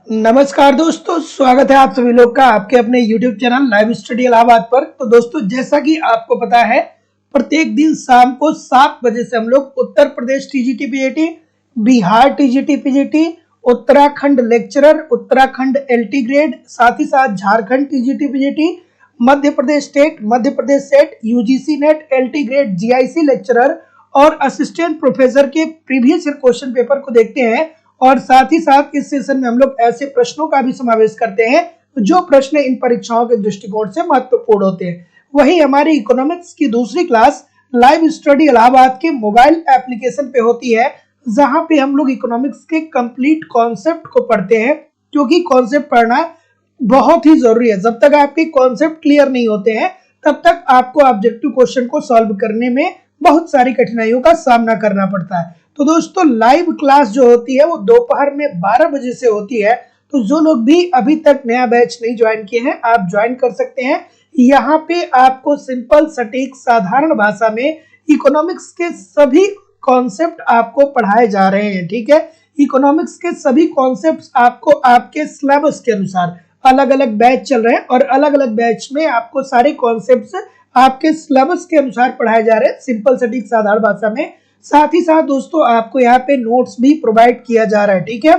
नमस्कार दोस्तों, स्वागत है आप सभी लोग का आपके अपने YouTube channel live study Allahabad पर। तो दोस्तों, जैसा कि आपको पता है, प्रत्येक दिन शाम को 7 बजे से हम लोग Uttar Pradesh TGT PGT, Bihar TGT PGT, Uttarakhand lecturer, Uttarakhand LT grade, साथ ही साथ Jharkhand TGT PGT, Madhya Pradesh state, Madhya Pradesh SET, UGC NET, LT grade, GIC lecturer और असिस्टेंट प्रोफेसर के प्रीवियस ईयर क्वेश्चन पेपर को देखते हैं। और साथ ही साथ इस सेशन में हम लोग ऐसे प्रश्नों का भी समावेश करते हैं जो प्रश्न इन परीक्षाओं के दृष्टिकोण से महत्वपूर्ण होते हैं। वही हमारी इकोनॉमिक्स की दूसरी क्लास लाइव स्टडी इलाहाबाद के मोबाइल एप्लीकेशन पे होती है, जहां पे हम लोग इकोनॉमिक्स के कंप्लीट कॉन्सेप्ट को पढ़ते हैं, क्योंकि कॉन्सेप्ट पढ़ना बहुत ही जरूरी है। जब तक आपके कॉन्सेप्ट क्लियर नहीं होते हैं, तब तक आपको ऑब्जेक्टिव क्वेश्चन को सॉल्व करने में बहुत सारी कठिनाइयों का सामना करना पड़ता है। तो दोस्तों, लाइव क्लास जो होती है वो दोपहर में 12 बजे से होती है। तो जो लोग भी अभी तक नया बैच नहीं ज्वाइन किए हैं, आप ज्वाइन कर सकते हैं। यहाँ पे आपको सिंपल, सटीक, साधारण भाषा में इकोनॉमिक्स के सभी कॉन्सेप्ट आपको पढ़ाए जा रहे हैं। ठीक है, इकोनॉमिक्स के सभी कॉन्सेप्ट आपको आपके सिलेबस के अनुसार, अलग अलग बैच चल रहे हैं और अलग अलग बैच में आपको सारे कॉन्सेप्ट आपके सिलेबस के अनुसार पढ़ाए जा रहे हैं, सिंपल, सटीक, साधारण भाषा में। साथ ही साथ दोस्तों, आपको यहाँ पे नोट्स भी प्रोवाइड किया जा रहा है। ठीक है,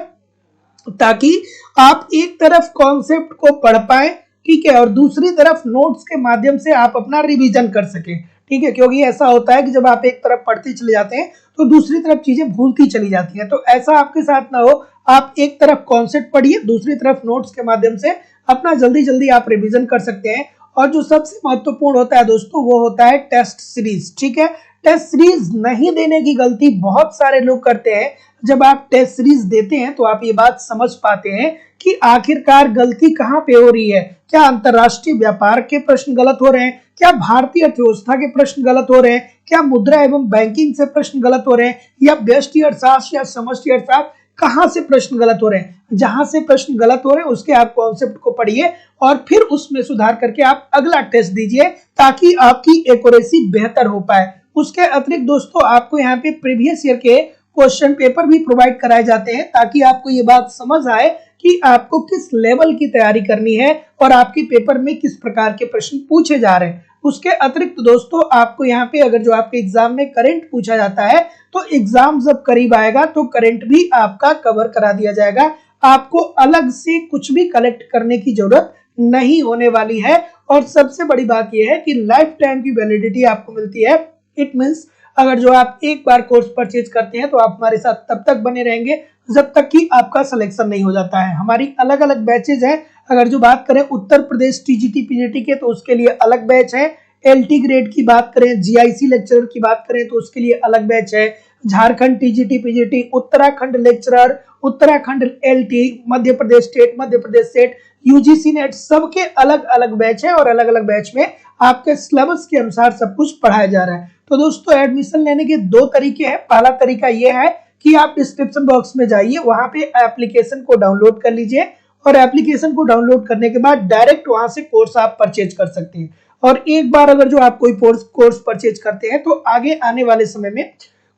ताकि आप एक तरफ कॉन्सेप्ट को पढ़ पाए, ठीक है, और दूसरी तरफ नोट्स के माध्यम से आप अपना रिवीजन कर सकें। ठीक है, क्योंकि ऐसा होता है कि जब आप एक तरफ पढ़ते चले जाते हैं तो दूसरी तरफ चीजें भूलती चली जाती हैं। तो ऐसा आपके साथ ना हो, आप एक तरफ कॉन्सेप्ट पढ़िए, दूसरी तरफ नोट्स के माध्यम से अपना जल्दी जल्दी आप रिवीजन कर सकते हैं। और जो सबसे महत्वपूर्ण होता है दोस्तों, वो होता है टेस्ट सीरीज। ठीक है, टेस्ट सीरीज नहीं देने की गलती बहुत सारे लोग करते हैं। जब आप टेस्ट सीरीज देते हैं तो आप ये बात समझ पाते हैं कि आखिरकार गलती कहां पे हो रही है। क्या अंतरराष्ट्रीय व्यापार के प्रश्न गलत हो रहे हैं? क्या भारतीय अर्थव्यवस्था के प्रश्न गलत हो रहे हैं? क्या मुद्रा एवं बैंकिंग से प्रश्न गलत हो रहे हैं? या व्यष्टि अर्थशास्त्र या समष्टि अर्थशास्त्र, कहां से प्रश्न गलत हो रहे हैं? जहां से प्रश्न गलत हो रहे हैं उसके आप कॉन्सेप्ट को पढ़िए और फिर उसमें सुधार करके आप अगला टेस्ट दीजिए, ताकि आपकी एक्यूरेसी बेहतर हो पाए। उसके अतिरिक्त दोस्तों, आपको यहाँ पे प्रीवियस ईयर के क्वेश्चन पेपर भी प्रोवाइड कराए जाते हैं, ताकि आपको ये बात समझ आए कि आपको किस लेवल की तैयारी करनी है और आपके पेपर में किस प्रकार के प्रश्न पूछे जा रहे हैं। उसके अतिरिक्त दोस्तों, आपको यहाँ पे अगर जो आपके एग्जाम में करंट पूछा जाता है, तो एग्जाम जब करीब आएगा तो करंट भी आपका कवर करा दिया जाएगा। आपको अलग से कुछ भी कलेक्ट करने की जरूरत नहीं होने वाली है। और सबसे बड़ी बात यह है कि लाइफ टाइम की वैलिडिटी आपको मिलती है। इट मींस, अगर जो आप एक बार कोर्स परचेज करते हैं तो आप हमारे साथ तब तक बने रहेंगे जब तक कि आपका सिलेक्शन नहीं हो जाता है। हमारी अलग अलग बैचेज हैं। अगर जो बात करें उत्तर प्रदेश टीजीटी पीजीटी के, तो उसके लिए अलग बैच है। एलटी ग्रेड की बात करें, जीआईसी लेक्चरर की बात करें, तो उसके लिए अलग बैच है। Jharkhand TGT PGT, Uttarakhand lecturer, Uttarakhand LT, Madhya Pradesh state, Madhya Pradesh SET, UGC NET, सबके अलग अलग बैच है और अलग अलग बैच में आपके सिलेबस के अनुसार सब कुछ पढ़ाया जा रहा है। तो दोस्तों, एडमिशन लेने के दो तरीके हैं। पहला तरीका यह है कि आप डिस्क्रिप्शन बॉक्स में जाइए, वहां पे एप्लीकेशन को डाउनलोड कर लीजिए और एप्लीकेशन को डाउनलोड करने के बाद डायरेक्ट वहां से कोर्स आप परचेज कर सकते हैं। और एक बार अगर जो आप कोई कोर्स परचेज करते हैं, तो आगे आने वाले समय में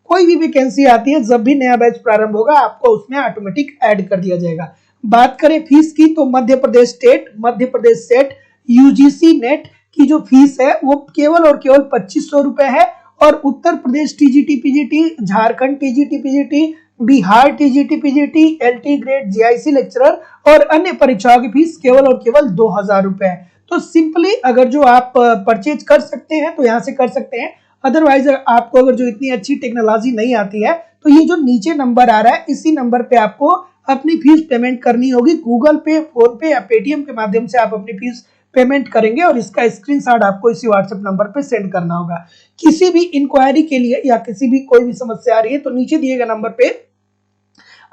कोई भी वैकेंसी आती है, जब भी नया बैच प्रारंभ होगा, आपको उसमें ऑटोमेटिक ऐड कर दिया जाएगा। बात करें फीस की, तो Madhya Pradesh state, Madhya Pradesh SET, UGC net की जो फीस है वो केवल और केवल 2500 रुपए है। और Uttar Pradesh TGT PGT, Jharkhand TGT PGT, Bihar TGT PGT, LT grade, GIC lecturer और अन्य परीक्षाओं की फीस केवल और केवल 2000 रुपए है। तो सिंपली अगर जो आप परचेज कर सकते हैं तो यहाँ से कर सकते हैं। अदरवाइज आपको अगर जो इतनी अच्छी टेक्नोलॉजी नहीं आती है, तो ये जो नीचे नंबर आ रहा है, इसी नंबर पे आपको अपनी फीस पेमेंट करनी होगी। गूगल पे, फोन पे या पेटीएम के माध्यम से आप अपनी फीस पेमेंट करेंगे और इसका स्क्रीनशॉट आपको इसी व्हाट्सएप नंबर पे सेंड करना होगा। किसी भी इंक्वायरी के लिए या किसी भी कोई भी समस्या आ रही है, तो नीचे दिए गए नंबर पे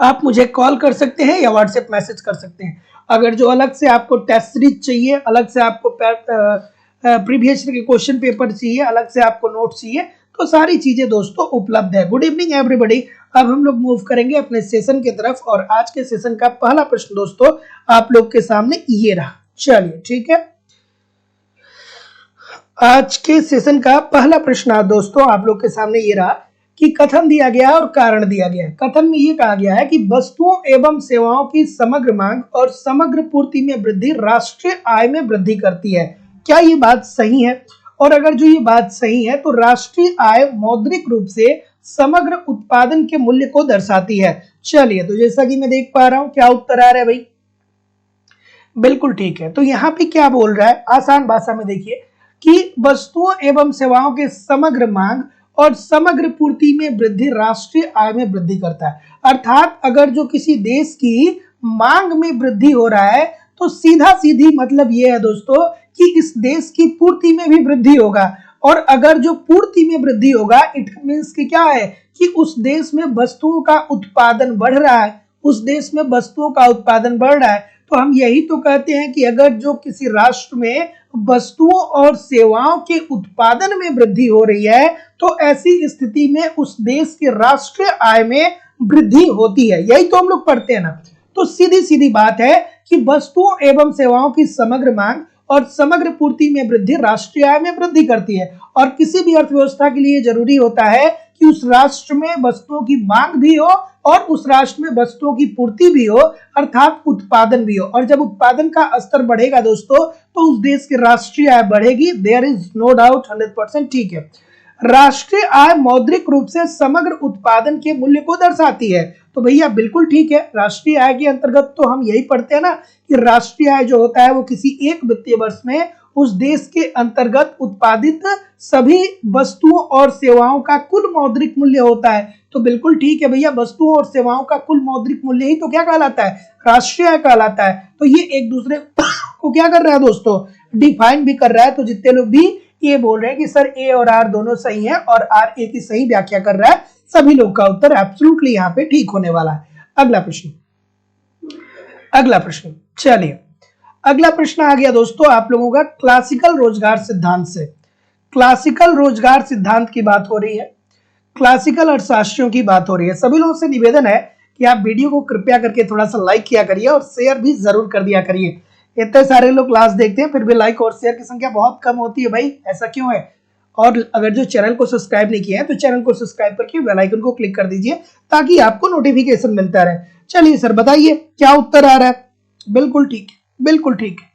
आप मुझे कॉल कर सकते हैं या व्हाट्सएप मैसेज कर सकते हैं। अगर जो अलग से आपको टेस्ट सीरीज चाहिए, अलग से आपको प्रीवियस के क्वेश्चन पेपर चाहिए, अलग से आपको नोट चाहिए, तो सारी चीजें दोस्तों उपलब्ध है। Good evening everybody. अब हम लोग मूव करेंगे अपने सेशन की तरफ और आज के सेशन का पहला प्रश्न दोस्तों आप लोग के सामने ये रहा। चलिए, ठीक है, आज के सेशन का पहला प्रश्न दोस्तों आप लोग के सामने ये रहा कि कथन दिया गया है और कारण दिया गया है। कथन में ये कहा गया है कि वस्तुओं एवं सेवाओं की समग्र मांग और समग्र पूर्ति में वृद्धि राष्ट्रीय आय में वृद्धि करती है। क्या ये बात सही है? और अगर जो ये बात सही है तो राष्ट्रीय आय मौद्रिक रूप से समग्र उत्पादन के मूल्य को दर्शाती है। चलिए, तो जैसा कि मैं देख पा रहा हूं, क्या उत्तर आ रहा है भाई? बिल्कुल ठीक है। तो यहाँ पे क्या बोल रहा है, आसान भाषा में देखिए कि वस्तुओं एवं सेवाओं के समग्र मांग और समग्र पूर्ति में वृद्धि राष्ट्रीय आय में वृद्धि करता है। अर्थात अगर जो किसी देश की मांग में वृद्धि हो रहा है तो सीधा सीधी मतलब ये है दोस्तों कि इस देश की पूर्ति में भी वृद्धि होगा। और अगर जो पूर्ति में वृद्धि होगा, इट मींस कि क्या है कि उस देश में वस्तुओं का उत्पादन बढ़ रहा है, उस देश में वस्तुओं का उत्पादन बढ़ रहा है। तो हम यही तो कहते हैं कि अगर जो किसी राष्ट्र में वस्तुओं और सेवाओं के उत्पादन में वृद्धि हो रही है तो ऐसी स्थिति में उस देश की राष्ट्रीय आय में वृद्धि होती है। यही तो हम लोग पढ़ते हैं ना। तो सीधी सीधी बात है कि वस्तुओं एवं सेवाओं की समग्र मांग और समग्र पूर्ति में वृद्धि राष्ट्रीय आय में वृद्धि करती है। और किसी भी अर्थव्यवस्था के लिए जरूरी होता है कि उस राष्ट्र में वस्तुओं की मांग भी हो और उस राष्ट्र में वस्तुओं की पूर्ति भी हो, अर्थात उत्पादन भी हो। और जब उत्पादन का स्तर बढ़ेगा दोस्तों तो उस देश की राष्ट्रीय आय बढ़ेगी। देयर इज नो डाउट, 100% ठीक है। राष्ट्रीय आय मौद्रिक रूप से समग्र उत्पादन के मूल्य को दर्शाती है। तो भैया बिल्कुल ठीक है, राष्ट्रीय आय के अंतर्गत तो हम यही पढ़ते हैं ना कि राष्ट्रीय आय जो होता है वो किसी एक वित्तीय वर्ष में उस देश के अंतर्गत उत्पादित सभी वस्तुओं और सेवाओं का कुल मौद्रिक मूल्य होता है। तो बिल्कुल ठीक है भैया, वस्तुओं और सेवाओं का कुल मौद्रिक मूल्य ही तो क्या कहलाता है? राष्ट्रीय आय कहलाता है। तो ये एक दूसरे को क्या कर रहा है दोस्तों? डिफाइन भी कर रहा है। तो जितने लोग भी ये बोल रहे हैं कि सर ए और आर दोनों सही है और आर ए की सही व्याख्या कर रहा है, सभी लोग का उत्तर एब्सोल्युटली यहाँ पे ठीक होने वाला है। अगला प्रश्न, चलिए अगला प्रश्न आ गया दोस्तों आप लोगों का क्लासिकल रोजगार सिद्धांत से। क्लासिकल रोजगार सिद्धांत की बात हो रही है, क्लासिकल अर्थशास्त्रियों की बात हो रही है। सभी लोगों से निवेदन है कि आप वीडियो को कृपया करके थोड़ा सा लाइक किया करिए और शेयर भी जरूर कर दिया करिए। इतने सारे लोग क्लास देखते हैं फिर भी लाइक और शेयर की संख्या बहुत कम होती है भाई, ऐसा क्यों है? और अगर जो चैनल को सब्सक्राइब नहीं किया है तो चैनल को सब्सक्राइब करके बेल आइकन को क्लिक कर दीजिए ताकि आपको नोटिफिकेशन मिलता रहे। चलिए सर बताइए क्या उत्तर आ रहा है? बिल्कुल ठीक है, बिल्कुल ठीक है,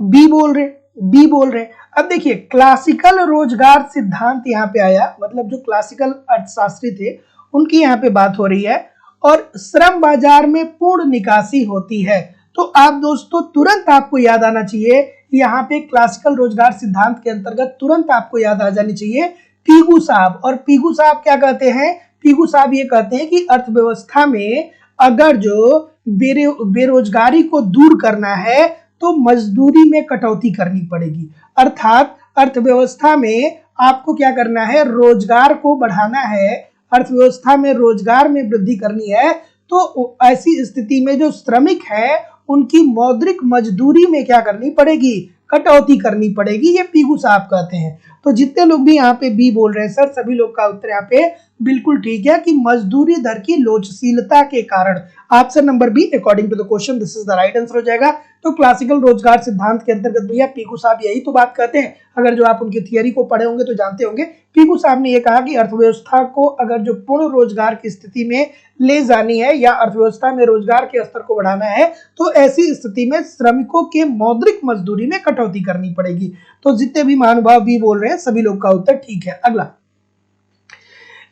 बी बोल रहे। अब देखिए क्लासिकल रोजगार सिद्धांत यहाँ पे आया, मतलब जो क्लासिकल अर्थशास्त्री थे उनकी यहाँ पे बात हो रही है। और श्रम बाजार में पूर्ण निकासी होती है। तो आप दोस्तों तुरंत आपको याद आना चाहिए, यहाँ पे क्लासिकल रोजगार सिद्धांत के अंतर्गत तुरंत आपको याद आ जानी चाहिए पीगू साहब। और पीगू साहब क्या कहते हैं? पीगू साहब ये कहते हैं कि अर्थव्यवस्था में अगर जो बेरोजगारी को दूर करना है तो मजदूरी में कटौती करनी पड़ेगी। अर्थात अर्थव्यवस्था में आपको क्या करना है? रोजगार को बढ़ाना है, अर्थव्यवस्था में रोजगार में वृद्धि करनी है। तो ऐसी स्थिति में जो श्रमिक है उनकी मौद्रिक मजदूरी में क्या करनी पड़ेगी? कटौती करनी पड़ेगी। ये पीगू साहब कहते हैं। तो जितने लोग भी यहाँ पे बी बोल रहे हैं सर, सभी लोग का उत्तर यहाँ पे बिल्कुल ठीक है कि मजदूरी दर की लोचशीलता के कारण। Option number B according to the question this is the right answer हो जाएगा। तो क्लासिकल रोजगार सिद्धांत के अंतर्गत भैया पीगू साहब यही तो बात कहते हैं। अगर जो आप उनकी थियरी को पढ़े होंगे तो जानते होंगे, पीगू साहब ने यह कहा कि अर्थव्यवस्था को अगर जो पूर्ण रोजगार की स्थिति में ले जानी है या अर्थव्यवस्था में रोजगार के स्तर को बढ़ाना है तो ऐसी स्थिति में श्रमिकों के मौद्रिक मजदूरी में कटौती करनी पड़ेगी। तो जितने भी महानुभाव भी बोल रहे हैं सभी लोग का उत्तर ठीक है। अगला,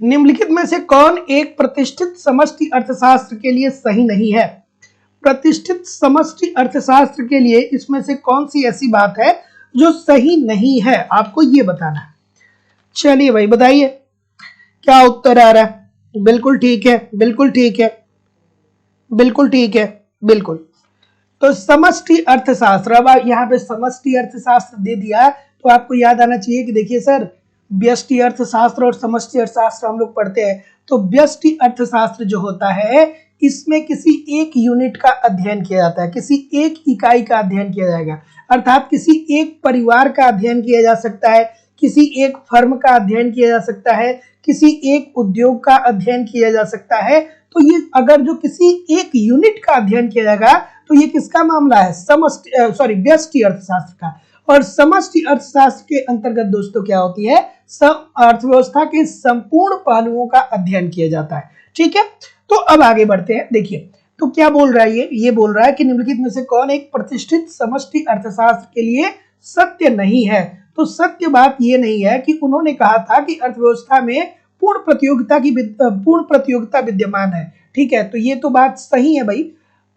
निम्नलिखित में से कौन एक प्रतिष्ठित समष्टि अर्थशास्त्र के लिए सही नहीं है? प्रतिष्ठित समष्टि अर्थशास्त्र के लिए इसमें से कौन सी ऐसी बात है जो सही नहीं है? आपको ये बताना है। चलिए भाई बताइए क्या उत्तर आ रहा है? बिल्कुल ठीक है, बिल्कुल ठीक है, बिल्कुल ठीक है, बिल्कुल। तो समष्टि अर्थशास्त्र, अब यहाँ पे समष्टि अर्थशास्त्र दे दिया तो आपको याद आना चाहिए कि देखिए सर व्यष्टि अर्थशास्त्र और समष्टि अर्थशास्त्र हम लोग पढ़ते हैं। तो व्यष्टि अर्थशास्त्र जो होता है इसमें किसी एक यूनिट का अध्ययन किया जाता है, किसी एक इकाई का अध्ययन किया जाएगा। अर्थात किसी एक परिवार का अध्ययन किया जा सकता है, किसी एक फर्म का अध्ययन किया जा सकता है, किसी एक उद्योग का अध्ययन किया जा सकता है। तो ये अगर जो किसी एक यूनिट का अध्ययन किया जाएगा तो ये किसका मामला है? व्यष्टि अर्थशास्त्र का। और समष्टि अर्थशास्त्र के अंतर्गत दोस्तों क्या होती है, अर्थव्यवस्था के संपूर्ण पहलुओं का अध्ययन किया जाता है। ठीक है, तो अब आगे बढ़ते हैं। देखिए तो क्या बोल रहा है, ये बोल रहा है कि निम्नलिखित में से कौन एक प्रतिष्ठित समष्टि अर्थशास्त्र के लिए सत्य नहीं है। तो सत्य बात ये नहीं है कि उन्होंने कहा था कि अर्थव्यवस्था में पूर्ण प्रतियोगिता विद्यमान है। ठीक है, तो ये तो बात सही है भाई,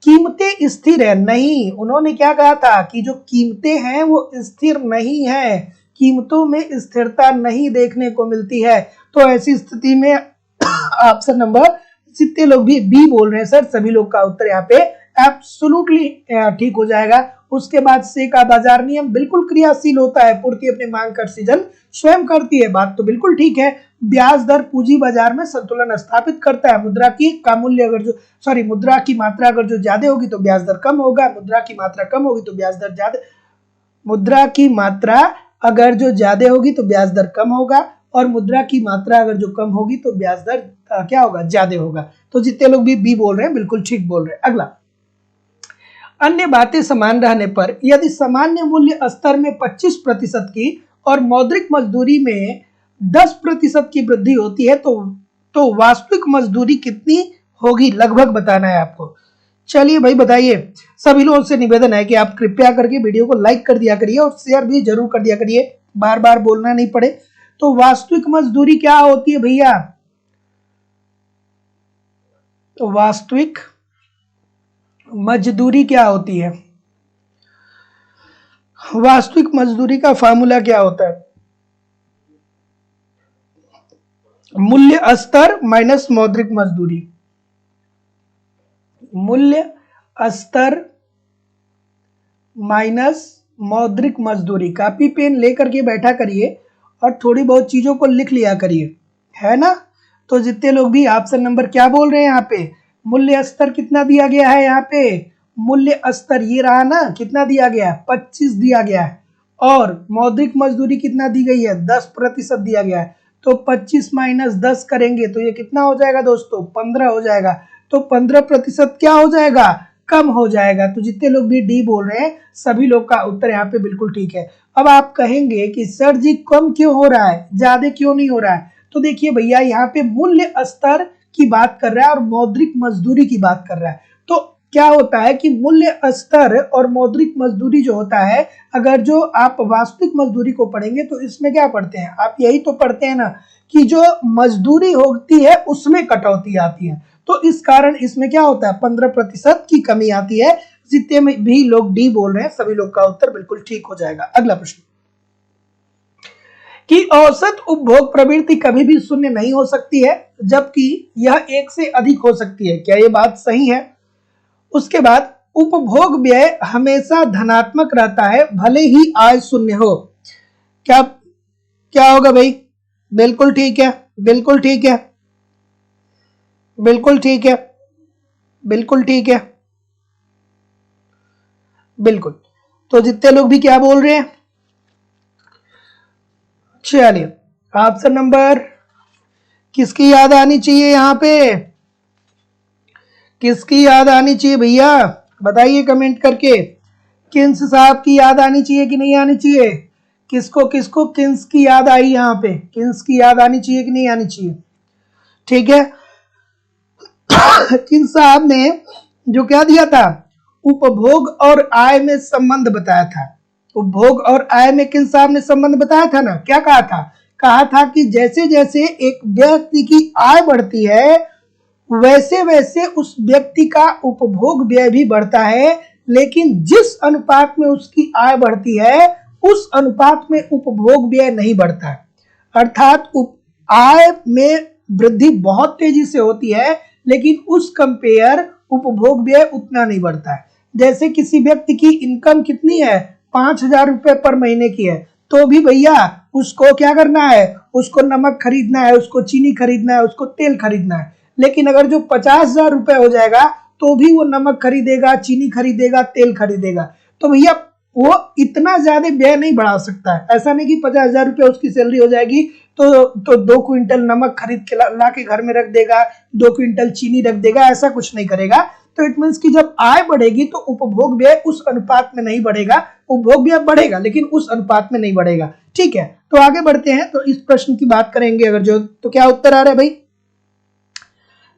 कीमतें स्थिर है। नहीं, उन्होंने क्या कहा था कि जो कीमतें हैं वो स्थिर नहीं है, कीमतों में स्थिरता नहीं देखने को मिलती है। तो ऐसी स्थिति में ऑप्शन नंबर, जितने लोग भी बी बोल रहे हैं सर, सभी लोग का उत्तर यहाँ पे एब्सोल्युटली ठीक हो जाएगा। उसके बाद से का बाजार नियम बिल्कुल क्रियाशील होता है, पूर्ति अपने मांग का सृजन स्वयं करती है, बात तो बिल्कुल ठीक है। ब्याज दर पूंजी बाजार में संतुलन स्थापित करता है। मुद्रा की मात्रा अगर जो ज्यादा होगी तो ब्याज दर कम होगा, मुद्रा की मात्रा कम होगी तो ब्याज दर ज्यादा, मुद्रा की मात्रा अगर जो ज्यादा होगी तो ब्याज दर कम होगा, और मुद्रा की मात्रा अगर जो कम होगी तो ब्याज दर क्या होगा, ज्यादा होगा। तो जितने लोग भी बी बोल रहे हैं बिल्कुल ठीक बोल रहे हैं। अगला, अन्य बातें समान रहने पर यदि सामान्य मूल्य स्तर में 25% की और मौद्रिक मजदूरी में 10% की वृद्धि होती है तो वास्तविक मजदूरी कितनी होगी, लगभग बताना है आपको। चलिए भाई बताइए। सभी लोगों से निवेदन है कि आप कृपया करके वीडियो को लाइक कर दिया करिए और शेयर भी जरूर कर दिया करिए, बार बार बोलना नहीं पड़े। तो वास्तविक मजदूरी क्या होती है भैया, तो वास्तविक मजदूरी क्या होती है, वास्तविक मजदूरी का फार्मूला क्या होता है, मूल्य स्तर माइनस मौद्रिक मजदूरी। मूल्य स्तर माइनस मौद्रिक मजदूरी। कापी पेन लेकर के बैठा करिए और थोड़ी बहुत चीजों को लिख लिया करिए, है ना। तो जितने लोग भी ऑप्शन नंबर क्या बोल रहे हैं यहाँ पे, मूल्य स्तर कितना दिया गया है, यहाँ पे मूल्य स्तर ये रहा ना, कितना दिया गया है, 25 दिया गया है, और मौद्रिक मजदूरी कितना दी गई है, 10% दिया गया है। तो 25 माइनस 10 करेंगे तो ये कितना हो जाएगा दोस्तों, 15 हो जाएगा। तो 15% क्या हो जाएगा, कम हो जाएगा। तो जितने लोग भी डी बोल रहे हैं सभी लोग का उत्तर यहाँ पे बिल्कुल ठीक है। अब आप कहेंगे कि सर जी कम क्यों हो रहा है, ज्यादा क्यों नहीं हो रहा है। तो देखिए भैया, यहाँ पे मूल्य स्तर की बात कर रहा है और मौद्रिक मजदूरी की बात कर रहा है। तो क्या होता है कि मूल्य स्तर और मौद्रिक मजदूरी जो होता है, अगर जो आप वास्तविक मजदूरी को पढ़ेंगे तो इसमें क्या पढ़ते हैं आप, यही तो पढ़ते हैं ना कि जो मजदूरी होती है उसमें कटौती आती है। तो इस कारण इसमें क्या होता है, 15% की कमी आती है। जितने में भी लोग डी बोल रहे हैं सभी लोग का उत्तर बिल्कुल ठीक हो जाएगा। अगला प्रश्न, कि औसत उपभोग प्रवृत्ति कभी भी शून्य नहीं हो सकती है जबकि यह 1 से अधिक हो सकती है, क्या ये बात सही है। उसके बाद, उपभोग व्यय हमेशा धनात्मक रहता है भले ही आय शून्य हो, क्या क्या होगा भाई, बिल्कुल ठीक है, बिल्कुल ठीक है, बिल्कुल ठीक है, बिल्कुल ठीक है, बिल्कुल। तो जितने लोग भी क्या बोल रहे हैं, चलिए ऑप्शन नंबर किसकी याद आनी चाहिए, यहाँ पे किसकी याद आनी चाहिए भैया, बताइए कमेंट करके। किंस साहब की याद आनी चाहिए कि नहीं आनी चाहिए, किसको किसको किंस की याद आई, यहाँ पे किंस की याद आनी चाहिए कि नहीं आनी चाहिए। ठीक है, किंस साहब ने जो क्या दिया था, उपभोग और आय में संबंध बताया था। उपभोग और आय में किंस साहब ने संबंध बताया था ना, क्या कहा था कि जैसे जैसे एक व्यक्ति की आय बढ़ती है वैसे वैसे उस व्यक्ति का उपभोग व्यय भी बढ़ता है, लेकिन जिस अनुपात में उसकी आय बढ़ती है उस अनुपात में उपभोग व्यय नहीं बढ़ता है। अर्थात आय में वृद्धि बहुत तेजी से होती है लेकिन उस कंपेयर उपभोग व्यय उतना नहीं बढ़ता है। जैसे किसी व्यक्ति की इनकम कितनी है, 5,000 रुपए पर महीने की है, तो भी भैया उसको क्या करना है, उसको नमक खरीदना है, उसको चीनी खरीदना है, उसको तेल खरीदना है। लेकिन अगर जो 50,000 रुपए हो जाएगा तो भी वो नमक खरीदेगा, चीनी खरीदेगा, तेल खरीदेगा। तो भैया वो इतना ज्यादा व्यय नहीं बढ़ा सकता है। ऐसा नहीं कि 50,000 रुपए उसकी सैलरी हो जाएगी तो 2 क्विंटल नमक खरीद के ला के घर में रख देगा, 2 क्विंटल चीनी रख देगा, ऐसा कुछ नहीं करेगा। तो इट मीन्स कि जब आय बढ़ेगी तो उपभोग व्यय उस अनुपात में नहीं बढ़ेगा, उपभोग व्यय बढ़ेगा लेकिन उस अनुपात में नहीं बढ़ेगा। ठीक है, तो आगे बढ़ते हैं। तो इस प्रश्न की बात करेंगे अगर जो, तो क्या उत्तर आ रहा है भाई?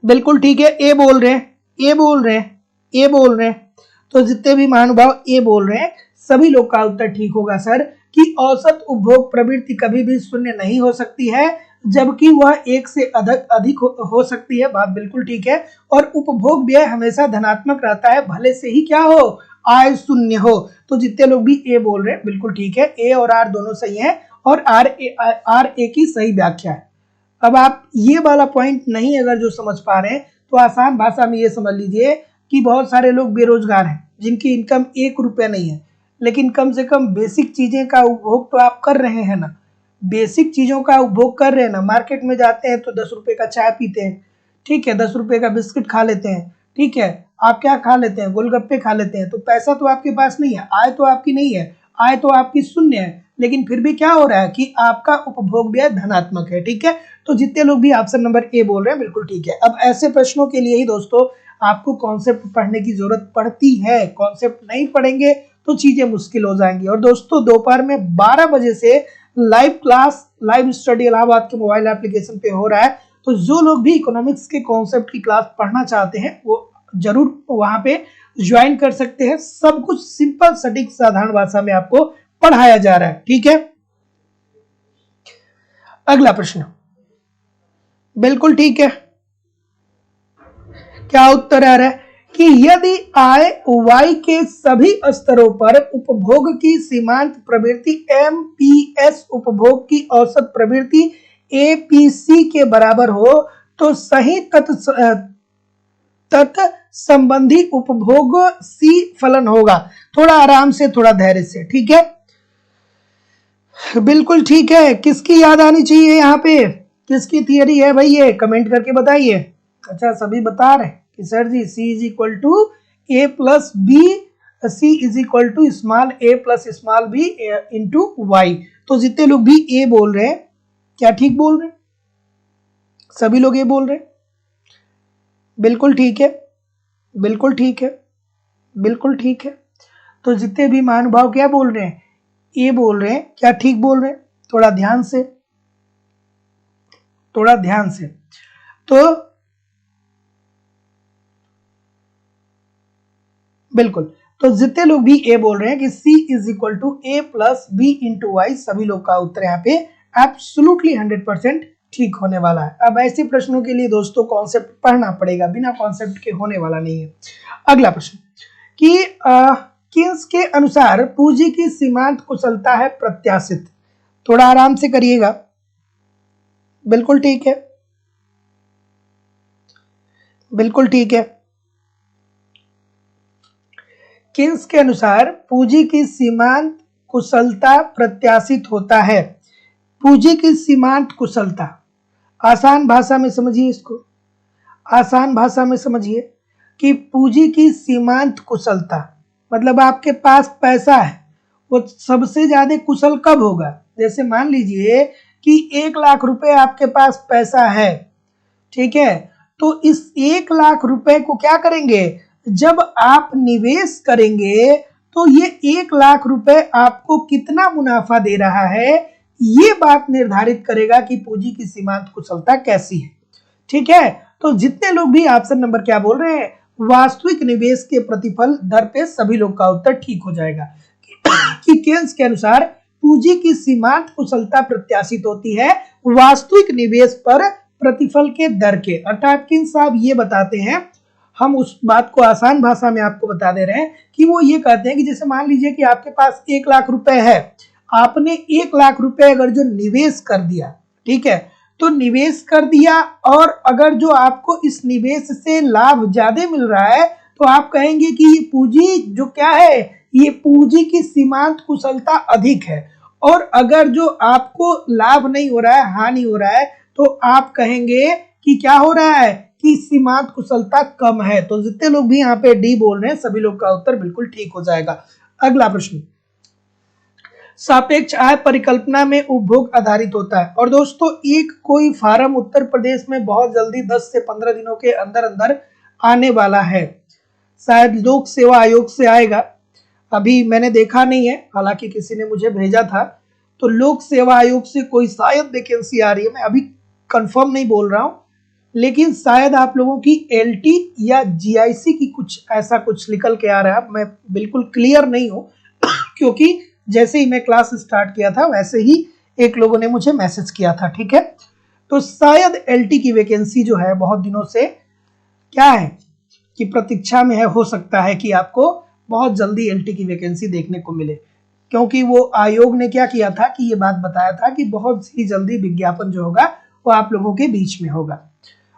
बिल्कुल ठीक है, ए बोल रहे हैं, ए बोल रहे हैं, ए बोल रहे हैं। तो जितने भी महानुभाव ए बोल रहे हैं सभी लोग का उत्तर ठीक होगा सर, कि औसत उपभोग प्रवृत्ति कभी भी शून्य नहीं हो सकती है, जबकि वह एक से अधिक हो सकती है। बात बिल्कुल ठीक है। और उपभोग व्यय हमेशा धनात्मक रहता है, भले से ही क्या हो, आय शून्य हो। तो जितने लोग भी ए बोल रहे हैं बिल्कुल ठीक है, ए और आर दोनों सही है और आर ए की सही व्याख्या है। अब आप ये वाला पॉइंट नहीं अगर जो समझ पा रहे हैं तो आसान भाषा में ये समझ लीजिए कि बहुत सारे लोग बेरोजगार हैं जिनकी इनकम 1 रुपया नहीं है, लेकिन कम से कम बेसिक चीजें का उपभोग तो आप कर रहे हैं ना, बेसिक चीजों का उपभोग कर रहे हैं ना। मार्केट में जाते हैं तो 10 रुपए का चाय पीते हैं, ठीक है, 10 रुपए का बिस्किट खा लेते हैं, ठीक है, आप क्या खा लेते हैं, गोलगप्पे खा लेते हैं। तो पैसा तो आपके पास नहीं है, आय तो आपकी नहीं है, आय तो आपकी शून्य है, लेकिन फिर भी क्या हो रहा है कि आपका उपभोग व्यय धनात्मक है। ठीक है, तो जितने लोग भी ऑप्शन नंबर ए बोल रहे हैं बिल्कुल ठीक है। अब ऐसे प्रश्नों के लिए ही दोस्तों आपको कॉन्सेप्ट पढ़ने की जरूरत पड़ती है, कॉन्सेप्ट नहीं पढ़ेंगे तो चीजें मुश्किल हो जाएंगी। और दोस्तों दोपहर में 12 बजे से live class live study Allahabad के मोबाइल एप्लीकेशन पे हो रहा है, तो जो लोग भी इकोनॉमिक्स के कॉन्सेप्ट की क्लास पढ़ना चाहते हैं वो जरूर वहां पे ज्वाइन कर सकते हैं। सब कुछ सिंपल सटीक साधारण भाषा में आपको पढ़ाया जा रहा है। ठीक है, अगला प्रश्न बिल्कुल ठीक है। क्या उत्तर आ रहा है कि यदि आय वाई के सभी स्तरों पर उपभोग की सीमांत प्रवृत्ति एमपीएस उपभोग की औसत प्रवृत्ति एपीसी के बराबर हो तो सही तत् संबंधी उपभोग सी फलन होगा। थोड़ा आराम से, थोड़ा धैर्य से, ठीक है, बिल्कुल ठीक है। किसकी याद आनी चाहिए यहाँ पे, किसकी थियरी है भाई, ये कमेंट करके बताइए। अच्छा सभी बता रहे हैं कि sir ji C is equal to A plus B, C is equal to small A plus small B into Y. तो जितने लोग भी ए बोल रहे हैं क्या ठीक बोल रहे हैं? सभी लोग ए बोल रहे हैं, बिल्कुल ठीक है, बिल्कुल ठीक है, बिल्कुल ठीक है। तो जितने भी महानुभाव क्या बोल रहे हैं, ए बोल रहे हैं, क्या ठीक बोल रहे हैं? थोड़ा ध्यान से, थोड़ा ध्यान से। तो बिल्कुल, तो जितने लोग भी ए बोल रहे हैं कि C is equal to A plus B into Y, सभी लोग का उत्तर यहाँ पे एब्सोल्युटली 100% ठीक होने वाला है। अब ऐसे प्रश्नों के लिए दोस्तों कॉन्सेप्ट पढ़ना पड़ेगा, बिना कॉन्सेप्ट के होने वाला नहीं है। अगला प्रश्न कि किन्स के अनुसार पूंजी की सीमांत कुशलता है प्रत्याशित। थोड़ा आराम से करिएगा, बिल्कुल ठीक है, बिल्कुल ठीक है। किन्स के अनुसार पूंजी की सीमांत कुशलता प्रत्याशित होता है। पूंजी की सीमांत कुशलता, आसान भाषा में समझिए इसको, आसान भाषा में समझिए कि पूंजी की सीमांत कुशलता मतलब आपके पास पैसा है, वो सबसे ज्यादा कुशल कब होगा? जैसे मान लीजिए कि 1 लाख रुपए आपके पास पैसा है, ठीक है, तो इस 1 लाख रुपए को क्या करेंगे, जब आप निवेश करेंगे तो ये 1 लाख रुपए आपको कितना मुनाफा दे रहा है, ये बात निर्धारित करेगा कि पूंजी की सीमांत कुशलता कैसी है। ठीक है, तो जितने लोग भी ऑप्शन नंबर क्या बोल रहे हैं, वास्तविक निवेश के प्रतिफल दर पे, सभी लोग का उत्तर ठीक हो जाएगा कि केन्स के अनुसार पूंजी की सीमांत कुशलता प्रत्याशित होती है वास्तविक निवेश पर प्रतिफल के दर के। अर्थात किन्स साहब ये बताते हैं, हम उस बात को आसान भाषा में आपको बता दे रहे हैं कि वो ये कहते हैं कि जैसे मान लीजिए कि आपके पास 1 लाख रुपए है, आपने 1 लाख रुपए अगर जो निवेश कर दिया, ठीक है, तो निवेश कर दिया और अगर जो आपको इस निवेश से लाभ ज्यादा मिल रहा है तो आप कहेंगे कि ये पूंजी जो क्या है, ये पूंजी की सीमांत कुशलता अधिक है। और अगर जो आपको लाभ नहीं हो रहा है, हानि हो रहा है, तो आप कहेंगे कि क्या हो रहा है कि सीमांत कुशलता कम है। तो जितने लोग भी यहाँ पे डी बोल रहे हैं सभी लोग का उत्तर बिल्कुल ठीक हो जाएगा। अगला प्रश्न, सापेक्ष आय परिकल्पना में उपभोग आधारित होता है। और दोस्तों एक कोई फार्म उत्तर प्रदेश में बहुत जल्दी 10 से 15 दिनों के अंदर अंदर आने वाला है। शायद लोक सेवा आयोग से आएगा, अभी मैंने देखा नहीं है, हालांकि किसी ने मुझे भेजा था। तो लोक सेवा आयोग से कोई शायद वैकेंसी आ रही है, मैं अभी कंफर्म नहीं बोल रहा हूं, लेकिन शायद आप लोगों की एलटी या जीआईसी की कुछ ऐसा कुछ निकल के आ रहा है। मैं बिल्कुल क्लियर नहीं हूं क्योंकि जैसे ही मैं क्लास स्टार्ट किया था वैसे ही एक लोगों ने मुझे मैसेज किया था, ठीक है। तो शायद एलटी की वैकेंसी जो है बहुत दिनों से क्या है कि प्रतीक्षा में है, हो सकता है कि आपको बहुत जल्दी एलटी की वैकेंसी देखने को मिले, क्योंकि वो आयोग ने क्या किया था कि ये बात बताया था कि बहुत ही जल्दी विज्ञापन जो होगा वो आप लोगों के बीच में होगा,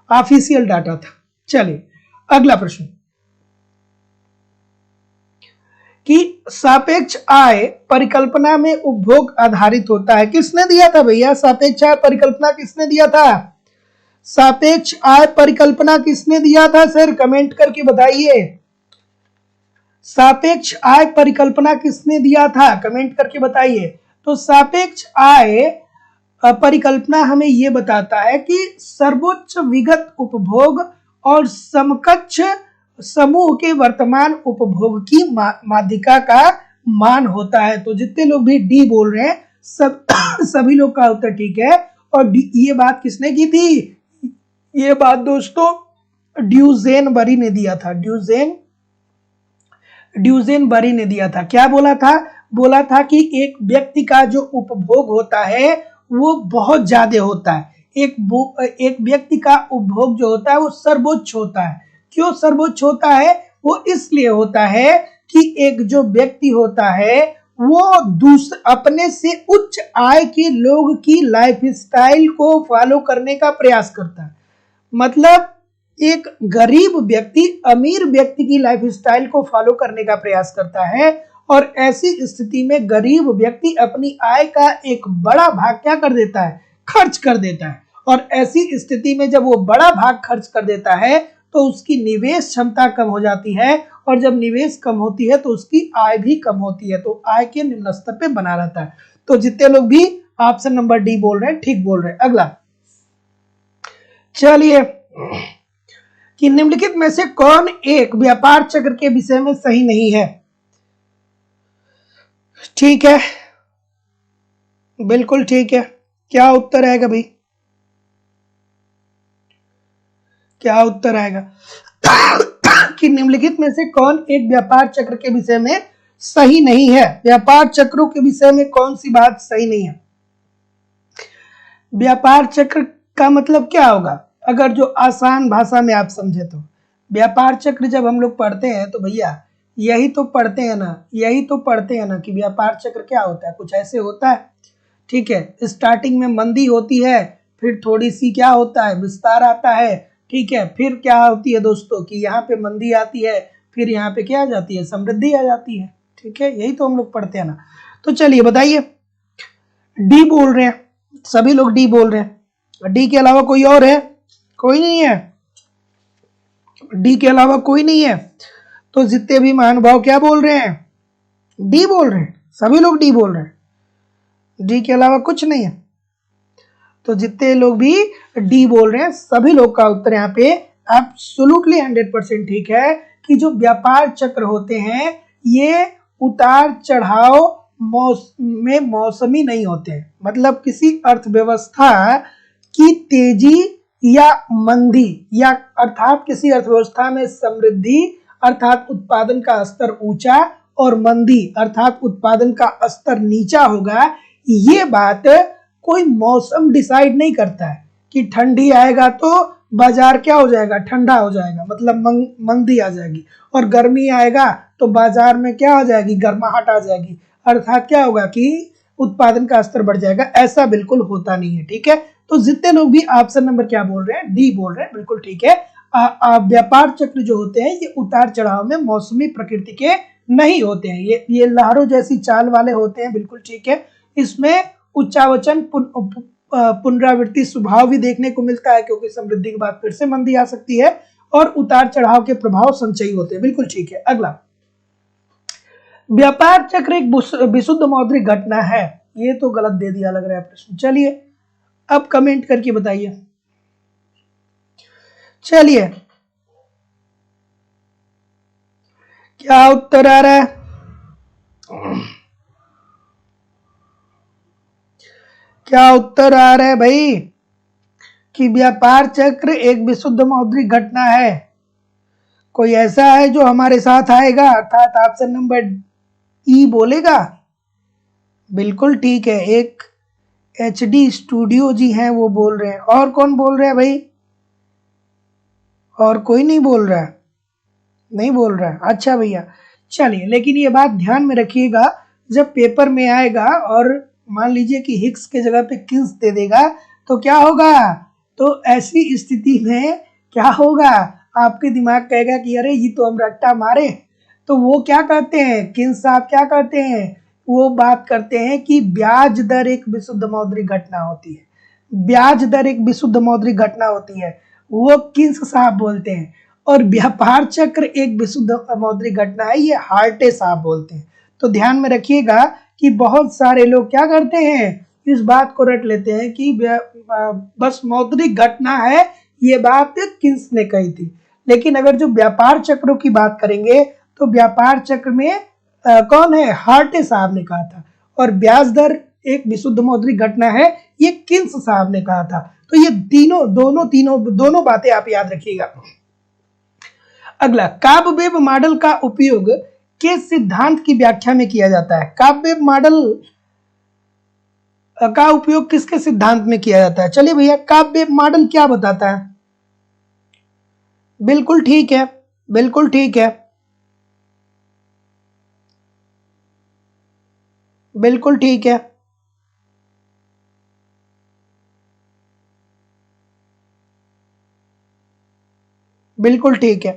ऑफिशियल डाटा था। चलिए अगला प्रश्न कि सापेक्ष आय परिकल्पना में उपभोग आधारित होता है, किसने दिया था भैया? सापेक्ष आय परिकल्पना किसने दिया था? सापेक्ष आय परिकल्पना किसने दिया था सर? कमेंट करके बताइए। सापेक्ष आय परिकल्पना किसने दिया था? कमेंट करके बताइए। तो सापेक्ष आय परिकल्पना हमें यह बताता है कि सर्वोच्च विगत उपभोग और समकक्ष समूह के वर्तमान उपभोग की माध्यिका का मान होता है। तो जितने लोग भी डी बोल रहे हैं सभी लोग का उत्तर ठीक है। और ये बात किसने की थी? ये बात दोस्तों ड्यूजेन बरी ने दिया था। ड्यूजेन बरी ने दिया था। क्या बोला था? बोला था कि एक व्यक्ति का जो उपभोग होता है वो बहुत ज्यादा होता है। एक व्यक्ति का उपभोग जो होता है वो सर्वोच्च होता है। क्यों सर्वोच्च होता है? वो इसलिए होता है कि एक जो व्यक्ति होता है वो अपने से उच्च आय के लोग की लाइफ स्टाइल को फॉलो करने का प्रयास करता है। मतलब एक गरीब व्यक्ति अमीर व्यक्ति की लाइफ स्टाइल को फॉलो करने का प्रयास करता है, और ऐसी स्थिति में गरीब व्यक्ति अपनी आय का एक बड़ा भाग क्या कर देता है? खर्च कर देता है। और ऐसी स्थिति में जब वो बड़ा भाग खर्च कर देता है तो उसकी निवेश क्षमता कम हो जाती है, और जब निवेश कम होती है तो उसकी आय भी कम होती है, तो आय के निम्न स्तर पे बना रहता है। तो जितने लोग भी ऑप्शन नंबर डी बोल रहे हैं ठीक बोल रहे हैं। अगला चलिए कि निम्नलिखित में से कौन एक व्यापार चक्र के विषय में सही नहीं है? ठीक है, बिल्कुल ठीक है। क्या उत्तर आएगा भाई? क्या उत्तर आएगा कि निम्नलिखित में से कौन एक व्यापार चक्र के विषय में सही नहीं है? व्यापार चक्रों के विषय में कौन सी बात सही नहीं है? व्यापार चक्र का मतलब क्या होगा अगर जो आसान भाषा में आप समझे तो? व्यापार चक्र जब हम लोग पढ़ते हैं तो भैया यही तो पढ़ते हैं ना कि व्यापार चक्र क्या होता है, कुछ ऐसे होता है। ठीक है, स्टार्टिंग में मंदी होती है, फिर थोड़ी सी क्या होता है, विस्तार आता है। ठीक है, फिर क्या होती है दोस्तों कि यहाँ पे मंदी आती है, फिर यहाँ पे क्या आ जाती है, समृद्धि आ जाती है। ठीक है, यही तो हम लोग पढ़ते हैं ना। तो चलिए बताइए, डी बोल रहे हैं, सभी लोग डी बोल रहे हैं। डी के अलावा कोई और है? कोई नहीं है। डी के अलावा कोई नहीं है। तो जितने भी महानुभाव क्या बोल रहे हैं? डी बोल रहे हैं, सभी लोग डी बोल रहे हैं। डी के अलावा कुछ नहीं है। तो जितने लोग भी डी बोल रहे हैं सभी लोग का उत्तर यहाँ पे एब्सोल्युटली 100% ठीक है कि जो व्यापार चक्र होते हैं ये उतार चढ़ाव में मौसमी नहीं होते हैं। मतलब किसी अर्थव्यवस्था की तेजी या मंदी या अर्थात किसी अर्थव्यवस्था में समृद्धि अर्थात उत्पादन का स्तर ऊंचा और मंदी अर्थात उत्पादन का स्तर नीचा होगा, ये बात कोई मौसम डिसाइड नहीं करता है कि ठंडी आएगा तो बाजार क्या हो जाएगा, ठंडा हो जाएगा, मतलब मंदी आ जाएगी, और गर्मी आएगा तो बाजार में क्या हो जाएगी, गर्माहट आ जाएगी, अर्थात क्या होगा कि उत्पादन का स्तर बढ़ जाएगा। ऐसा बिल्कुल होता नहीं है। ठीक है, तो जितने लोग भी ऑप्शन नंबर क्या बोल रहे हैं, डी बोल रहे हैं, बिल्कुल ठीक है। व्यापार चक्र जो होते हैं ये उतार चढ़ाव में मौसमी प्रकृति के नहीं होते हैं, ये लहरों जैसी चाल वाले होते हैं, बिल्कुल ठीक है। इसमें उच्चावचन पुनरावृत्ति स्वभाव भी देखने को मिलता है क्योंकि समृद्धि के बाद फिर से मंदी आ सकती है, और उतार चढ़ाव के प्रभाव संचयी होते हैं, बिल्कुल ठीक है। अगला, व्यापार चक्र एक विशुद्ध मौद्रिक घटना है, ये तो गलत दे दिया लग रहा है प्रश्न। चलिए अब कमेंट करके बताइए। चलिए क्या उत्तर आ रहा है? क्या उत्तर आ रहा है भाई? कि व्यापार चक्र एक विशुद्ध मौद्रिक घटना है। कोई ऐसा है जो हमारे साथ आएगा, अर्थात ऑप्शन नंबर ई बोलेगा? बिल्कुल ठीक है, एक HD स्टूडियो जी हैं वो बोल रहे हैं। और कौन बोल रहा है भाई? और कोई नहीं बोल रहा है? नहीं बोल रहा है, अच्छा भैया चलिए। लेकिन ये बात ध्यान में रखिएगा, जब पेपर में आएगा और मान लीजिए कि हिक्स के जगह पे किन्स दे देगा तो क्या होगा? तो ऐसी स्थिति में क्या होगा? आपके दिमाग कहेगा कि अरे ये तो हम रट्टा मारे। तो वो क्या कहते हैं, किन्स साहब क्या कहते हैं? वो बात करते हैं कि ब्याज दर एक विशुद्ध मौद्रिक घटना होती है। ब्याज दर एक विशुद्ध मौद्रिक घटना होती है, वो किन्स साहब बोलते हैं। और व्यापार चक्र एक विशुद्ध मौद्रिक घटना है, ये हार्टे साहब बोलते हैं। तो ध्यान में रखिएगा कि बहुत सारे लोग क्या करते हैं, इस बात को रट लेते हैं कि बस मौद्रिक घटना है, ये बात किन्स ने कही थी। लेकिन अगर जो व्यापार चक्रों की बात करेंगे तो व्यापार चक्र में कौन है? हार्टे साहब ने कहा था। और ब्याज दर एक विशुद्ध मौद्रिक घटना है, ये किन्स साहब ने कहा था। तो ये दोनों बातें आप याद रखिएगा। अगला, काब-वेब मॉडल का उपयोग किस सिद्धांत की व्याख्या में किया जाता है? काब-वेब मॉडल का उपयोग किसके सिद्धांत में किया जाता है? चलिए भैया, काब-वेब मॉडल क्या बताता है? बिल्कुल ठीक है, बिल्कुल ठीक है, बिल्कुल ठीक है। बिल्कुल ठीक है।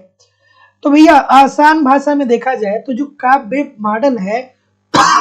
तो भैया आसान भाषा में देखा जाए तो जो काब-वेब मॉडल है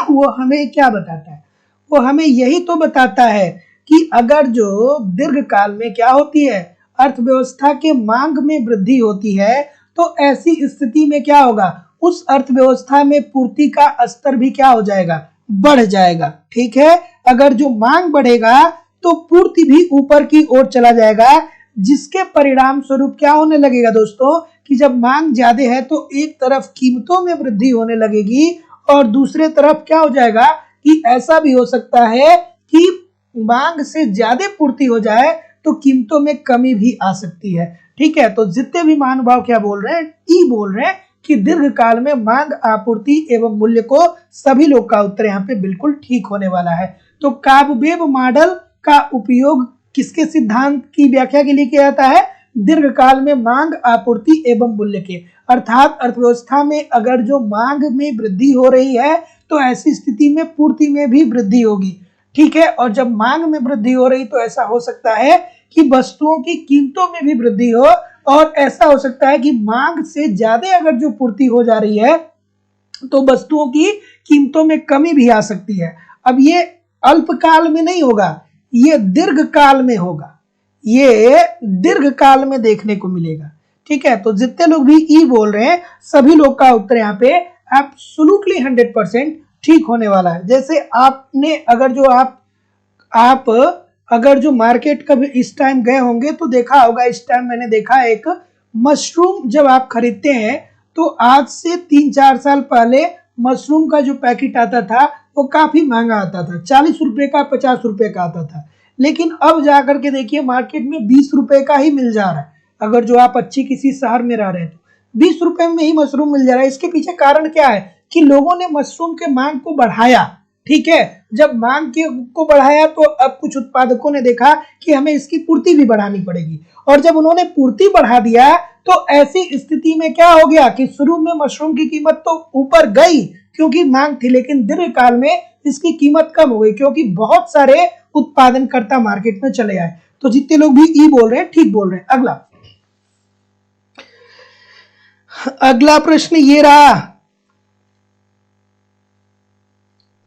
वो हमें क्या बताता है? वो हमें यही तो बताता है कि अगर जो दीर्घकाल में क्या होती है, अर्थव्यवस्था के मांग में वृद्धि होती है, तो ऐसी स्थिति में क्या होगा, उस अर्थव्यवस्था में पूर्ति का स्तर भी क्या हो जाएगा, बढ़ जाएगा। ठीक है, अगर जो मांग बढ़ेगा तो पूर्ति भी ऊपर की ओर चला जाएगा, जिसके परिणाम स्वरूप क्या होने लगेगा दोस्तों, कि जब मांग ज्यादा है तो एक तरफ कीमतों में वृद्धि होने लगेगी और दूसरे तरफ क्या हो जाएगा कि ऐसा भी हो सकता है कि मांग से ज्यादा पूर्ति हो जाए तो कीमतों में कमी भी आ सकती है। ठीक है, तो जितने भी महानुभाव क्या बोल रहे हैं, ई बोल रहे हैं कि दीर्घकाल में मांग, आपूर्ति एवं मूल्य को सभी लोग का उत्तर यहाँ पे बिल्कुल ठीक होने वाला है। तो काब-वेब मॉडल का उपयोग किसके सिद्धांत की व्याख्या के लिए किया जाता है? दीर्घकाल में मांग, आपूर्ति एवं मूल्य के। अर्थात अर्थव्यवस्था में अगर जो मांग में वृद्धि हो रही है तो ऐसी स्थिति में पूर्ति में भी वृद्धि होगी। ठीक है, और जब मांग में वृद्धि हो रही तो ऐसा हो सकता है कि वस्तुओं की कीमतों में भी वृद्धि हो, और ऐसा हो सकता है कि मांग से ज्यादा अगर जो पूर्ति हो जा रही है तो वस्तुओं की कीमतों में कमी भी आ सकती है। अब ये अल्पकाल में नहीं होगा, ये दीर्घकाल में होगा, ये दीर्घकाल में देखने को मिलेगा। ठीक है, तो जितने लोग भी ई बोल रहे हैं सभी लोग का उत्तर यहाँ पे एब्सोल्युटली 100% ठीक होने वाला है। जैसे आपने अगर जो आप अगर जो मार्केट कभी इस टाइम गए होंगे तो देखा होगा, इस टाइम मैंने देखा एक मशरूम जब आप खरीदते हैं तो आज से 3-4 साल पहले मशरूम का जो पैकेट आता था वो काफी महंगा आता था, 40 रुपए का, 50 रुपए का आता था। लेकिन अब जाकर के देखिए मार्केट में 20 रुपए का ही मिल जा रहा है। अगर जो आप अच्छी किसी शहर में रह रहे हैं तो 20 रुपए में ही मशरूम मिल जा रहा है। इसके पीछे कारण क्या है कि लोगों ने मशरूम के मांग को बढ़ाया। ठीक है, जब मांग को बढ़ाया तो अब कुछ उत्पादकों ने देखा कि हमें इसकी पूर्ति भी बढ़ानी पड़ेगी, और जब उन्होंने पूर्ति बढ़ा दिया तो ऐसी स्थिति में क्या हो गया कि शुरू में मशरूम की कीमत तो ऊपर गई क्योंकि मांग थी, लेकिन दीर्घकाल में इसकी कीमत कम हो गई क्योंकि बहुत सारे उत्पादनकर्ता मार्केट में चले आए। तो जितने लोग भी ई बोल रहे हैं ठीक बोल रहे हैं। अगला प्रश्न ये रहा,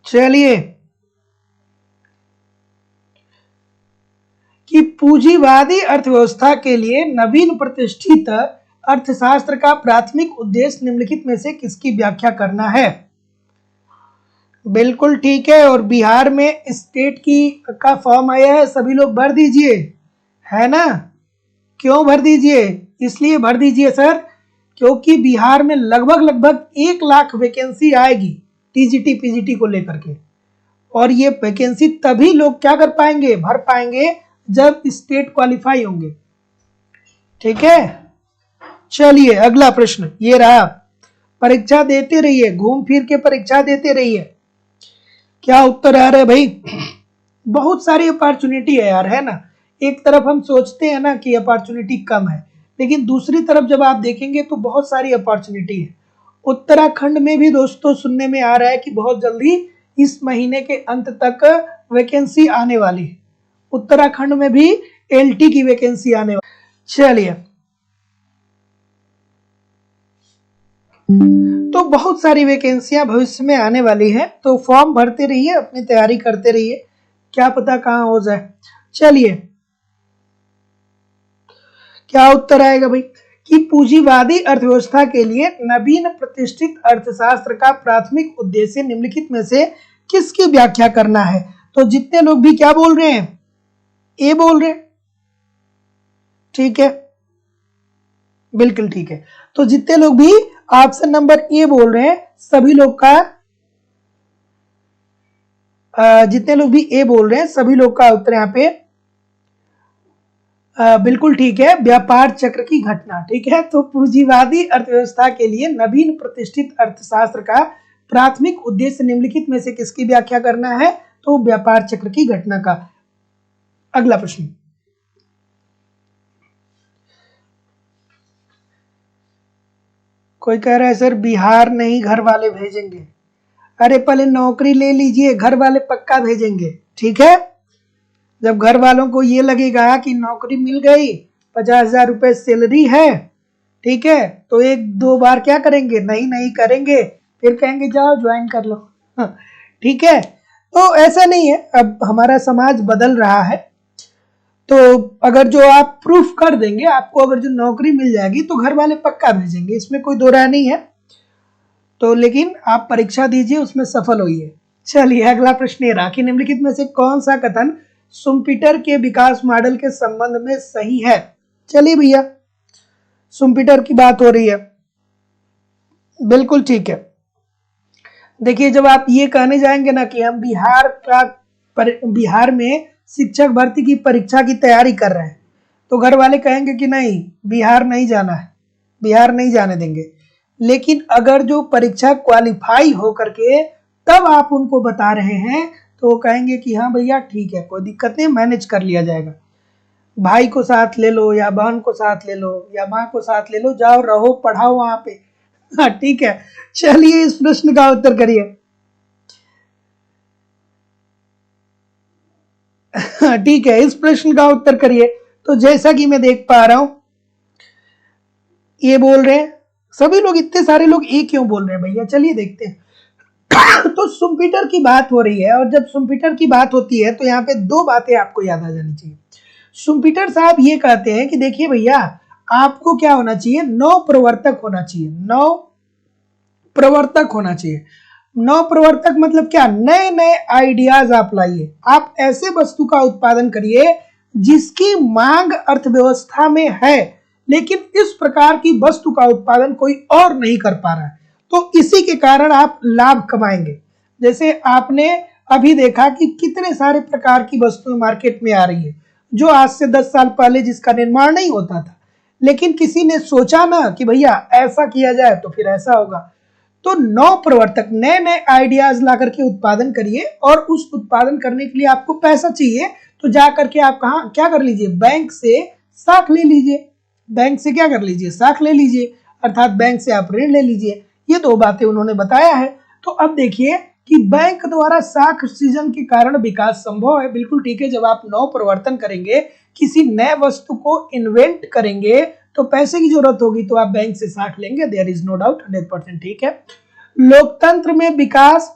चलिए, कि पूंजीवादी अर्थव्यवस्था के लिए नवीन प्रतिष्ठित अर्थशास्त्र का प्राथमिक उद्देश्य निम्नलिखित में से किसकी व्याख्या करना है? बिल्कुल ठीक है, और बिहार में स्टेट की का फॉर्म आया है, सभी लोग भर दीजिए, है ना? क्यों भर दीजिए? इसलिए भर दीजिए सर क्योंकि बिहार में लगभग लगभग 1 लाख वैकेंसी आएगी टीजीटी पीजीटी को लेकर के, और ये वैकेंसी तभी लोग क्या कर पाएंगे, भर पाएंगे, जब स्टेट क्वालिफाई होंगे। ठीक है, चलिए अगला प्रश्न ये रहा। परीक्षा देते रहिए, घूम फिर के परीक्षा देते रहिए। क्या उत्तर आ रहा है भाई? बहुत सारी अपॉर्चुनिटी है यार, है ना। एक तरफ हम सोचते हैं ना कि अपॉर्चुनिटी कम है, लेकिन दूसरी तरफ जब आप देखेंगे तो बहुत सारी अपॉर्चुनिटी है। उत्तराखंड में भी दोस्तों सुनने में आ रहा है कि बहुत जल्दी इस महीने के अंत तक वैकेंसी आने वाली है। उत्तराखंड में भी एलटी की वैकेंसी आने वाली। चलिए, तो बहुत सारी वैकेंसियां भविष्य में आने वाली है, तो फॉर्म भरते रहिए, अपनी तैयारी करते रहिए, क्या पता कहां हो जाए। चलिए, क्या उत्तर आएगा भाई? कि पूंजीवादी अर्थव्यवस्था के लिए नवीन प्रतिष्ठित अर्थशास्त्र का प्राथमिक उद्देश्य निम्नलिखित में से किसकी व्याख्या करना है? तो जितने लोग भी क्या बोल रहे हैं, ए बोल रहे हैं। ठीक है, बिल्कुल ठीक है। तो जितने लोग भी ऑप्शन नंबर ए बोल रहे हैं, सभी लोग का जितने लोग भी ए बोल रहे हैं सभी लोग का उत्तर यहाँ पे बिल्कुल ठीक है, व्यापार चक्र की घटना। ठीक है, तो पूंजीवादी अर्थव्यवस्था के लिए नवीन प्रतिष्ठित अर्थशास्त्र का प्राथमिक उद्देश्य निम्नलिखित में से किसकी व्याख्या करना है? तो व्यापार चक्र की घटना का। अगला प्रश्न, कोई कह रहा है सर बिहार नहीं घर वाले भेजेंगे। अरे पहले नौकरी ले लीजिए, घर वाले पक्का भेजेंगे। ठीक है, जब घर वालों को ये लगेगा कि नौकरी मिल गई, 50,000 रुपए सैलरी है, ठीक है, तो 1-2 बार क्या करेंगे, नहीं करेंगे, फिर कहेंगे जाओ ज्वाइन कर लो। ठीक है, तो ऐसा नहीं है, अब हमारा समाज बदल रहा है। तो अगर जो आप प्रूफ कर देंगे, आपको अगर जो नौकरी मिल जाएगी तो घर वाले पक्का भेजेंगे, इसमें कोई दो राय नहीं है। तो लेकिन आप परीक्षा दीजिए, उसमें सफल होइए। चलिए अगला प्रश्न ये रहा कि निम्नलिखित में से कौन सा कथन शुम्पीटर के विकास मॉडल के संबंध में सही है? चलिए भैया, शुम्पीटर की बात हो रही है, बिल्कुल ठीक है। देखिए, जब आप ये कहने जाएंगे ना कि हम बिहार में शिक्षक भर्ती की परीक्षा की तैयारी कर रहे हैं, तो घर वाले कहेंगे कि नहीं, बिहार नहीं जाना है, बिहार नहीं जाने देंगे। लेकिन अगर जो परीक्षा क्वालिफाई हो करके तब आप उनको बता रहे हैं, तो वो कहेंगे कि हाँ भैया ठीक है, कोई दिक्कत नहीं, मैनेज कर लिया जाएगा। भाई को साथ ले लो, या बहन को साथ ले लो, या माँ को साथ ले लो, जाओ रहो पढ़ाओ वहां पे। हाँ ठीक है, चलिए इस प्रश्न का उत्तर करिए। ठीक है, इस प्रश्न का उत्तर करिए। तो जैसा कि मैं देख पा रहा हूं, ये बोल रहे हैं सभी लोग, इतने सारे लोग ये क्यों बोल रहे हैं भैया? चलिए देखते हैं। तो शुम्पीटर की बात हो रही है, और जब शुम्पीटर की बात होती है तो यहाँ पे 2 बातें आपको याद आ जानी चाहिए। शुम्पीटर साहब ये कहते हैं कि देखिए भैया, आपको क्या होना चाहिए, नव प्रवर्तक होना चाहिए, नव प्रवर्तक होना चाहिए। नव प्रवर्तक मतलब क्या? नए नए आइडियाज आप लाइए, आप ऐसे वस्तु का उत्पादन करिए जिसकी मांग अर्थव्यवस्था में है, लेकिन इस प्रकार की वस्तु का उत्पादन कोई और नहीं कर पा रहा है, तो इसी के कारण आप लाभ कमाएंगे। जैसे आपने अभी देखा कि कितने सारे प्रकार की वस्तुएं मार्केट में आ रही है, जो आज से 10 साल पहले जिसका निर्माण नहीं होता था, लेकिन किसी ने सोचा ना कि भैया ऐसा किया जाए तो फिर ऐसा होगा। तो नव प्रवर्तक, नए नए आइडियाज ला करके उत्पादन करिए, और उस उत्पादन करने के लिए आपको पैसा चाहिए, तो जा करके आप कहाँ क्या कर लीजिए, बैंक से साख ले लीजिए। बैंक से क्या कर लीजिए, साख ले लीजिए, अर्थात बैंक से आप ऋण ले लीजिए। ये 2 बातें उन्होंने बताया है। तो अब देखिए कि बैंक द्वारा साख सृजन के कारण विकास संभव है, बिल्कुल ठीक है। जब आप नव प्रवर्तन करेंगे, किसी नए वस्तु को इन्वेंट करेंगे, तो पैसे की जरूरत होगी, तो आप बैंक से साख लेंगे, देयर इज नो डाउट, 100% ठीक है। लोकतंत्र में विकास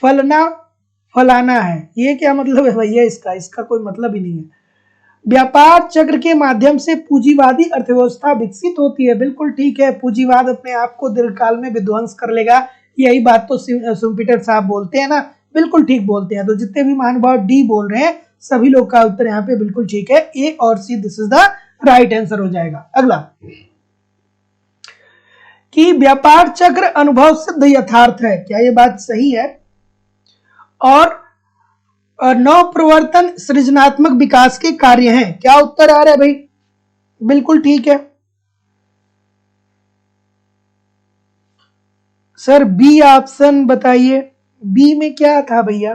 फलना फलाना है, ये क्या मतलब है भैया? इसका कोई मतलब ही नहीं है। व्यापार चक्र के माध्यम से पूंजीवादी अर्थव्यवस्था विकसित होती है, बिल्कुल ठीक है। पूंजीवाद अपने आप को दीर्घकाल में विध्वंस कर लेगा, यही बात तो शुम्पीटर साहब बोलते हैं ना, बिल्कुल ठीक बोलते हैं। तो जितने भी महानुभाव डी बोल रहे हैं, सभी लोग का उत्तर यहाँ पे बिल्कुल ठीक है, ए और C, this is the right answer हो जाएगा। अगला, कि व्यापार चक्र अनुभव सिद्ध यथार्थ है, क्या ये बात सही है? और नव प्रवर्तन सृजनात्मक विकास के कार्य हैं, क्या उत्तर आ रहा है भाई? बिल्कुल ठीक है सर। बी ऑप्शन बताइए, बी में क्या था भैया?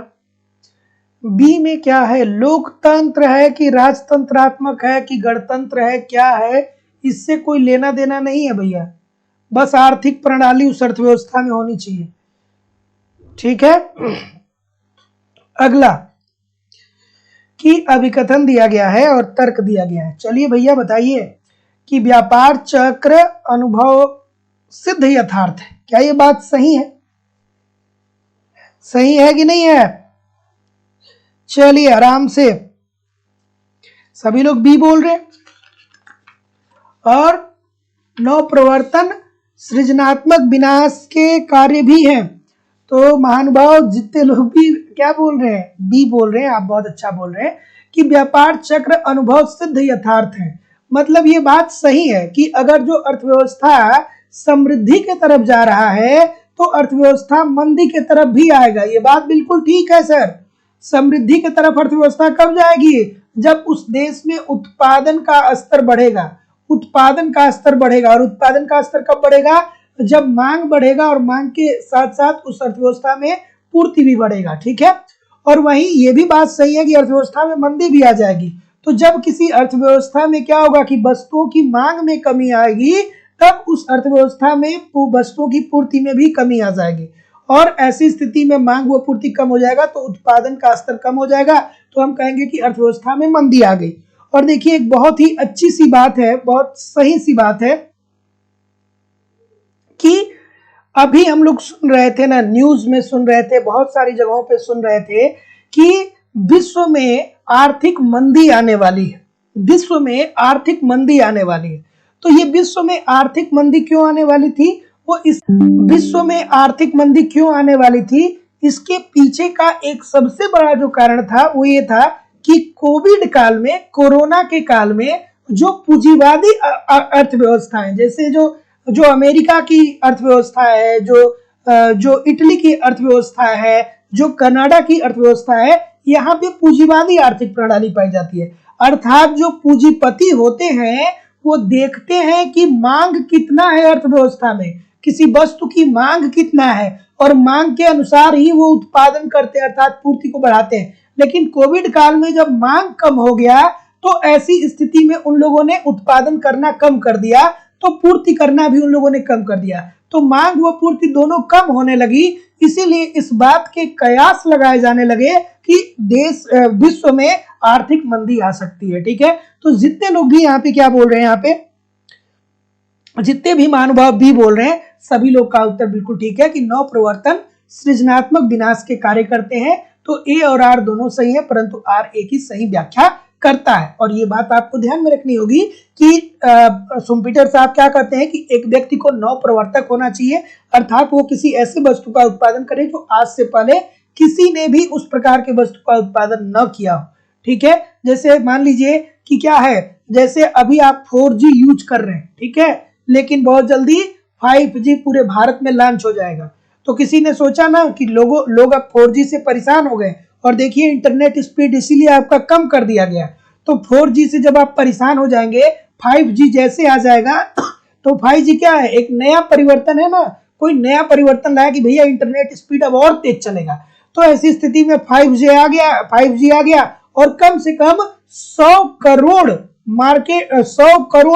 बी में क्या है? लोकतंत्र है कि राजतंत्रात्मक है कि गणतंत्र है, क्या है? इससे कोई लेना देना नहीं है भैया, बस आर्थिक प्रणाली उस अर्थव्यवस्था में होनी चाहिए। ठीक है, अगला कि अभिकथन दिया गया है और तर्क दिया गया है। चलिए भैया बताइए कि व्यापार चक्र अनुभव सिद्ध यथार्थ है, क्या ये बात सही है? सही है कि नहीं है? चलिए आराम से, सभी लोग बी बोल रहे हैं। और नव प्रवर्तन सृजनात्मक विनाश के कार्य भी हैं, तो महानुभाव जितने लोग भी क्या बोल रहे हैं? बी बोल रहे हैं। आप बहुत अच्छा बोल रहे हैं कि व्यापार चक्र अनुभव सिद्ध यथार्थ है। मतलब ये बात सही है कि अगर जो अर्थव्यवस्था समृद्धि के तरफ जा रहा है तो अर्थव्यवस्था मंदी के तरफ भी आएगा। ये बात बिल्कुल ठीक है सर। समृद्धि के तरफ अर्थव्यवस्था कब जाएगी? जब उस देश में उत्पादन का स्तर बढ़ेगा। उत्पादन का स्तर बढ़ेगा, और उत्पादन का स्तर कब बढ़ेगा? जब मांग बढ़ेगा, और मांग के साथ साथ उस अर्थव्यवस्था में पूर्ति भी बढ़ेगा। ठीक है, और वहीं ये भी बात सही है कि अर्थव्यवस्था में मंदी भी आ जाएगी। तो जब किसी अर्थव्यवस्था में क्या होगा कि वस्तुओं की मांग में कमी आएगी, तब उस अर्थव्यवस्था में वस्तुओं की पूर्ति में भी कमी आ जाएगी, और ऐसी स्थिति में मांग व पूर्ति कम हो जाएगा तो उत्पादन का स्तर कम हो जाएगा, तो हम कहेंगे कि अर्थव्यवस्था में मंदी आ गई। और देखिए एक बहुत ही अच्छी सी बात है, बहुत सही सी बात है कि अभी हम लोग सुन रहे थे ना, न्यूज में सुन रहे थे, बहुत सारी जगहों पे सुन रहे थे कि विश्व में आर्थिक मंदी आने वाली है। विश्व में आर्थिक मंदी आने वाली है। तो ये विश्व में आर्थिक मंदी क्यों आने वाली थी? वो इस विश्व में आर्थिक मंदी क्यों आने वाली थी, इसके पीछे का एक सबसे बड़ा जो कारण था वो ये था कि कोविड काल में, कोरोना के काल में जो पूंजीवादी अर्थव्यवस्थाएं, जैसे जो अमेरिका की अर्थव्यवस्था है, जो इटली की अर्थव्यवस्था है, जो कनाडा की अर्थव्यवस्था है, यहाँ पे पूंजीवादी आर्थिक प्रणाली पाई जाती है। अर्थात जो पूंजीपति होते हैं वो देखते हैं कि मांग कितना है अर्थव्यवस्था में, किसी वस्तु की मांग कितना है, और मांग के अनुसार ही वो उत्पादन करते हैं, अर्थात पूर्ति को बढ़ाते हैं। लेकिन कोविड काल में जब मांग कम हो गया तो ऐसी स्थिति में उन लोगों ने उत्पादन करना कम कर दिया, तो पूर्ति करना भी उन लोगों ने कम कर दिया। तो मांग व पूर्ति दोनों कम होने लगी। इसीलिए इस बात के कयास लगाए जाने लगे कि विश्व में आर्थिक मंदी आ सकती है। ठीक है, तो जितने लोग भी यहाँ पे क्या बोल रहे हैं, यहाँ पे जितने भी महानुभाव भी बोल रहे हैं, सभी लोग का उत्तर बिल्कुल ठीक है कि नव प्रवर्तन सृजनात्मक विनाश के कार्य करते हैं। तो ए और आर दोनों सही है, परंतु आर ए की सही व्याख्या करता है। और ये बात आपको ध्यान में रखनी होगी कि सुम्पीटर साहब क्या कहते हैं कि एक व्यक्ति को नव प्रवर्तक होना चाहिए, अर्थात वो किसी ऐसे वस्तु का उत्पादन करे जो आज से पहले किसी ने भी उस प्रकार के वस्तु का उत्पादन न किया हो। ठीक है, जैसे मान लीजिए कि क्या है, जैसे अभी आप 4G यूज कर रहे हैं, ठीक है, लेकिन बहुत जल्दी 5G पूरे भारत में लॉन्च हो जाएगा। तो किसी ने सोचा ना कि लोग अब 4G से परेशान हो गए, और देखिए इंटरनेट स्पीड इसीलिए आपका कम कर दिया गया। तो 4G से जब आप परेशान हो जाएंगे, 5G जैसे आ जाएगा, तो 5G क्या है, एक नया परिवर्तन है ना, कोई नया परिवर्तन लाया कि भैया इंटरनेट स्पीड अब और तेज चलेगा। तो ऐसी स्थिति में 5G आ गया, और कम से कम 100 करोड़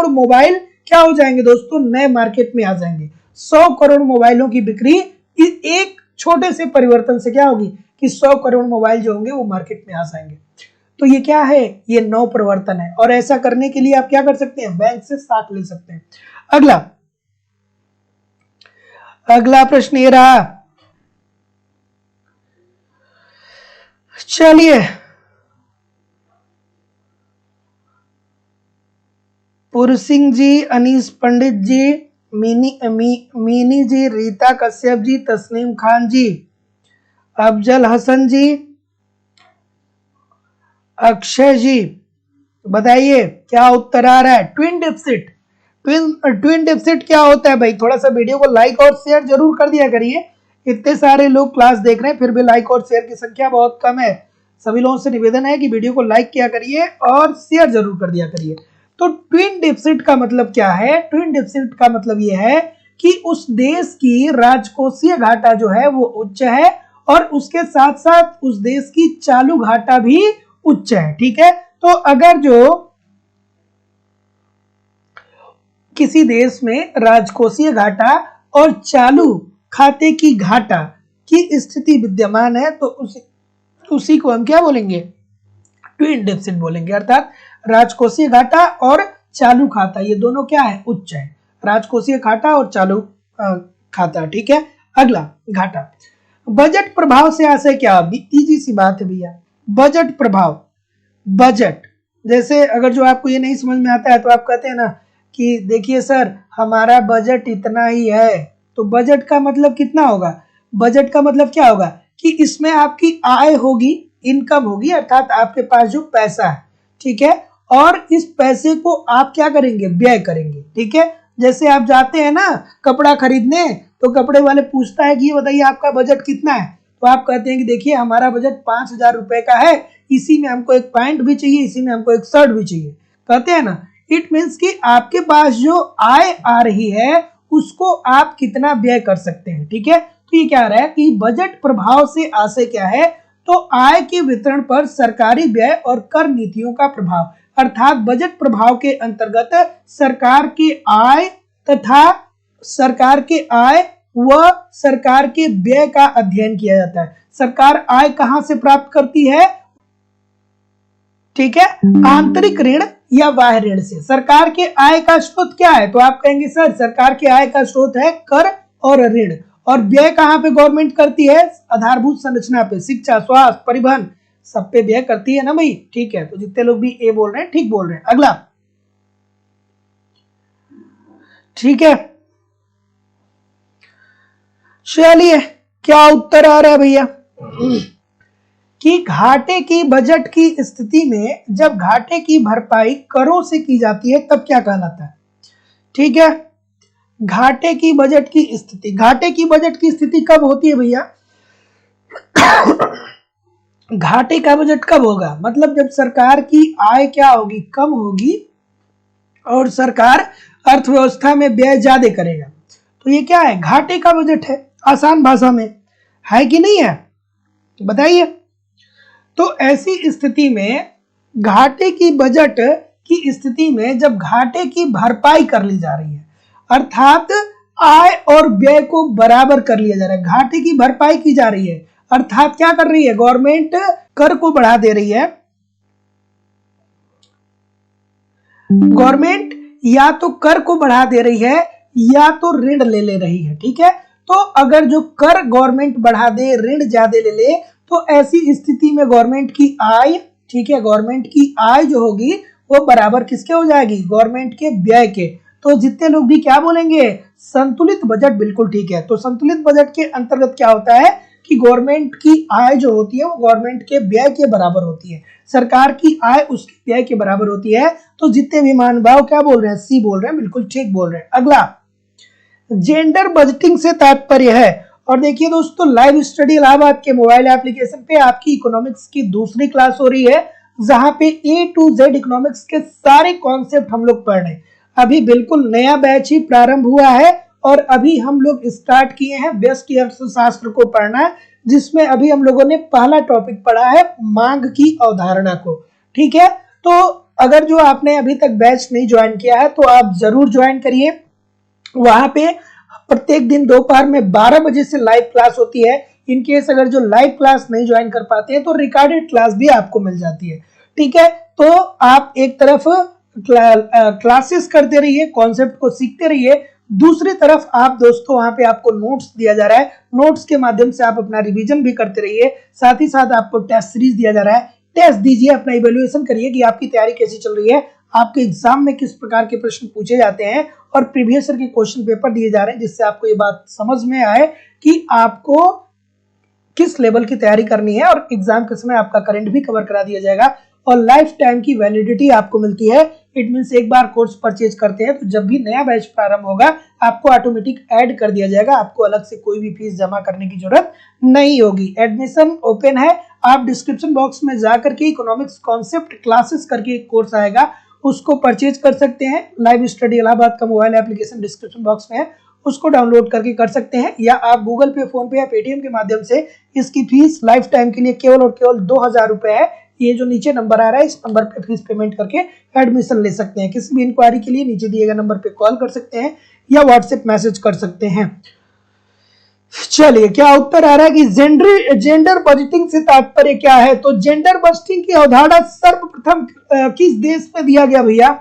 मोबाइल क्या हो जाएंगे दोस्तों, नए मार्केट में आ जाएंगे। 100 करोड़ मोबाइलों की बिक्री एक छोटे से परिवर्तन से क्या होगी कि 100 करोड़ मोबाइल जो होंगे वो मार्केट में आ जाएंगे। तो ये क्या है, ये नव प्रवर्तन है। और ऐसा करने के लिए आप क्या कर सकते हैं, बैंक से साख ले सकते हैं। अगला प्रश्न ये रहा, चलिए पुरसिंह जी, अनीस पंडित जी, मीनी जी, रीता कश्यप जी, तस्नीम खान जी, अफजल हसन जी, अक्षय जी, बताइए क्या उत्तर आ रहा है। ट्विन ट्विन डेफिसिट क्या होता है भाई? थोड़ा सा वीडियो को लाइक और शेयर जरूर कर दिया करिए। इतने सारे लोग क्लास देख रहे हैं फिर भी लाइक और शेयर की संख्या बहुत कम है। सभी लोगों से निवेदन है कि वीडियो को लाइक किया करिए और शेयर जरूर कर दिया करिए। तो ट्विन डेफिसिट का मतलब क्या है? ट्विन डेफिसिट का मतलब यह है कि उस देश की राजकोषीय घाटा जो है वो उच्च है और उसके साथ साथ उस देश की चालू घाटा भी उच्च है। ठीक है, तो अगर जो किसी देश में राजकोषीय घाटा और चालू खाते की घाटा की स्थिति विद्यमान है तो उसी को हम क्या बोलेंगे? ट्विन डेफिसिट बोलेंगे। अर्थात राजकोषीय घाटा और चालू खाता ये दोनों क्या है? उच्च है। राजकोषीय घाटा और चालू खाता। ठीक है, अगला घाटा। बजट प्रभाव से आशय क्या? इजी सी बात है भैया। बजट प्रभाव, बजट जैसे अगर जो आपको ये नहीं समझ में आता है तो आप कहते हैं ना कि देखिए सर हमारा बजट इतना ही है, तो बजट का मतलब कितना होगा? बजट का मतलब क्या होगा कि इसमें आपकी आय होगी, इनकम होगी, अर्थात आपके पास जो पैसा है, ठीक है, और इस पैसे को आप क्या करेंगे? व्यय करेंगे। ठीक है, जैसे आप जाते हैं ना कपड़ा खरीदने तो कपड़े वाले पूछता है कि ये बताइए आपका बजट कितना है, तो आप कहते हैं कि देखिए हमारा बजट 5,000 रुपए का है, इसी में हमको एक पैंट भी चाहिए, इसी में हमको एक शर्ट भी चाहिए, कहते हैं ना। इट मीन्स कि आपके पास जो आय आ रही है उसको आप कितना व्यय कर सकते हैं। ठीक है, तो ये क्या रहा है कि बजट प्रभाव से आशय क्या है? तो आय के वितरण पर सरकारी व्यय और कर नीतियों का प्रभाव, अर्थात बजट प्रभाव के अंतर्गत सरकार की आय तथा सरकार के आय व सरकार के व्यय का अध्ययन किया जाता है। सरकार आय कहां से प्राप्त करती है? ठीक है, आंतरिक ऋण या बाह्य ऋण से। सरकार के आय का स्रोत क्या है? तो आप कहेंगे सर सरकार के आय का स्रोत है कर और ऋण। और व्यय कहां पे गवर्नमेंट करती है? आधारभूत संरचना पे, शिक्षा, स्वास्थ्य, परिवहन, सब पे व्यय करती है ना भाई। ठीक है, तो जितने लोग भी ए बोल रहे हैं ठीक बोल रहे हैं। अगला, ठीक है, चलिए क्या उत्तर आ रहा है भैया कि घाटे की बजट की स्थिति में जब घाटे की भरपाई करों से की जाती है तब क्या कहलाता है? ठीक है, घाटे की बजट की स्थिति, घाटे की बजट की स्थिति कब होती है भैया? घाटे का बजट कब होगा? मतलब जब सरकार की आय क्या होगी? कम होगी और सरकार अर्थव्यवस्था में व्यय ज्यादा करेगा, तो ये क्या है? घाटे का बजट है, आसान भाषा में, है कि नहीं है? बताइए। तो ऐसी स्थिति में घाटे की बजट की स्थिति में जब घाटे की भरपाई कर ली जा रही है, अर्थात आय और व्यय को बराबर कर लिया जा रहा है, घाटे की भरपाई की जा रही है, अर्थात क्या कर रही है? गवर्नमेंट कर को बढ़ा दे रही है। गवर्नमेंट या तो कर को बढ़ा दे रही है या तो ऋण ले रही है। ठीक है, तो अगर जो कर गवर्नमेंट बढ़ा दे, ऋण ज्यादा ले तो ऐसी स्थिति में गवर्नमेंट की आय, ठीक है, गवर्नमेंट की आय जो होगी वो बराबर किसके हो जाएगी? गवर्नमेंट के व्यय के। तो जितने लोग भी क्या बोलेंगे? संतुलित बजट। बिल्कुल ठीक है, तो संतुलित बजट के अंतर्गत क्या होता है कि गवर्नमेंट की आय जो होती है वो गवर्नमेंट के व्यय के बराबर होती है, सरकार की आय उसके व्यय के बराबर होती है। तो जितने भी महानुभाव क्या बोल रहे हैं? सी बोल रहे हैं, बिल्कुल ठीक बोल रहे हैं। अगला, जेंडर बजटिंग से तात्पर्य है। और देखिए दोस्तों, लाइव स्टडी इलाहाबाद के मोबाइल एप्लीकेशन पे आपकी इकोनॉमिक्स की दूसरी क्लास हो रही है, जहां पे ए टू जेड इकोनॉमिक्स के सारे कॉन्सेप्ट हम लोग पढ़ रहे हैं। अभी बिल्कुल नया बैच ही प्रारंभ हुआ है और अभी हम लोग स्टार्ट किए हैं व्यष्टि अर्थशास्त्र को पढ़ना, जिसमें अभी हम लोगों ने पहला टॉपिक पढ़ा है मांग की अवधारणा को। ठीक है, तो अगर जो आपने अभी तक बैच नहीं ज्वाइन किया है तो आप जरूर ज्वाइन करिए। वहां पे प्रत्येक दिन दोपहर में 12 बजे से लाइव क्लास होती है। इन केस अगर जो लाइव क्लास नहीं ज्वाइन कर पाते हैं तो रिकॉर्डेड क्लास भी आपको मिल जाती है। ठीक है, तो आप एक तरफ क्लासेस करते रहिए, कॉन्सेप्ट को सीखते रहिए, दूसरी तरफ आप दोस्तों वहां पे आपको नोट्स दिया जा रहा है, नोट्स के माध्यम से आप अपना रिवीजन भी करते रहिए, साथ ही साथ आपको टेस्ट सीरीज दिया जा रहा है, टेस्ट दीजिए, अपना इवेल्युएशन करिए कि आपकी तैयारी कैसी चल रही है, आपके एग्जाम में किस प्रकार के प्रश्न पूछे जाते हैं और प्रीवियस ईयर के क्वेश्चन पेपर दिए जा रहे हैं, जिससे आपको ये बात समझ में आए कि आपको किस लेवल की तैयारी करनी है और एग्जाम के समय आपका करंट भी कवर करा दिया जाएगा। और लाइफ टाइम की वैलिडिटी आपको मिलती है। इट मीन्स एक बार कोर्स परचेज करते हैं तो जब भी नया बैच प्रारंभ होगा आपको ऑटोमेटिक ऐड कर दिया जाएगा, आपको अलग से कोई भी फीस जमा करने की जरूरत नहीं होगी। एडमिशन ओपन है, आप डिस्क्रिप्शन बॉक्स में जाकर के इकोनॉमिक्स कॉन्सेप्ट क्लासेस करके एक कोर्स आएगा उसको परचेज कर सकते हैं। लाइव स्टडी इलाहाबाद का मोबाइल एप्लीकेशन डिस्क्रिप्शन बॉक्स में है, उसको डाउनलोड करके कर सकते हैं, या आप गूगल पे, फोन पे या पेटीएम के माध्यम से इसकी फीस लाइफ टाइम के लिए केवल और केवल 2000 रुपए है। ये जो नीचे नंबर आ रहा है इस नंबर पे फीस पेमेंट करके एडमिशन ले सकते हैं। किसी भी इंक्वायरी के लिए नीचे दिए गए नंबर पे कॉल कर सकते हैं या व्हाट्सएप मैसेज कर सकते हैं। चलिए, क्या उत्तर आ रहा है कि जेंडर बजटिंग से तात्पर्य क्या है? तो जेंडर बजटिंग की अवधारणा सर्वप्रथम किस देश में दिया गया भैया?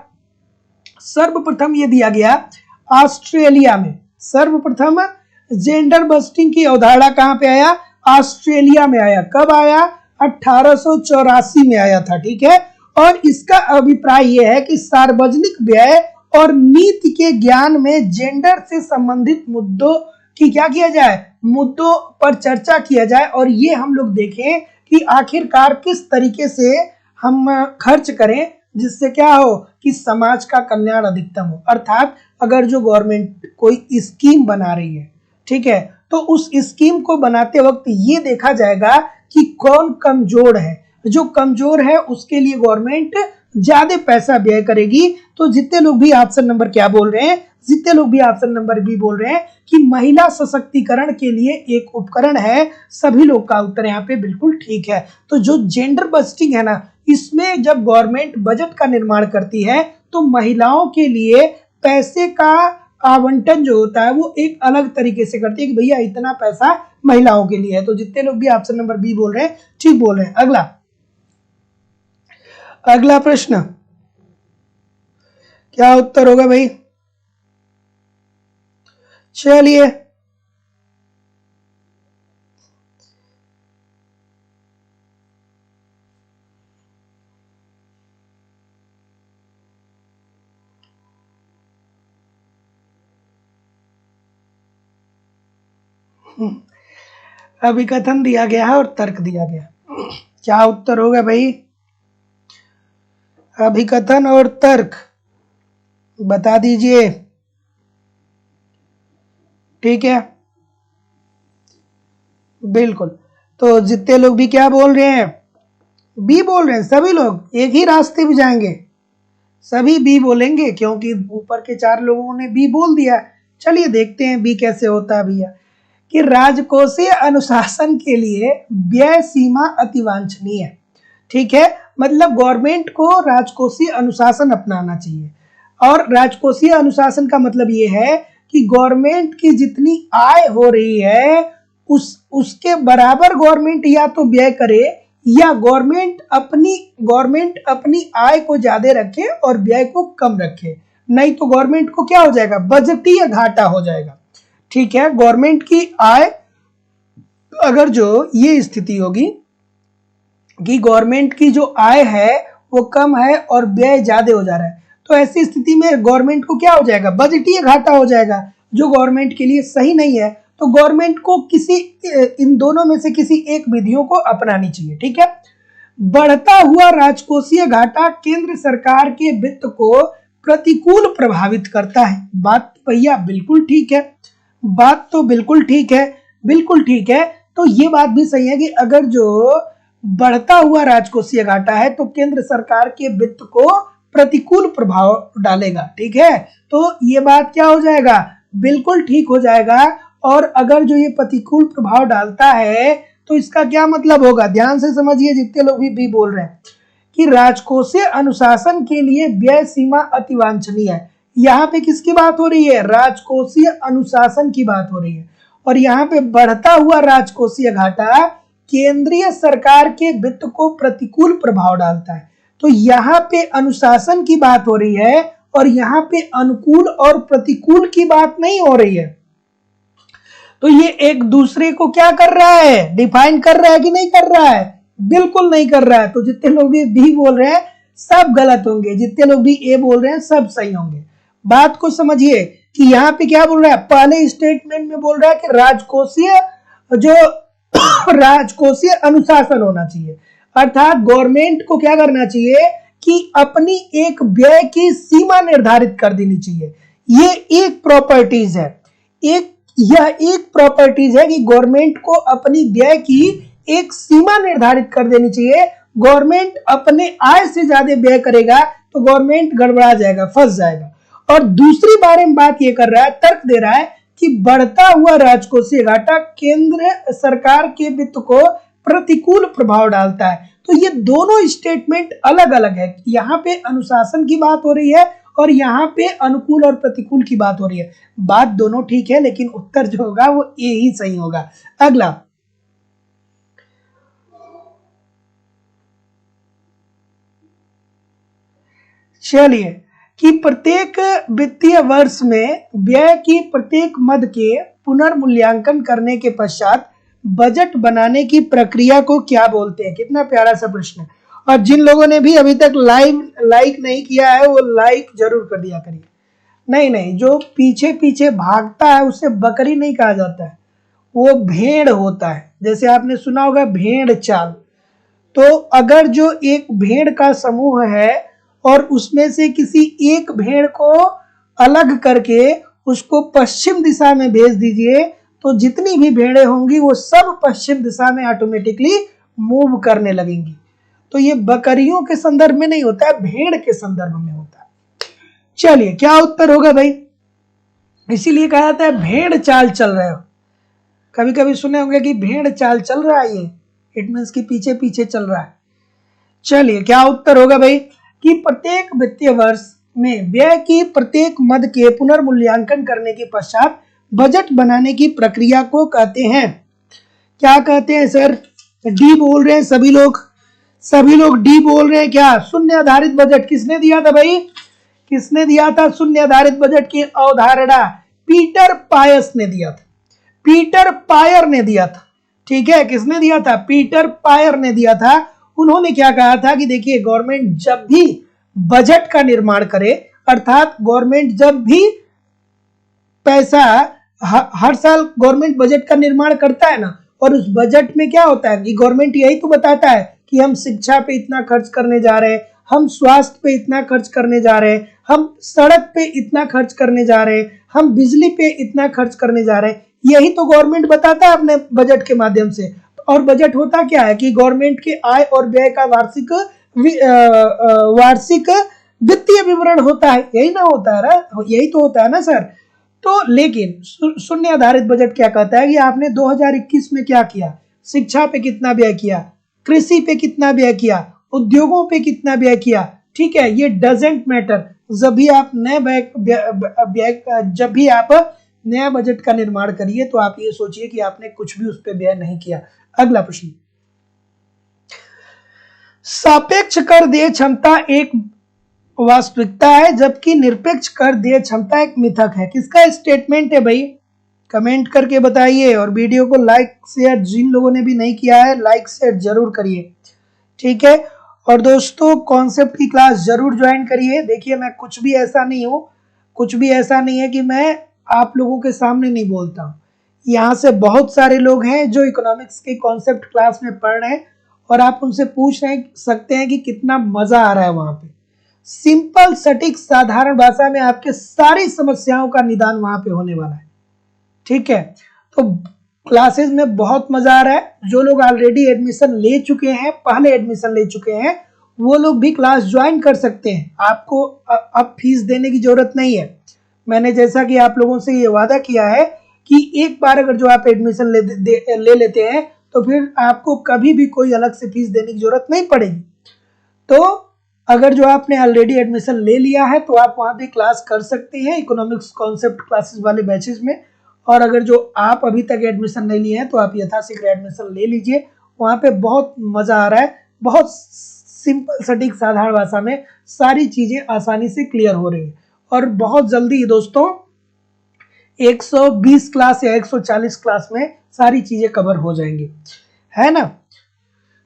सर्वप्रथम ये दिया गया ऑस्ट्रेलिया में। सर्वप्रथम जेंडर बस्टिंग की अवधारणा कहां पे आया? ऑस्ट्रेलिया में आया। कब आया? 1884 में आया था, ठीक है। और इसका अभिप्राय यह है कि सार्वजनिक व्यय और नीति के ज्ञान में जेंडर से संबंधित मुद्दों की क्या किया जाए? मुद्दों पर चर्चा किया जाए और ये हम लोग देखें कि आखिरकार किस तरीके से हम खर्च करें जिससे क्या हो कि समाज का कल्याण अधिकतम हो। अर्थात अगर जो गवर्नमेंट कोई स्कीम बना रही है, ठीक है, तो उस स्कीम को बनाते वक्त ये देखा जाएगा कि कौन कमजोर है। जो कमजोर है उसके लिए गवर्नमेंट ज्यादा पैसा व्यय करेगी। तो जितने लोग भी ऑप्शन नंबर क्या बोल रहे हैं, जितने लोग भी ऑप्शन नंबर बी बोल रहे हैं कि महिला सशक्तिकरण के लिए एक उपकरण है, सभी लोग का उत्तर यहाँ पे बिल्कुल ठीक है। तो जो जेंडर बस्टिंग है ना, इसमें जब गवर्नमेंट बजट का निर्माण करती है तो महिलाओं के लिए पैसे का आवंटन जो होता है वो एक अलग तरीके से करती है कि भैया इतना पैसा महिलाओं के लिए है। तो जितने लोग भी ऑप्शन नंबर बी बोल रहे हैं ठीक बोल रहे हैं। अगला प्रश्न क्या उत्तर होगा भाई? चलिए, अभिकथन दिया गया है और तर्क दिया गया। क्या उत्तर होगा भाई? अभिकथन और तर्क बता दीजिए। ठीक है, बिल्कुल। तो जितने लोग भी क्या बोल रहे हैं? बी बोल रहे हैं। सभी लोग एक ही रास्ते पे जाएंगे, सभी बी बोलेंगे क्योंकि ऊपर के 4 लोगों ने बी बोल दिया। चलिए देखते हैं बी कैसे होता है भैया। कि राजकोषीय अनुशासन के लिए व्यय सीमा अति वांछनीय है। ठीक है, मतलब गवर्नमेंट को राजकोषीय अनुशासन अपनाना चाहिए। और राजकोषीय अनुशासन का मतलब ये है कि गवर्नमेंट की जितनी आय हो रही है उसके बराबर गवर्नमेंट या तो व्यय करे या गवर्नमेंट अपनी आय को ज्यादा रखे और व्यय को कम रखे। नहीं तो गवर्नमेंट को क्या हो जाएगा? बजटीय घाटा हो जाएगा। ठीक है, गवर्नमेंट की आय अगर जो ये स्थिति होगी कि गवर्नमेंट की जो आय है वो कम है और व्यय ज्यादा हो जा रहा है, तो ऐसी स्थिति में गवर्नमेंट को क्या हो जाएगा? बजटीय घाटा हो जाएगा, जो गवर्नमेंट के लिए सही नहीं है। तो गवर्नमेंट को इन दोनों में से किसी एक विधियों को अपनानी चाहिए। ठीक है, बढ़ता हुआ राजकोषीय घाटा केंद्र सरकार के वित्त को प्रतिकूल प्रभावित करता है। बात भैया बिल्कुल ठीक है, बात तो बिल्कुल ठीक है, बिल्कुल ठीक है। तो ये बात भी सही है कि अगर जो बढ़ता हुआ राजकोषीय घाटा है तो केंद्र सरकार के वित्त को प्रतिकूल प्रभाव डालेगा। ठीक है, तो ये बात क्या हो जाएगा? बिल्कुल ठीक हो जाएगा। और अगर जो ये प्रतिकूल प्रभाव डालता है तो इसका क्या मतलब होगा? ध्यान से समझिए जितने लोग भी बोल रहे हैं कि राजकोषीय अनुशासन के लिए व्यय सीमा अति वांछनीय है। यहाँ पे किसकी बात हो रही है? राजकोषीय अनुशासन की बात हो रही है। और यहाँ पे बढ़ता हुआ राजकोषीय घाटा केंद्रीय सरकार के वित्त को प्रतिकूल प्रभाव डालता है। तो यहाँ पे अनुशासन की बात हो रही है और यहाँ पे अनुकूल और प्रतिकूल की बात नहीं हो रही है। तो ये एक दूसरे को क्या कर रहा है? डिफाइन कर रहा है कि नहीं कर रहा है? बिल्कुल नहीं कर रहा है। तो जितने लोग भी बी बोल रहे हैं सब गलत होंगे, जितने लोग भी ए बोल रहे हैं सब सही होंगे। बात को समझिए कि यहाँ पे क्या बोल रहा है? पहले स्टेटमेंट में बोल रहा है कि राजकोषीय अनुशासन होना चाहिए। अर्थात गवर्नमेंट को क्या करना चाहिए कि अपनी एक व्यय की सीमा निर्धारित कर देनी चाहिए। ये एक प्रॉपर्टीज है, यह एक प्रॉपर्टीज है कि गवर्नमेंट को अपनी व्यय की एक सीमा निर्धारित कर देनी चाहिए। गवर्नमेंट अपने आय से ज्यादा व्यय करेगा तो गवर्नमेंट गड़बड़ा जाएगा, फंस जाएगा। और दूसरी बारे में बात ये कर रहा है, तर्क दे रहा है कि बढ़ता हुआ राजकोषीय घाटा केंद्र सरकार के वित्त को प्रतिकूल प्रभाव डालता है। तो ये दोनों स्टेटमेंट अलग अलग है। यहाँ पे अनुशासन की बात हो रही है और यहाँ पे अनुकूल और प्रतिकूल की बात हो रही है। बात दोनों ठीक है, लेकिन उत्तर जो होगा वो ए ही सही होगा। अगला, चलिए, कि प्रत्येक वित्तीय वर्ष में व्यय की प्रत्येक मद के पुनर्मूल्यांकन करने के पश्चात बजट बनाने की प्रक्रिया को क्या बोलते हैं। कितना प्यारा सा प्रश्न है। और जिन लोगों ने भी अभी तक लाइक नहीं किया है वो लाइक जरूर कर दिया करिए। नहीं, जो पीछे पीछे भागता है उसे बकरी नहीं कहा जाता है, वो भेड़ होता है। जैसे आपने सुना होगा भेड़ चाल। तो अगर जो एक भेड़ का समूह है और उसमें से किसी एक भेड़ को अलग करके उसको पश्चिम दिशा में भेज दीजिए तो जितनी भी भेड़ें होंगी वो सब पश्चिम दिशा में ऑटोमेटिकली मूव करने लगेंगी। तो ये बकरियों के संदर्भ में नहीं होता है, भेड़ के संदर्भ में होता है। चलिए, क्या उत्तर होगा भाई? इसीलिए कहा जाता है भेड़ चाल चल रहे हो। कभी कभी सुने होंगे कि भेड़ चाल चल रहा है, ये इट मीन्स कि पीछे पीछे चल रहा है। चलिए, क्या उत्तर होगा भाई? कि प्रत्येक वित्तीय वर्ष में व्यय की प्रत्येक मद के पुनर्मूल्यांकन करने के पश्चात बजट बनाने की प्रक्रिया को कहते हैं। क्या कहते हैं सर? डी बोल रहे हैं सभी लोग डी बोल रहे हैं। क्या शून्य आधारित बजट किसने दिया था भाई? किसने दिया था शून्य आधारित बजट की अवधारणा? पीटर पायस ने दिया था, पीटर पायर ने दिया था। ठीक है, किसने दिया था? पीटर पायर ने दिया था। उन्होंने क्या कहा था कि देखिए, गवर्नमेंट जब भी बजट का निर्माण करे, अर्थात गवर्नमेंट जब भी पैसा हर साल गवर्नमेंट बजट का निर्माण करता है ना, और उस बजट में क्या होता है कि गवर्नमेंट यही तो बताता है कि हम शिक्षा पे इतना खर्च करने जा रहे हैं, हम स्वास्थ्य पे इतना खर्च करने जा रहे हैं, हम सड़क पे इतना खर्च करने जा रहे हैं, हम बिजली पे इतना खर्च करने जा रहे हैं। यही तो गवर्नमेंट बताता है अपने बजट के माध्यम से। और बजट होता क्या है कि गवर्नमेंट के आय और व्यय का वार्षिक वित्तीय विवरण होता है। यही ना होता है ना, यही तो होता है ना सर। तो लेकिन शून्य आधारित बजट क्या कहता है कि आपने 2021 में क्या किया, शिक्षा पे कितना व्यय किया, कृषि पे कितना व्यय किया, उद्योगों पे कितना व्यय किया। ठीक है, ये डजेंट मैटर। जब भी आप नया बजट का निर्माण करिए तो आप ये सोचिए कि आपने कुछ भी उस पर व्यय नहीं किया। अगला प्रश्न, सापेक्ष कर देय क्षमता एक वास्तविकता है जबकि निरपेक्ष कर देय क्षमता एक मिथक है। किसका स्टेटमेंट है भाई? कमेंट करके बताइए। और वीडियो को लाइक शेयर, जिन लोगों ने भी नहीं किया है लाइक शेयर जरूर करिए। ठीक है, और दोस्तों कॉन्सेप्ट की क्लास जरूर ज्वाइन करिए। देखिए, मैं कुछ भी ऐसा नहीं हूं, कुछ भी ऐसा नहीं है कि मैं आप लोगों के सामने नहीं बोलता हूं। यहाँ से बहुत सारे लोग हैं जो इकोनॉमिक्स के कॉन्सेप्ट क्लास में पढ़ रहे हैं और आप उनसे पूछ सकते हैं कि कितना मजा आ रहा है वहां पे। सिंपल, सटीक, साधारण भाषा में आपके सारी समस्याओं का निदान वहां पे होने वाला है। ठीक है, तो क्लासेस में बहुत मजा आ रहा है। जो लोग ऑलरेडी एडमिशन ले चुके हैं, पहले एडमिशन ले चुके हैं, वो लोग भी क्लास ज्वाइन कर सकते हैं। आपको अब फीस देने की जरूरत नहीं है। मैंने जैसा कि आप लोगों से ये वादा किया है कि एक बार अगर जो आप एडमिशन ले लेते हैं तो फिर आपको कभी भी कोई अलग से फीस देने की जरूरत नहीं पड़ेगी। तो अगर जो आपने ऑलरेडी एडमिशन ले लिया है तो आप वहां पे क्लास कर सकते हैं इकोनॉमिक्स कॉन्सेप्ट क्लासेस वाले बैचेस में। और अगर जो आप अभी तक एडमिशन नहीं लिए हैं तो आप यथाशीघ्र एडमिशन ले लीजिए। वहां पे बहुत मजा आ रहा है। बहुत सिंपल, सटीक, साधारण भाषा में सारी चीजें आसानी से क्लियर हो रही है। और बहुत जल्दी दोस्तों 120 क्लास या 140 क्लास में सारी चीजें कवर हो जाएंगी, है ना।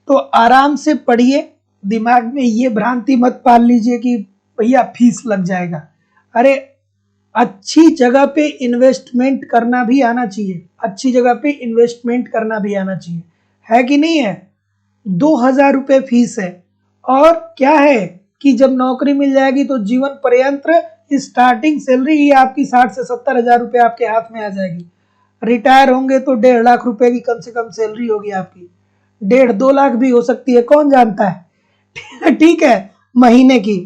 तो आराम से पढ़िए। दिमाग में ये भ्रांति मत पाल लीजिए कि भैया फीस लग जाएगा। अरे, अच्छी जगह पे इन्वेस्टमेंट करना भी आना चाहिए, अच्छी जगह पे इन्वेस्टमेंट करना भी आना चाहिए, है कि नहीं है? 2,000 रुपये फीस है। और क्या है कि जब नौकरी मिल जाएगी तो जीवन पर्यंत स्टार्टिंग सैलरी ही आपकी 60 से 70 हजार रुपये आपके हाथ में आ जाएगी। रिटायर होंगे तो 1.5 लाख रुपए की कम से कम सैलरी होगी आपकी, 1.5-2 लाख भी हो सकती है, कौन जानता है। ठीक है, महीने की।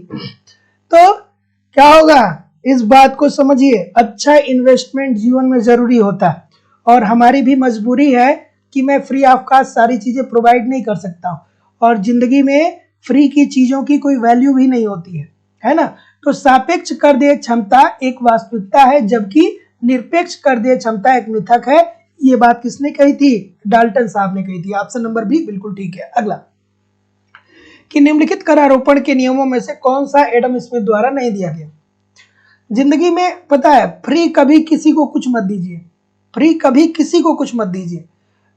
तो क्या होगा, इस बात को समझिए, अच्छा इन्वेस्टमेंट जीवन में जरूरी होता है। और हमारी भी मजबूरी है कि मैं फ्री ऑफ कॉस्ट सारी चीजें प्रोवाइड नहीं कर सकता हूँ, और जिंदगी में फ्री की चीजों की कोई वैल्यू भी नहीं होती है ना। तो सापेक्ष कर देय क्षमता एक वास्तविकता है, जबकि निरपेक्ष कर देय क्षमता एक मिथक है। ये बात किसने कही थी? डाल्टन साहब ने कही थी। ऑप्शन नंबर बी बिल्कुल ठीक है। अगला, कि निम्नलिखित करारोपण के नियमों में से कौन सा एडम स्मिथ द्वारा नहीं दिया गया? जिंदगी में पता है, फ्री कभी किसी को कुछ मत दीजिए, फ्री कभी किसी को कुछ मत दीजिए,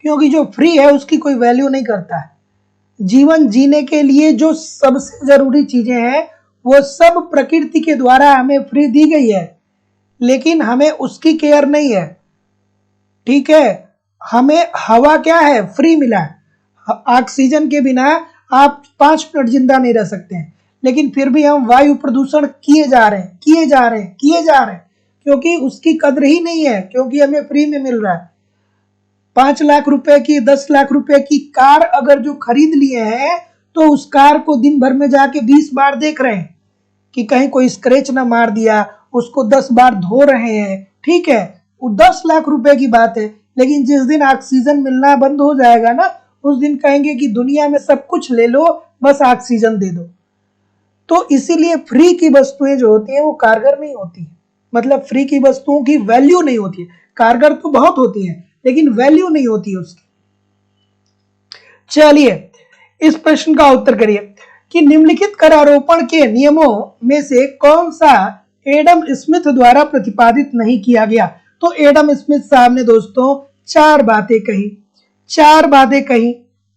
क्योंकि जो फ्री है उसकी कोई वैल्यू नहीं करता है। जीवन जीने के लिए जो सबसे जरूरी चीजें हैं वो सब प्रकृति के द्वारा हमें फ्री दी गई है, लेकिन हमें उसकी केयर नहीं है। ठीक है, हमें हवा क्या है, फ्री मिला है। ऑक्सीजन के बिना आप 5 मिनट जिंदा नहीं रह सकते हैं, लेकिन फिर भी हम वायु प्रदूषण किए जा रहे हैं, किए जा रहे हैं, किए जा रहे हैं, क्योंकि उसकी कदर ही नहीं है, क्योंकि हमें फ्री में मिल रहा है। 5 लाख रुपए की, 10 लाख रुपए की कार अगर जो खरीद लिए हैं, तो उस कार को दिन भर में जाके 20 बार देख रहे हैं कि कहीं कोई स्क्रैच ना मार दिया, उसको 10 बार धो रहे हैं। ठीक है, वो 10 लाख रुपए की बात है, लेकिन जिस दिन ऑक्सीजन मिलना बंद हो जाएगा ना, उस दिन कहेंगे कि दुनिया में सब कुछ ले लो, बस ऑक्सीजन दे दो। तो इसीलिए फ्री की वस्तुएं जो होती हैं वो कारगर नहीं होती, मतलब फ्री की वस्तुओं की वैल्यू नहीं होती है। कारगर तो बहुत होती है, लेकिन वैल्यू नहीं होती है उसकी। चलिए, इस प्रश्न का उत्तर करिए कि निम्नलिखित करारोपण के नियमों में से कौन सा एडम स्मिथ द्वारा प्रतिपादित नहीं किया गया? तो एडम स्मिथ साहब ने दोस्तों 4 बातें कही, 4 बातें कही,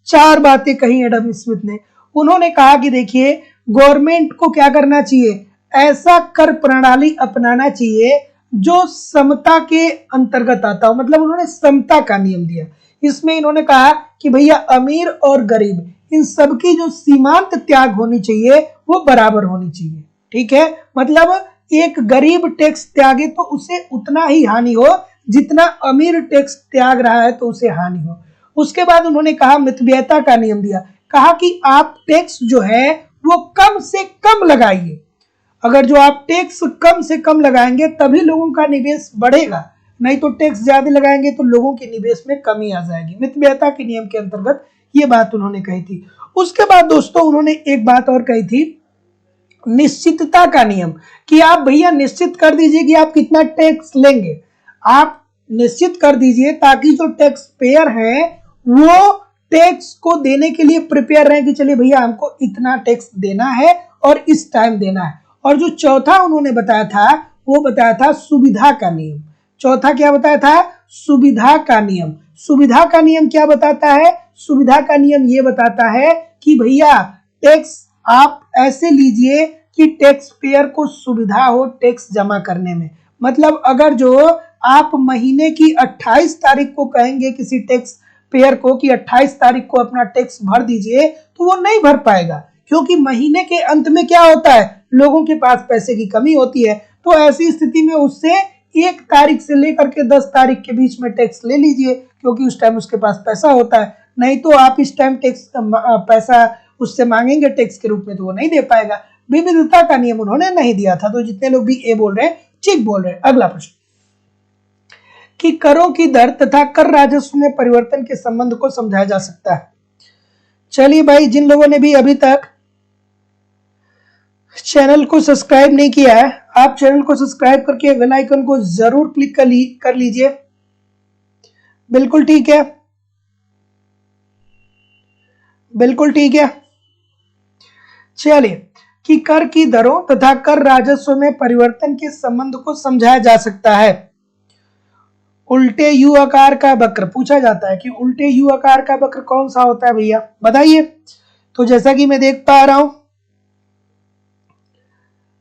4 बातें कही एडम स्मिथ ने। उन्होंने कहा कि देखिए, गवर्नमेंट को क्या करना चाहिए, ऐसा कर प्रणाली अपनाना चाहिए जो समता के अंतर्गत आता हो, मतलब उन्होंने समता का नियम दिया। इसमें इन्होंने कहा कि भैया अमीर और गरीब इन सबकी जो सीमांत त्याग होनी चाहिए वो बराबर होनी चाहिए। ठीक है, मतलब एक गरीब टैक्स त्यागे तो उसे उतना ही हानि हो जितना अमीर टैक्स त्याग रहा है तो उसे हानि हो। उसके बाद उन्होंने कहा मितव्ययता का नियम दिया, कहा कि आप टैक्स जो है वो कम से कम लगाइए। अगर जो आप टैक्स कम से कम लगाएंगे तभी लोगों का निवेश बढ़ेगा, नहीं तो टैक्स ज्यादा लगाएंगे तो लोगों के निवेश में कमी आ जाएगी। मितव्ययता के नियम के अंतर्गत ये बात उन्होंने कही थी। उसके बाद दोस्तों उन्होंने एक बात और कही थी, निश्चितता का नियम, कि आप भैया निश्चित कर दीजिए कि आप कितना टैक्स लेंगे। आप निश्चित कर दीजिए ताकि जो टैक्स पेयर है वो टैक्स को देने के लिए प्रिपेयर रहे कि चलिए भैया हमको इतना टैक्स देना है और इस टाइम देना है। और जो चौथा उन्होंने बताया था वो बताया था सुविधा का नियम। चौथा क्या बताया था? सुविधा का नियम। सुविधा का नियम क्या बताता है? सुविधा का नियम ये बताता है कि भैया टैक्स आप ऐसे लीजिए कि टैक्स पेयर को सुविधा हो टैक्स जमा करने में। मतलब अगर जो आप महीने की 28 तारीख को कहेंगे किसी टैक्स पेयर को कि 28 तारीख को अपना टैक्स भर दीजिए, तो वो नहीं भर पाएगा, क्योंकि महीने के अंत में क्या होता है, लोगों के पास पैसे की कमी होती है। तो ऐसी स्थिति में उससे 1 तारीख से लेकर के 10 तारीख के बीच में टैक्स ले लीजिए, क्योंकि उस टाइम उसके पास पैसा होता है। नहीं तो आप इस टाइम टैक्स पैसा उससे मांगेंगे टैक्स के रूप में तो वो नहीं दे पाएगा। विविधता का नियम उन्होंने नहीं दिया था। तो जितने लोग भी ए बोल रहे हैं ठीक बोल रहे हैं। अगला प्रश्न, कि करों की दर तथा कर राजस्व में परिवर्तन के संबंध को समझाया जा सकता है। चलिए भाई, जिन लोगों ने भी अभी तक चैनल को सब्सक्राइब नहीं किया है, आप चैनल को सब्सक्राइब करके बेल आइकन को जरूर क्लिक कर लीजिए। बिल्कुल ठीक है, बिल्कुल ठीक है। चलिए, कि कर की दरों तथा कर राजस्व में परिवर्तन के संबंध को समझाया जा सकता है। उल्टे यू आकार का वक्र पूछा जाता है कि उल्टे यू आकार का वक्र कौन सा होता है भैया, बताइए। तो जैसा कि मैं देख पा रहा हूं,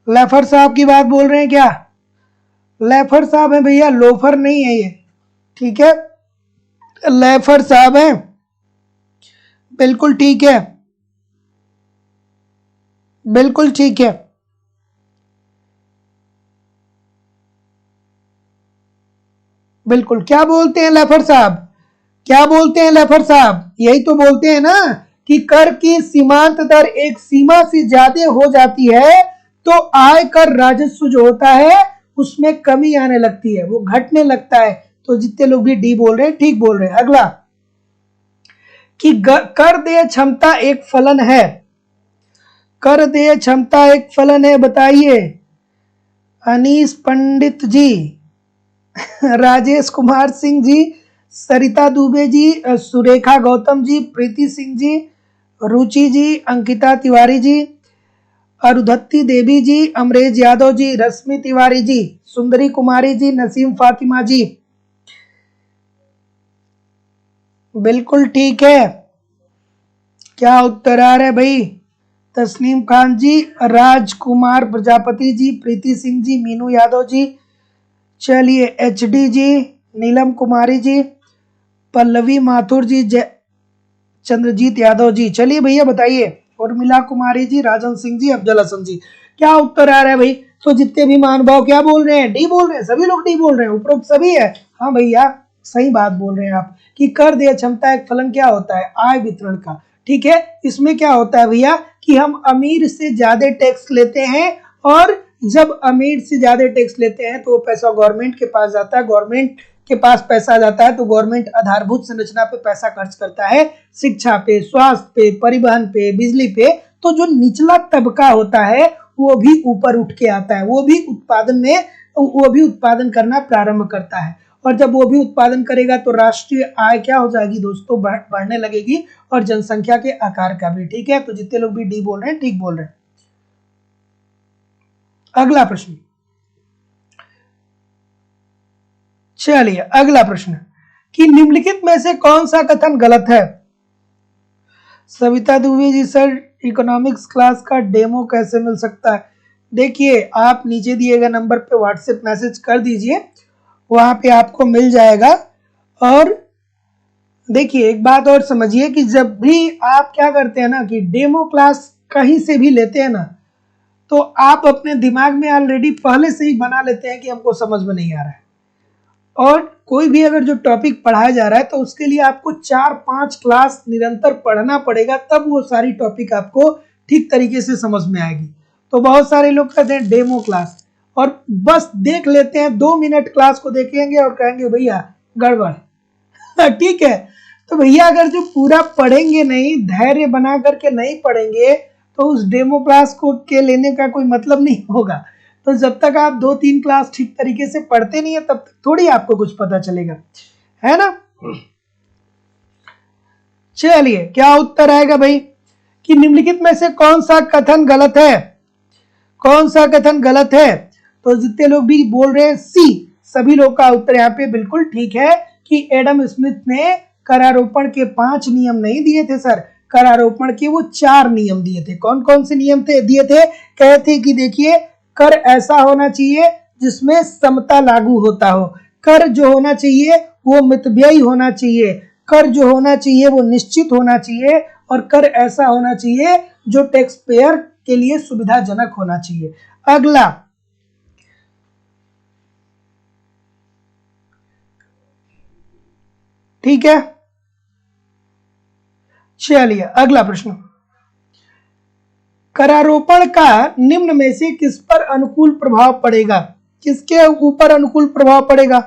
लेफर साहब की बात बोल रहे हैं क्या? लेफर साहब है भैया, लोफर नहीं है ये, ठीक है, लेफर साहब हैं। बिल्कुल ठीक है, बिल्कुल ठीक है। बिल्कुल, क्या बोलते हैं लेफर साहब? क्या बोलते हैं लेफर साहब? यही तो बोलते हैं ना कि कर की सीमांत दर एक सीमा से ज्यादा हो जाती है तो आयकर राजस्व जो होता है उसमें कमी आने लगती है, वो घटने लगता है। तो जितने लोग भी डी बोल रहे हैं ठीक बोल रहे हैं। अगला कि कर देय क्षमता एक फलन है। कर देय क्षमता एक फलन है, बताइए। अनीस पंडित जी, राजेश कुमार सिंह जी, सरिता दुबे जी, सुरेखा गौतम जी, प्रीति सिंह जी, रुचि जी, अंकिता तिवारी जी, अरुधत्ती देवी जी, अमरेश यादव जी, रश्मि तिवारी जी, सुंदरी कुमारी जी, नसीम फातिमा जी। बिल्कुल ठीक है। क्या उत्तर आ रहा है भाई? तस्नीम खान जी, राजकुमार प्रजापति जी, प्रीति सिंह जी, मीनू यादव जी, चलिए एचडी जी, नीलम कुमारी जी, पल्लवी माथुर जी, चंद्रजीत यादव जी। चलिए भैया बताइए। उर्मिला कुमारी जी, राजन सिंह जी, अफजल हसन जी। क्या उत्तर आ रहा है भाई? तो जितने भी महानुभाव क्या बोल रहे हैं? डी बोल रहे हैं, सभी लोग डी बोल रहे हैं, उपरोक्त सभी है। हाँ भैया, सही बात बोल रहे हैं आप कि कर देय क्षमता एक फलन क्या होता है? आय वितरण का। ठीक है, इसमें क्या होता है भैया कि हम अमीर से ज्यादा टैक्स लेते हैं, और जब अमीर से ज्यादा टैक्स लेते हैं तो वो पैसा गवर्नमेंट के पास जाता है, गवर्नमेंट के पास पैसा जाता है तो गवर्नमेंट आधारभूत संरचना पे पैसा खर्च करता है, शिक्षा पे, स्वास्थ्य पे, परिवहन पे, बिजली पे। तो जो निचला तबका होता है वो भी ऊपर उठ के आता है, वो भी उत्पादन करना प्रारंभ करता है। और जब वो भी उत्पादन करेगा तो राष्ट्रीय आय क्या हो जाएगी दोस्तों? बढ़ने लगेगी, और जनसंख्या के आकार का भी। ठीक है, तो जितने लोग भी डी बोल रहे हैं ठीक बोल रहे हैं। अगला प्रश्न, चलिए अगला प्रश्न कि निम्नलिखित में से कौन सा कथन गलत है? Savita Dubey ji, sir economics class का डेमो कैसे मिल सकता है? देखिए, आप नीचे दिए गए नंबर पे व्हाट्सएप मैसेज कर दीजिए, वहां पे आपको मिल जाएगा। और देखिए, एक बात और समझिए कि जब भी आप क्या करते हैं ना कि डेमो क्लास कहीं से भी लेते हैं ना, तो आप अपने दिमाग में ऑलरेडी पहले से ही बना लेते हैं कि हमको समझ में नहीं आ रहा है। और कोई भी अगर जो टॉपिक पढ़ाया जा रहा है तो उसके लिए आपको 4-5 क्लास निरंतर पढ़ना पड़ेगा, तब वो सारी टॉपिक आपको ठीक तरीके से समझ में आएगी। तो बहुत सारे लोग कहते हैं डेमो क्लास, और बस देख लेते हैं, 2 मिनट क्लास को देखेंगे और कहेंगे भैया गड़बड़। ठीक है, तो भैया अगर जो पूरा पढ़ेंगे नहीं, धैर्य बना करके नहीं पढ़ेंगे, तो उस डेमो क्लास को के लेने का कोई मतलब नहीं होगा। तो जब तक आप 2-3 क्लास ठीक तरीके से पढ़ते नहीं है तब तक थोड़ी आपको कुछ पता चलेगा, है ना? चलिए, क्या उत्तर आएगा भाई कि निम्नलिखित में से कौन सा कथन गलत है? कौन सा कथन गलत है? तो जितने लोग भी बोल रहे हैं सी, सभी लोग का उत्तर यहाँ पे बिल्कुल ठीक है कि एडम स्मिथ ने करारोपण के 5 नियम नहीं दिए थे सर, करारोपण के वो 4 नियम दिए थे। कौन कौन से नियम दिए थे? कहते कि देखिए, कर ऐसा होना चाहिए जिसमें समता लागू होता हो, कर जो होना चाहिए वो मितव्ययी होना चाहिए, कर जो होना चाहिए वो निश्चित होना चाहिए, और कर ऐसा होना चाहिए जो टैक्स पेयर के लिए सुविधाजनक होना चाहिए। अगला, ठीक है, चलिए अगला प्रश्न, करारोपण का निम्न में से किस पर अनुकूल प्रभाव पड़ेगा? किसके ऊपर अनुकूल प्रभाव पड़ेगा?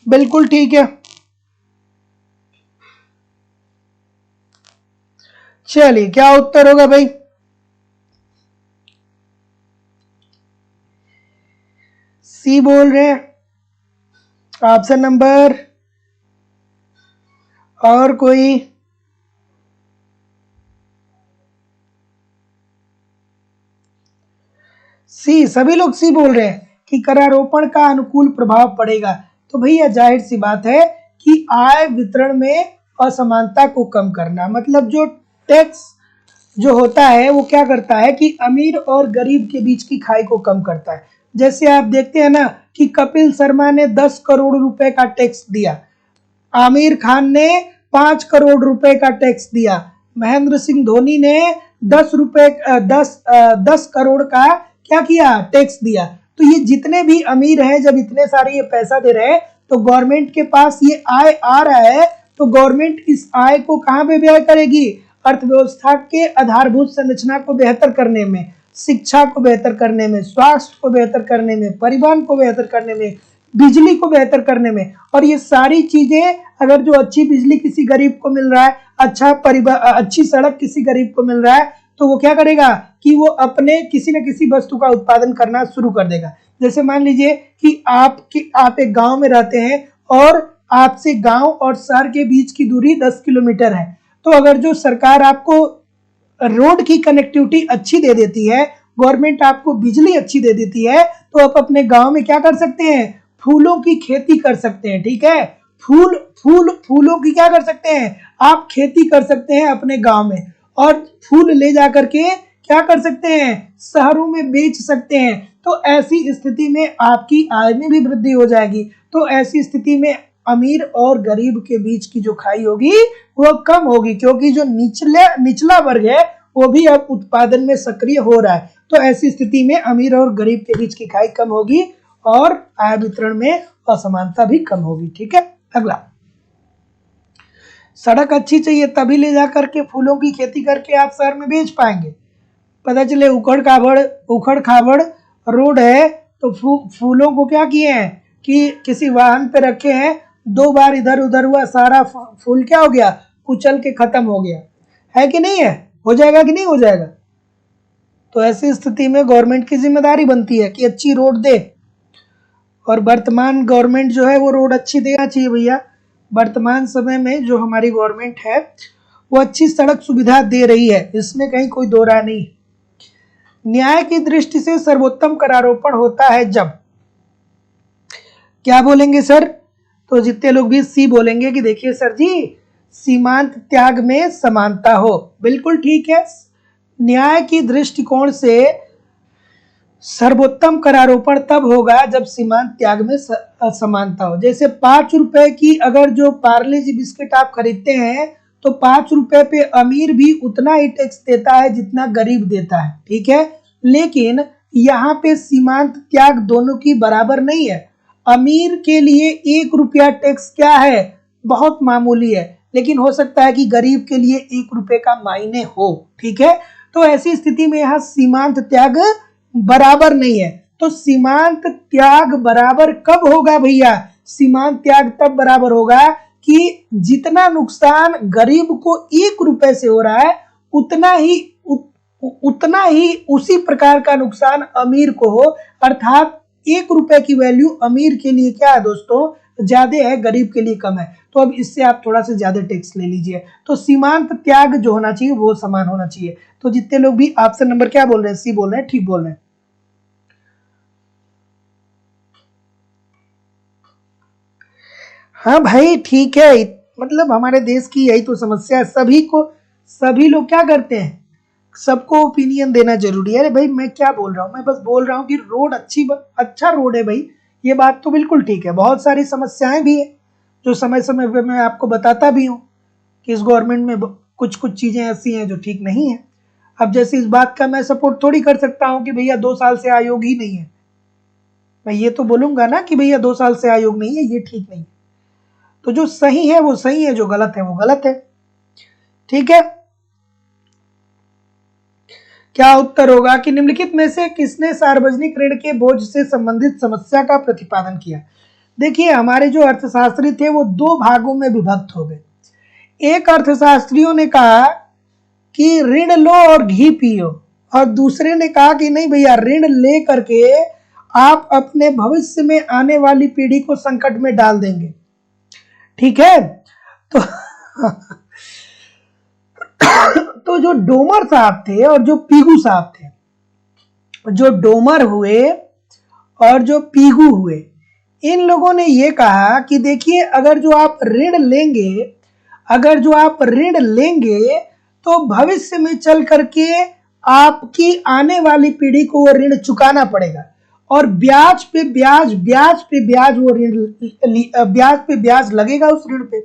बिल्कुल ठीक है। चलिए, क्या उत्तर होगा भाई? सी बोल रहे हैं। ऑप्शन नंबर और कोई? सी, सभी लोग सी बोल रहे हैं कि करारोपण का अनुकूल प्रभाव पड़ेगा। तो भैया जाहिर सी बात है कि आय वितरण में असमानता को कम करना, मतलब जो टैक्स जो होता है वो क्या करता है कि अमीर और गरीब के बीच की खाई को कम करता है। जैसे आप देखते हैं ना कि कपिल शर्मा ने 10 करोड़ रुपए का टैक्स दिया, आमिर खान ने 5 करोड़ रुपए का टैक्स दिया। महेंद्र सिंह धोनी ने 10 करोड़ का क्या किया, टैक्स दिया। तो ये जितने भी अमीर हैं, जब इतने सारे ये पैसा दे रहे हैं तो गवर्नमेंट के पास ये आय आ रहा है, तो गवर्नमेंट इस आय को कहां पे व्यय करेगी, अर्थव्यवस्था के आधारभूत संरचना को बेहतर करने में, शिक्षा को बेहतर करने में, स्वास्थ्य को बेहतर करने में, परिवहन को बेहतर करने में, बिजली को बेहतर करने में। और ये सारी चीजें, अगर जो अच्छी बिजली किसी गरीब को मिल रहा है, अच्छी सड़क किसी गरीब को मिल रहा है, तो वो क्या करेगा कि वो अपने किसी न किसी वस्तु का उत्पादन करना शुरू कर देगा। जैसे मान लीजिए कि आप एक गांव में रहते हैं और आपसे गांव और शहर के बीच की दूरी 10 किलोमीटर है। तो अगर जो सरकार आपको रोड की कनेक्टिविटी अच्छी दे देती है, गवर्नमेंट आपको बिजली अच्छी दे देती है, तो आप अपने गांव में क्या कर सकते हैं, फूलों की खेती कर सकते हैं। ठीक है, फूलों की क्या कर सकते हैं, आप खेती कर सकते हैं अपने गांव में, और फूल ले जा करके क्या कर सकते हैं, शहरों में बेच सकते हैं। तो ऐसी स्थिति में आपकी आय में भी वृद्धि हो जाएगी। तो ऐसी स्थिति में अमीर और गरीब के बीच की जो खाई होगी वो कम होगी, क्योंकि जो निचला वर्ग है वो भी अब उत्पादन में सक्रिय हो रहा है। तो ऐसी स्थिति में अमीर और गरीब के बीच की खाई कम होगी और आय वितरण में असमानता भी कम होगी। ठीक है, अगला, सड़क अच्छी चाहिए तभी ले जाकर के फूलों की खेती करके आप शहर में बेच पाएंगे। पता चले उखड़ खाबड़ रोड है, तो फूलों को क्या किए हैं कि किसी वाहन पे रखे हैं, 2 बार इधर उधर हुआ, सारा फूल क्या हो गया, कुचल के खत्म हो गया। है कि नहीं है, हो जाएगा कि नहीं हो जाएगा। तो ऐसी स्थिति में गवर्नमेंट की जिम्मेदारी बनती है कि अच्छी रोड दे, और वर्तमान गवर्नमेंट जो है वो रोड अच्छी देना चाहिए भैया। वर्तमान समय में जो हमारी गवर्नमेंट है वो अच्छी सड़क सुविधा दे रही है, इसमें कहीं कोई दो राय नहीं। न्याय की दृष्टि से सर्वोत्तम करारोपण होता है जब, क्या बोलेंगे सर, तो जितने लोग भी सी बोलेंगे कि देखिए सर जी, सीमांत त्याग में समानता हो। बिल्कुल ठीक है, न्याय की दृष्टिकोण से सर्वोत्तम करारोपण तब होगा जब सीमांत त्याग में समानता हो। जैसे 5 रुपए की अगर जो पार्ले जी बिस्किट आप खरीदते हैं, तो 5 रुपए पे अमीर भी उतना ही टैक्स देता है जितना गरीब देता है। ठीक है, लेकिन यहाँ पे सीमांत त्याग दोनों की बराबर नहीं है। अमीर के लिए 1 रुपया टैक्स क्या है, बहुत मामूली है, लेकिन हो सकता है कि गरीब के लिए 1 रुपए का मायने हो। ठीक है, तो ऐसी स्थिति में यहाँ सीमांत त्याग बराबर नहीं है। तो सीमांत त्याग बराबर कब होगा भैया, सीमांत त्याग तब बराबर होगा कि जितना नुकसान गरीब को 1 रुपए से हो रहा है, उतना ही उसी प्रकार का नुकसान अमीर को हो। अर्थात 1 रुपए की वैल्यू अमीर के लिए क्या है दोस्तों, ज्यादा है, गरीब के लिए कम है। तो अब इससे आप थोड़ा सा ज्यादा टैक्स ले लीजिए। तो सीमांत त्याग जो होना चाहिए वो समान होना चाहिए। तो जितने लोग भी ऑप्शन नंबर क्या बोल रहे हैं, सी बोल रहे हैं, ठीक बोल रहे हैं। हाँ भाई ठीक है, मतलब हमारे देश की यही तो समस्या है। सभी लोग क्या करते हैं, सबको ओपिनियन देना जरूरी है। अरे भाई मैं क्या बोल रहा हूँ, मैं बस बोल रहा हूँ कि रोड अच्छा रोड है भाई, ये बात तो बिल्कुल ठीक है। बहुत सारी समस्याएं भी है जो समय समय पे मैं आपको बताता भी हूँ कि इस गवर्नमेंट में कुछ चीजें ऐसी हैं जो ठीक नहीं है। अब जैसे इस बात का मैं सपोर्ट थोड़ी कर सकता हूँ कि भैया 2 साल से आयोग ही नहीं है। मैं ये तो बोलूंगा ना कि भैया 2 साल से आयोग नहीं है, ये ठीक नहीं है। तो जो सही है वो सही है, जो गलत है वो गलत है। ठीक है, क्या उत्तर होगा कि निम्नलिखित में से किसने सार्वजनिक ऋण के बोझ से संबंधित समस्या का प्रतिपादन किया। देखिए हमारे जो अर्थशास्त्री थे वो 2 भागों में विभक्त हो गए। एक अर्थशास्त्रियों ने कहा कि ऋण लो और घी पियो, और दूसरे ने कहा कि नहीं भैया, ऋण ले करके आप अपने भविष्य में आने वाली पीढ़ी को संकट में डाल देंगे। ठीक है, तो तो जो डोमर साहब थे और जो पीगू साहब थे, जो डोमर हुए और जो पीगू हुए, इन लोगों ने ये कहा कि देखिए अगर जो आप ऋण लेंगे तो भविष्य में चल करके आपकी आने वाली पीढ़ी को वो ऋण चुकाना पड़ेगा, और ब्याज पे ब्याज वो ऋण, ब्याज पे ब्याज लगेगा उस ऋण पे।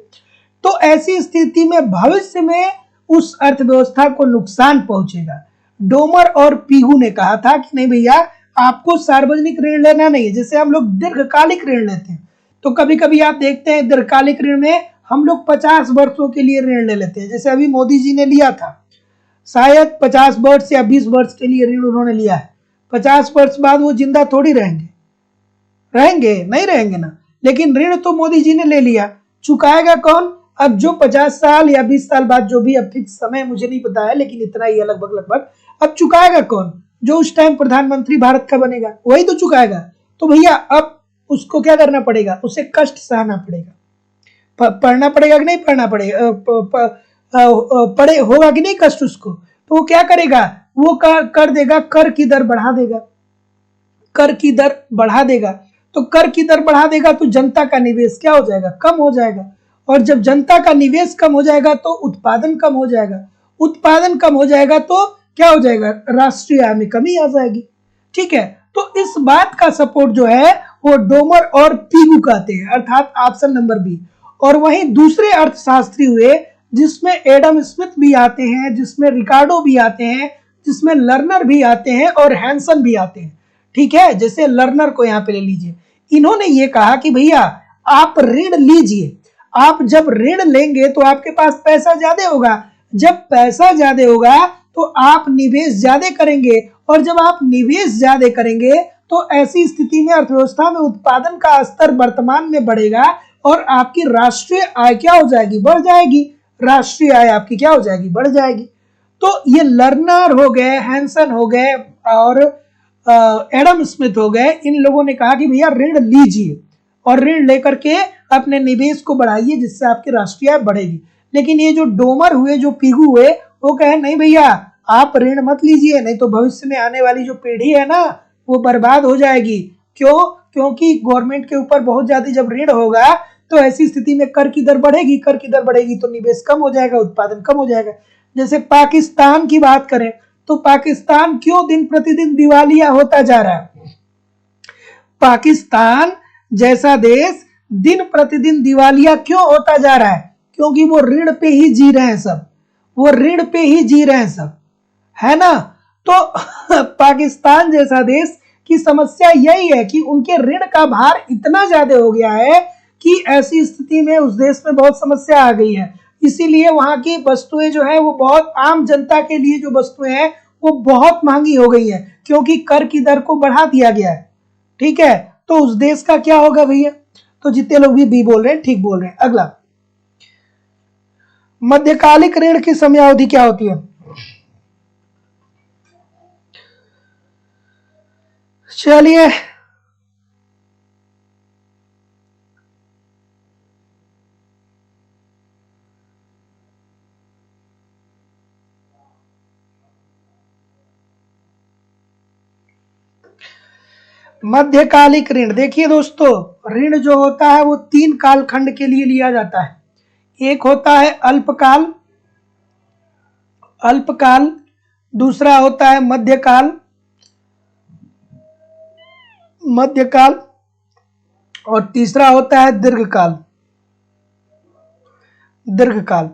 तो ऐसी स्थिति में भविष्य में उस अर्थव्यवस्था को नुकसान पहुंचेगा। डोमर और पीगू ने कहा था कि नहीं भैया, आपको सार्वजनिक ऋण लेना नहीं है। जैसे हम लोग दीर्घकालिक ऋण लेते हैं, तो कभी कभी आप देखते हैं दीर्घकालिक ऋण में हम लोग 50 वर्षों के लिए ऋण ले लेते हैं। जैसे अभी मोदी जी ने लिया था, शायद 50 वर्ष या 20 वर्ष के लिए ऋण उन्होंने लिया है। 50 वर्ष बाद वो जिंदा थोड़ी रहेंगे, नहीं रहेंगे ना। लेकिन ऋण तो मोदी जी ने ले लिया, चुकाएगा कौन? अब जो 50 साल या 20 साल बाद, जो भी अब फिक्स समय मुझे नहीं पता है, लेकिन इतना ही है लगभग। अब चुकाएगा कौन? जो उस टाइम प्रधानमंत्री भारत का बनेगा, वही तो चुकाएगा। तो भैया अब उसको क्या करना पड़ेगा? उसे कष्ट सहना पड़ेगा, पढ़ना पड़ेगा कि नहीं पढ़ना पड़ेगा, पड़े होगा कि नहीं कष्ट उसको। तो वो क्या करेगा? वो कर देगा, कर की दर बढ़ा देगा, कर की दर बढ़ा देगा। तो कर की दर बढ़ा देगा तो जनता का निवेश क्या हो जाएगा? कम हो जाएगा। और जब जनता का निवेश कम हो जाएगा तो उत्पादन कम हो जाएगा, उत्पादन कम हो जाएगा तो क्या हो जाएगा? राष्ट्रीय आय में कमी आ जाएगी। ठीक है, तो इस बात का सपोर्ट जो है वो डोमर और पीगू कहते हैं, अर्थात ऑप्शन नंबर बी। और वहीं दूसरे अर्थशास्त्री हुए जिसमें एडम स्मिथ भी आते हैं, जिसमें रिकार्डो भी आते हैं, जिसमें लर्नर भी आते हैं और हैंसन भी आते हैं। ठीक है, जैसे लर्नर को यहाँ पे ले लीजिए। इन्होंने ये कहा कि भैया आप ऋण लीजिए, आप जब ऋण लेंगे तो आपके पास पैसा ज्यादा होगा, जब पैसा ज्यादा होगा तो आप निवेश ज्यादा करेंगे, और जब आप निवेश ज्यादा करेंगे तो ऐसी स्थिति में अर्थव्यवस्था में उत्पादन का स्तर वर्तमान में बढ़ेगा और आपकी राष्ट्रीय आय क्या हो जाएगी? बढ़ जाएगी। राष्ट्रीय आय आपकी क्या हो जाएगी? बढ़ जाएगी। तो ये लर्नर हो गए, हैंसन हो गए और एडम स्मिथ हो गए, इन लोगों ने कहा कि भैया ऋण लीजिए और ऋण लेकर के अपने निवेश को बढ़ाइए जिससे आपकी राष्ट्रीय आय बढ़ेगी। लेकिन ये जो डोमर हुए, जो पीगू हुए, वो कहे नहीं भैया आप ऋण मत लीजिए, नहीं तो भविष्य में आने वाली जो पीढ़ी है ना वो बर्बाद हो जाएगी। क्यों? क्योंकि गवर्नमेंट के ऊपर बहुत ज्यादा जब ऋण होगा तो ऐसी स्थिति में कर की दर बढ़ेगी, कर की दर बढ़ेगी तो निवेश कम हो जाएगा, उत्पादन कम हो जाएगा। जैसे पाकिस्तान की बात करें तो पाकिस्तान क्यों दिन प्रतिदिन दिवालिया होता जा रहा है? पाकिस्तान जैसा देश दिन प्रतिदिन दिवालिया क्यों होता जा रहा है? क्योंकि वो ऋण पे ही जी रहे हैं सब, वो ऋण पे ही जी रहे हैं सब, है ना। तो पाकिस्तान जैसा देश की समस्या यही है कि उनके ऋण का भार इतना ज्यादा हो गया है कि ऐसी स्थिति में उस देश में बहुत समस्या आ गई है। इसीलिए वहां की वस्तुएं जो है वो बहुत आम जनता के लिए जो वस्तुएं हैं वो बहुत महंगी हो गई है, क्योंकि कर की दर को बढ़ा दिया गया है। ठीक है, तो उस देश का क्या होगा भैया? तो जितने लोग भी बी बोल रहे हैं ठीक बोल रहे हैं। अगला, मध्यकालिक ऋण की समयावधि क्या होती है? चलिए मध्यकालिक ऋण, देखिए दोस्तों, ऋण जो होता है वो 3 कालखंड के लिए लिया जाता है। एक होता है अल्पकाल, अल्पकाल, दूसरा होता है मध्यकाल, मध्यकाल, और तीसरा होता है दीर्घकाल, दीर्घकाल।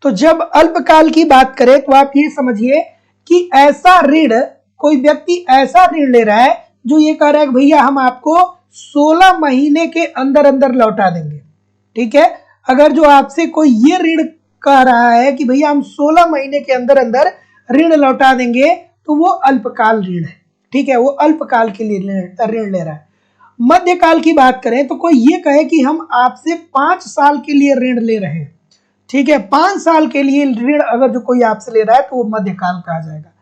तो जब अल्पकाल की बात करें तो आप ये समझिए कि ऐसा ऋण, कोई व्यक्ति ऐसा ऋण ले रहा है जो ये कह रहा है कि भैया हम आपको 16 महीने के अंदर अंदर लौटा देंगे। ठीक है, अगर जो आपसे कोई ये ऋण कह रहा है कि भैया हम 16 महीने के अंदर अंदर ऋण लौटा देंगे तो वो अल्पकाल ऋण है। ठीक है, वो अल्पकाल के लिए ऋण ले रहा है। मध्यकाल की बात करें तो कोई ये कहे कि हम आपसे 5 साल के लिए ऋण ले रहे हैं। ठीक है, 5 साल के लिए ऋण अगर जो कोई आपसे ले रहा है तो वो मध्यकाल कहा जाएगा।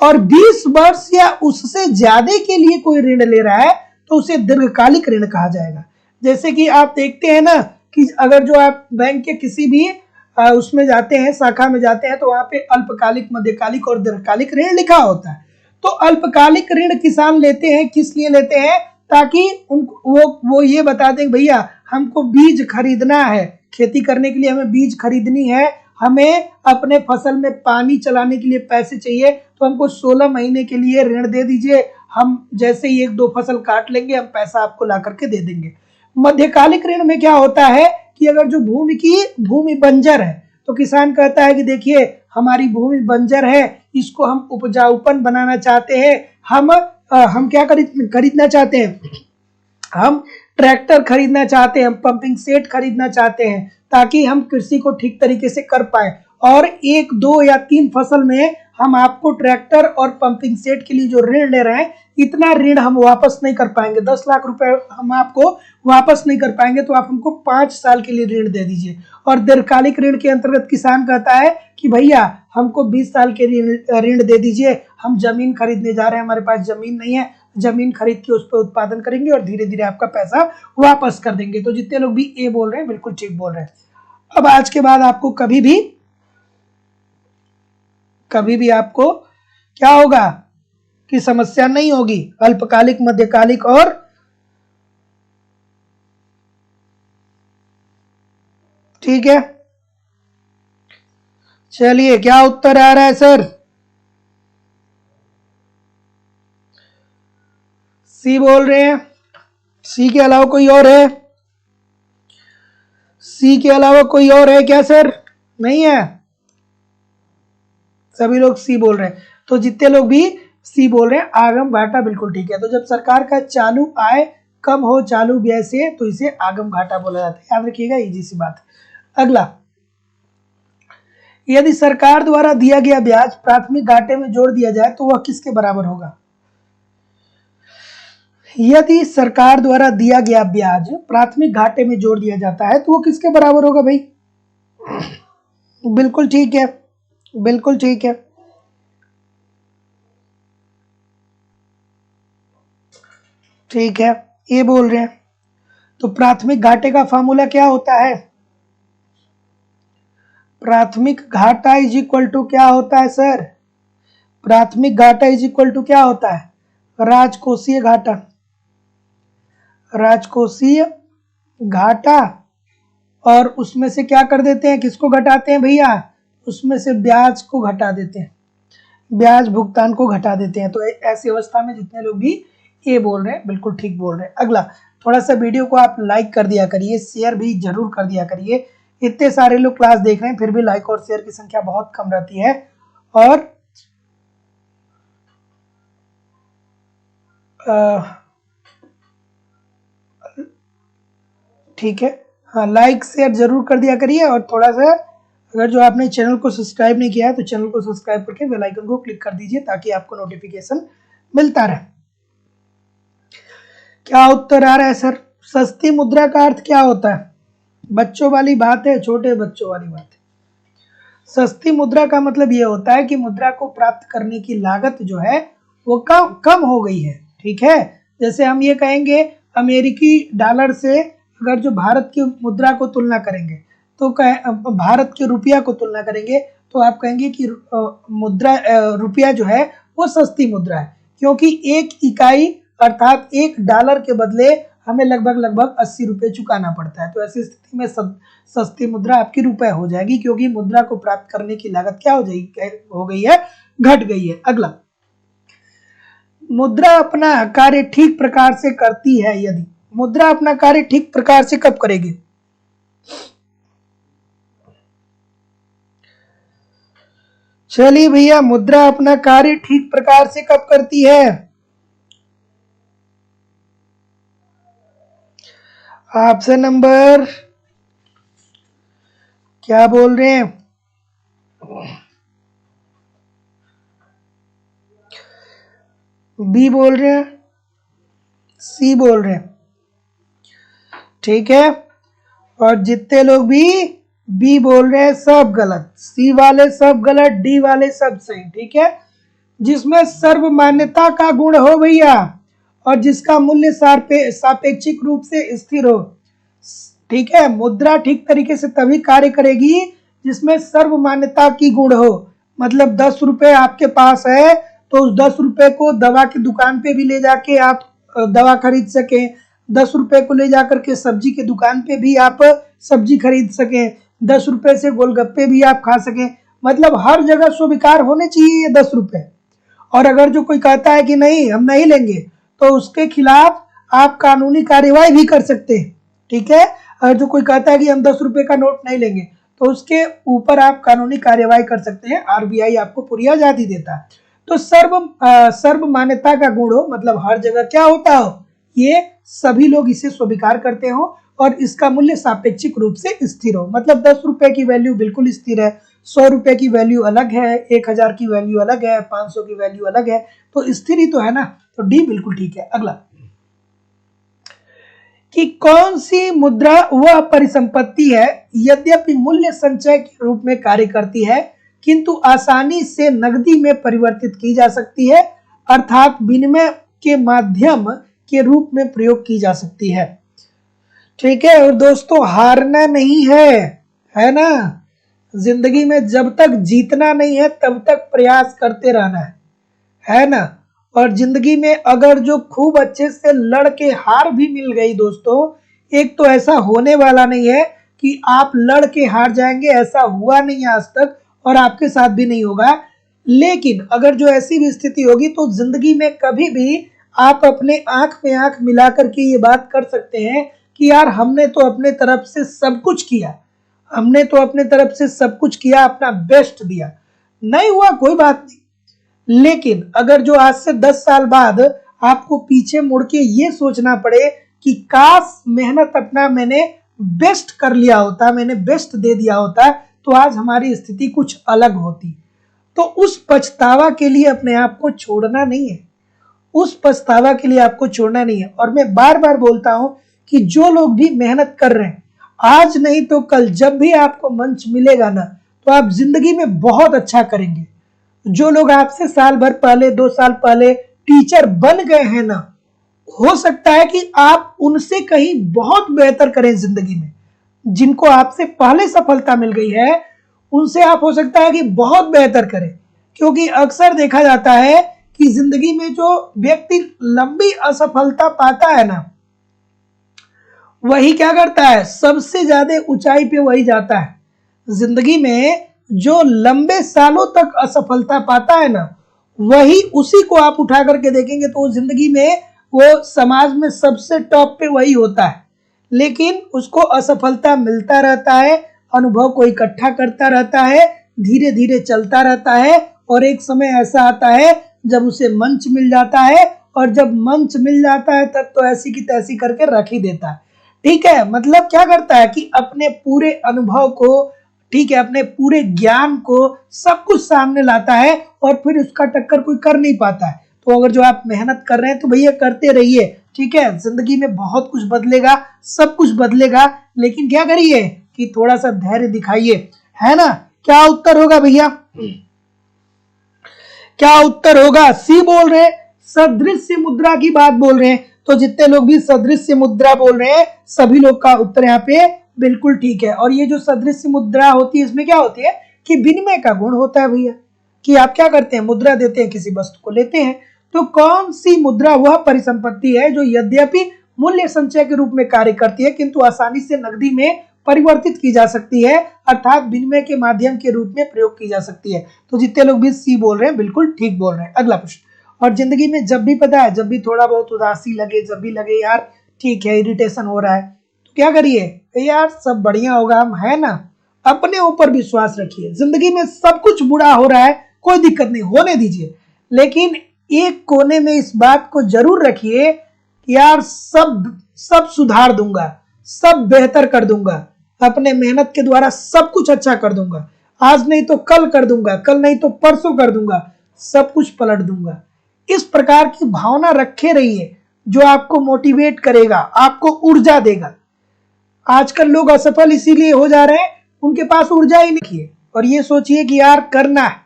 और 20 वर्ष या उससे ज्यादा के लिए कोई ऋण ले रहा है तो उसे दीर्घकालिक ऋण कहा जाएगा। जैसे कि आप देखते हैं ना कि अगर जो आप बैंक के किसी भी उसमें जाते हैं, शाखा में जाते हैं, तो वहां पे अल्पकालिक, मध्यकालिक और दीर्घकालिक ऋण लिखा होता है। तो अल्पकालिक ऋण किसान लेते हैं, किस लिए लेते हैं? ताकि वो ये बता दें भैया हमको बीज खरीदना है, खेती करने के लिए हमें बीज खरीदनी है, हमें अपने फसल में पानी चलाने के लिए पैसे चाहिए, तो हमको 16 महीने के लिए ऋण दे दीजिए, हम जैसे ही 1-2 फसल काट लेंगे हम पैसा आपको ला करके दे देंगे। मध्यकालिक ऋण में क्या होता है कि अगर जो भूमि बंजर है तो किसान कहता है कि देखिए हमारी भूमि बंजर है, इसको हम उपजाऊपन बनाना चाहते हैं, हम क्या खरीदना चाहते हैं, हम ट्रैक्टर खरीदना चाहते हैं, हम पंपिंग सेट खरीदना चाहते हैं ताकि हम कृषि को ठीक तरीके से कर पाए, और 1, 2 या 3 फसल में हम आपको ट्रैक्टर और पंपिंग सेट के लिए जो ऋण ले रहे हैं, इतना ऋण हम वापस नहीं कर पाएंगे, 10 लाख रुपए हम आपको वापस नहीं कर पाएंगे, तो आप हमको 5 साल के लिए ऋण दे दीजिए। और दीर्घकालिक ऋण के अंतर्गत किसान कहता है कि भैया हमको 20 साल के ऋण दे दीजिए, हम जमीन खरीदने जा रहे हैं, हमारे पास जमीन नहीं है, जमीन खरीद के उस पर उत्पादन करेंगे और धीरे धीरे आपका पैसा वापस कर देंगे। तो जितने लोग भी ए बोल रहे हैं बिल्कुल ठीक बोल रहे हैं। अब आज के बाद आपको कभी भी आपको क्या होगा कि समस्या नहीं होगी, अल्पकालिक, मध्यकालिक और ठीक है। चलिए क्या उत्तर आ रहा है सर? सी बोल रहे हैं। सी के अलावा कोई और है? सी के अलावा कोई और है क्या सर? नहीं है, सभी लोग सी बोल रहे हैं। तो जितने लोग भी सी बोल रहे हैं आगम घाटा बिल्कुल ठीक है। तो जब सरकार का चालू आय कम हो चालू व्यय से तो इसे आगम घाटा बोला जाता है, याद रखिएगा, इजी सी बात है। अगला, यदि सरकार द्वारा दिया गया ब्याज प्राथमिक घाटे में जोड़ दिया जाए तो वह किसके बराबर होगा? यदि सरकार द्वारा दिया गया ब्याज प्राथमिक घाटे में जोड़ दिया जाता है तो वो किसके बराबर होगा भाई? बिल्कुल ठीक है, बिल्कुल ठीक है। ठीक है, ये बोल रहे हैं। तो प्राथमिक घाटे का फॉर्मूला क्या होता है? प्राथमिक घाटा इज इक्वल टू क्या होता है सर? प्राथमिक घाटा इज इक्वल टू क्या होता है? राजकोषीय घाटा। राजकोषीय घाटा, और उसमें से क्या कर देते हैं, किसको घटाते हैं भैया? उसमें से ब्याज को घटा देते हैं, ब्याज भुगतान को घटा देते हैं। तो ऐसी अवस्था में जितने लोग भी ये बोल रहे हैं बिल्कुल ठीक बोल रहे हैं। अगला, थोड़ा सा वीडियो को आप लाइक कर दिया करिए, शेयर भी जरूर कर दिया करिए। इतने सारे लोग क्लास देख रहे हैं फिर भी लाइक और शेयर की संख्या बहुत कम रहती है। और ठीक है, हाँ, लाइक शेयर जरूर कर दिया करिए। और थोड़ा सा अगर जो आपने चैनल को सब्सक्राइब नहीं किया है तो चैनल को सब्सक्राइब करके बेल आइकन को क्लिक कर दीजिए ताकि आपको नोटिफिकेशन मिलता रहे। क्या उत्तर आ रहा है सर? सस्ती मुद्रा का अर्थ क्या होता है? बच्चों वाली बात है, छोटे बच्चों वाली बात है। सस्ती मुद्रा का मतलब ये होता है कि मुद्रा को प्राप्त करने की लागत जो है वो कम हो गई है, ठीक है। जैसे हम ये कहेंगे अमेरिकी डॉलर से अगर जो भारत की मुद्रा को तुलना करेंगे तो भारत के रुपया को तुलना करेंगे तो आप कहेंगे कि मुद्रा रुपया जो है वो सस्ती मुद्रा है, क्योंकि 1 इकाई अर्थात $1 के बदले हमें लगभग 80 रुपये चुकाना पड़ता है। तो ऐसी स्थिति में सस्ती मुद्रा आपकी रुपए हो जाएगी, क्योंकि मुद्रा को प्राप्त करने की लागत क्या हो गई है, घट गई है। अगला, मुद्रा अपना कार्य ठीक प्रकार से करती है। यदि मुद्रा अपना कार्य ठीक प्रकार से कब करेगी? चलिए भैया, मुद्रा अपना कार्य ठीक प्रकार से कब करती है? ऑप्शन नंबर क्या बोल रहे हैं? बी बोल रहे हैं, सी बोल रहे हैं, ठीक है। और जितने लोग भी बी बोल रहे हैं सब गलत, सी वाले सब गलत, डी वाले सब सही, ठीक है। जिसमें सर्वमान्यता का गुण हो भैया और जिसका मूल्य सापेक्षिक रूप से स्थिर हो, ठीक है। मुद्रा ठीक तरीके से तभी कार्य करेगी जिसमें सर्वमान्यता की गुण हो। मतलब 10 रुपए आपके पास है तो उस 10 रुपए को दवा की दुकान पे भी ले जाके आप दवा खरीद सके, 10 रुपए को ले जाकर के सब्जी की दुकान पे भी आप सब्जी खरीद सके, 10 रुपए से गोलगप्पे भी आप खा सके। मतलब हर जगह स्वीकार होने चाहिए ये 10 रुपए। और अगर जो कोई कहता है कि नहीं हम नहीं लेंगे तो उसके खिलाफ आप कानूनी कार्यवाही भी कर सकते हैं, ठीक है। अगर जो कोई कहता है कि हम 10 रुपए का नोट नहीं लेंगे तो उसके ऊपर आप कानूनी कार्यवाही कर सकते हैं। आरबीआई आपको पूरी आजादी देता है। तो सर्व मान्यता का गुण हो, मतलब हर जगह क्या होता हो, ये सभी लोग इसे स्वीकार करते हो और इसका मूल्य सापेक्षिक रूप से स्थिर हो। मतलब 10 रुपए की वैल्यू बिल्कुल स्थिर है, 100 रुपए की वैल्यू अलग है, 1000 की वैल्यू अलग है, 500 की वैल्यू अलग है, तो स्थिर ही तो है ना। तो डी बिल्कुल ठीक है। अगला कि कौन सी मुद्रा वह परिसंपत्ति है यद्यपि मूल्य संचय के रूप में कार्य करती है किंतु आसानी से नकदी में परिवर्तित की जा सकती है, अर्थात विनिमय के माध्यम के रूप में प्रयोग की जा सकती है। ठीक है। और दोस्तों हारना नहीं है ना। जिंदगी में जब तक जीतना नहीं है तब तक प्रयास करते रहना है ना। और जिंदगी में अगर जो खूब अच्छे से लड़ के हार भी मिल गई दोस्तों, एक तो ऐसा होने वाला नहीं है कि आप लड़ के हार जाएंगे, ऐसा हुआ नहीं आज तक और आपके साथ भी नहीं होगा। लेकिन अगर जो ऐसी भी स्थिति होगी तो जिंदगी में कभी भी आप अपने आंख में आंख मिला करके ये बात कर सकते हैं कि यार हमने तो अपने तरफ से सब कुछ किया, हमने तो अपने तरफ से सब कुछ किया, अपना बेस्ट दिया, नहीं हुआ कोई बात नहीं। लेकिन अगर जो आज से 10 साल बाद आपको पीछे मुड़ के ये सोचना पड़े कि काश मेहनत अपना मैंने बेस्ट कर लिया होता, मैंने बेस्ट दे दिया होता, तो आज हमारी स्थिति कुछ अलग होती। तो उस पछतावा के लिए अपने आप को छोड़ना नहीं है, उस पछतावा के लिए आपको छोड़ना नहीं है। और मैं बार बार बोलता हूं कि जो लोग भी मेहनत कर रहे हैं, आज नहीं तो कल जब भी आपको मंच मिलेगा ना, तो आप जिंदगी में बहुत अच्छा करेंगे। जो लोग आपसे साल भर पहले, 2 साल पहले टीचर बन गए हैं ना, हो सकता है कि आप उनसे कहीं बहुत बेहतर करें जिंदगी में। जिनको आपसे पहले सफलता मिल गई है उनसे आप हो सकता है कि बहुत बेहतर करें। क्योंकि अक्सर देखा जाता है कि जिंदगी में जो व्यक्ति लंबी असफलता पाता है ना, वही क्या करता है, सबसे ज्यादा ऊंचाई पे वही जाता है। जिंदगी में जो लंबे सालों तक असफलता पाता है ना, वही, उसी को आप उठा करके देखेंगे तो जिंदगी में वो समाज में सबसे टॉप पे वही होता है। लेकिन उसको असफलता मिलता रहता है, अनुभव को इकट्ठा करता रहता है, धीरे धीरे चलता रहता है और एक समय ऐसा आता है जब उसे मंच मिल जाता है। और जब मंच मिल जाता है तब तो ऐसी की तैसी करके रख ही देता है। ठीक है। मतलब क्या करता है कि अपने पूरे अनुभव को, ठीक है, अपने पूरे ज्ञान को सब कुछ सामने लाता है और फिर उसका टक्कर कोई कर नहीं पाता है। तो अगर जो आप मेहनत कर रहे हैं तो भैया करते रहिए। ठीक है। जिंदगी में बहुत कुछ बदलेगा, सब कुछ बदलेगा, लेकिन क्या करिए कि थोड़ा सा धैर्य दिखाइए, है ना। क्या उत्तर होगा भैया, क्या उत्तर होगा? सी बोल रहे हैं, सदृश्य मुद्रा की बात बोल रहे हैं। तो जितने लोग भी सदृश्य मुद्रा बोल रहे हैं सभी लोग का उत्तर यहाँ पे बिल्कुल ठीक है। और ये जो सदृश्य मुद्रा होती है इसमें क्या होती है कि विनिमय का गुण होता है भैया, कि आप क्या करते हैं, मुद्रा देते हैं, किसी वस्तु को लेते हैं। तो कौन सी मुद्रा वह परिसंपत्ति है जो यद्यपि मूल्य संचय के रूप में कार्य करती है किंतु आसानी से नकदी में परिवर्तित की जा सकती है, अर्थात विनिमय के माध्यम के रूप में प्रयोग की जा सकती है। तो जितने लोग भी सी बोल रहे हैं बिल्कुल ठीक बोल रहे हैं। अगला प्रश्न। और जिंदगी में जब भी पता है, जब भी थोड़ा बहुत उदासी लगे, जब भी लगे यार ठीक है इरिटेशन हो रहा है, तो क्या करिए यार, सब बढ़िया होगा, हम है ना। अपने ऊपर विश्वास रखिए। जिंदगी में सब कुछ बुरा हो रहा है, कोई दिक्कत नहीं, होने दीजिए, लेकिन एक कोने में इस बात को जरूर रखिए कि यार सब सुधार दूंगा, सब बेहतर कर दूंगा, अपने मेहनत के द्वारा सब कुछ अच्छा कर दूंगा, आज नहीं तो कल कर दूंगा, कल नहीं तो परसों कर दूंगा, सब कुछ पलट दूंगा। इस प्रकार की भावना रखे रहिए जो आपको मोटिवेट करेगा, आपको ऊर्जा देगा। आजकल लोग असफल इसीलिए हो जा रहे हैं, उनके पास ऊर्जा ही नहीं है। और ये सोचिए कि यार करना है,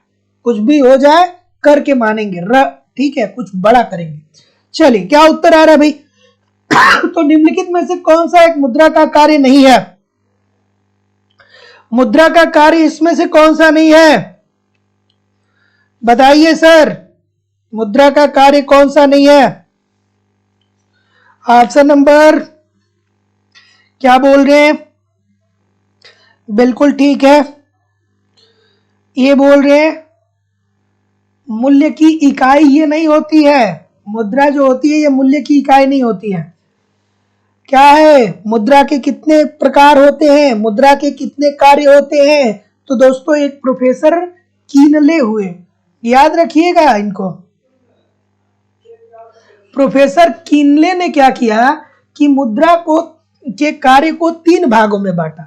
कुछ भी हो जाए करके मानेंगे, ठीक है, कुछ बड़ा करेंगे। चलिए क्या उत्तर आ रहा है भाई? तो निम्नलिखित में से कौन सा एक मुद्रा का कार्य नहीं है? मुद्रा का कार्य इसमें से कौन सा नहीं है, बताइए सर। मुद्रा का कार्य कौन सा नहीं है? ऑप्शन नंबर क्या बोल रहे हैं? बिल्कुल ठीक है, ये बोल रहे हैं मूल्य की इकाई ये नहीं होती है। मुद्रा जो होती है ये मूल्य की इकाई नहीं होती है। क्या है, मुद्रा के कितने प्रकार होते हैं, मुद्रा के कितने कार्य होते हैं। तो दोस्तों एक प्रोफेसर कीनले हुए, याद रखिएगा इनको। प्रोफेसर कीनले ने क्या किया कि मुद्रा को के कार्य को 3 भागों में बांटा।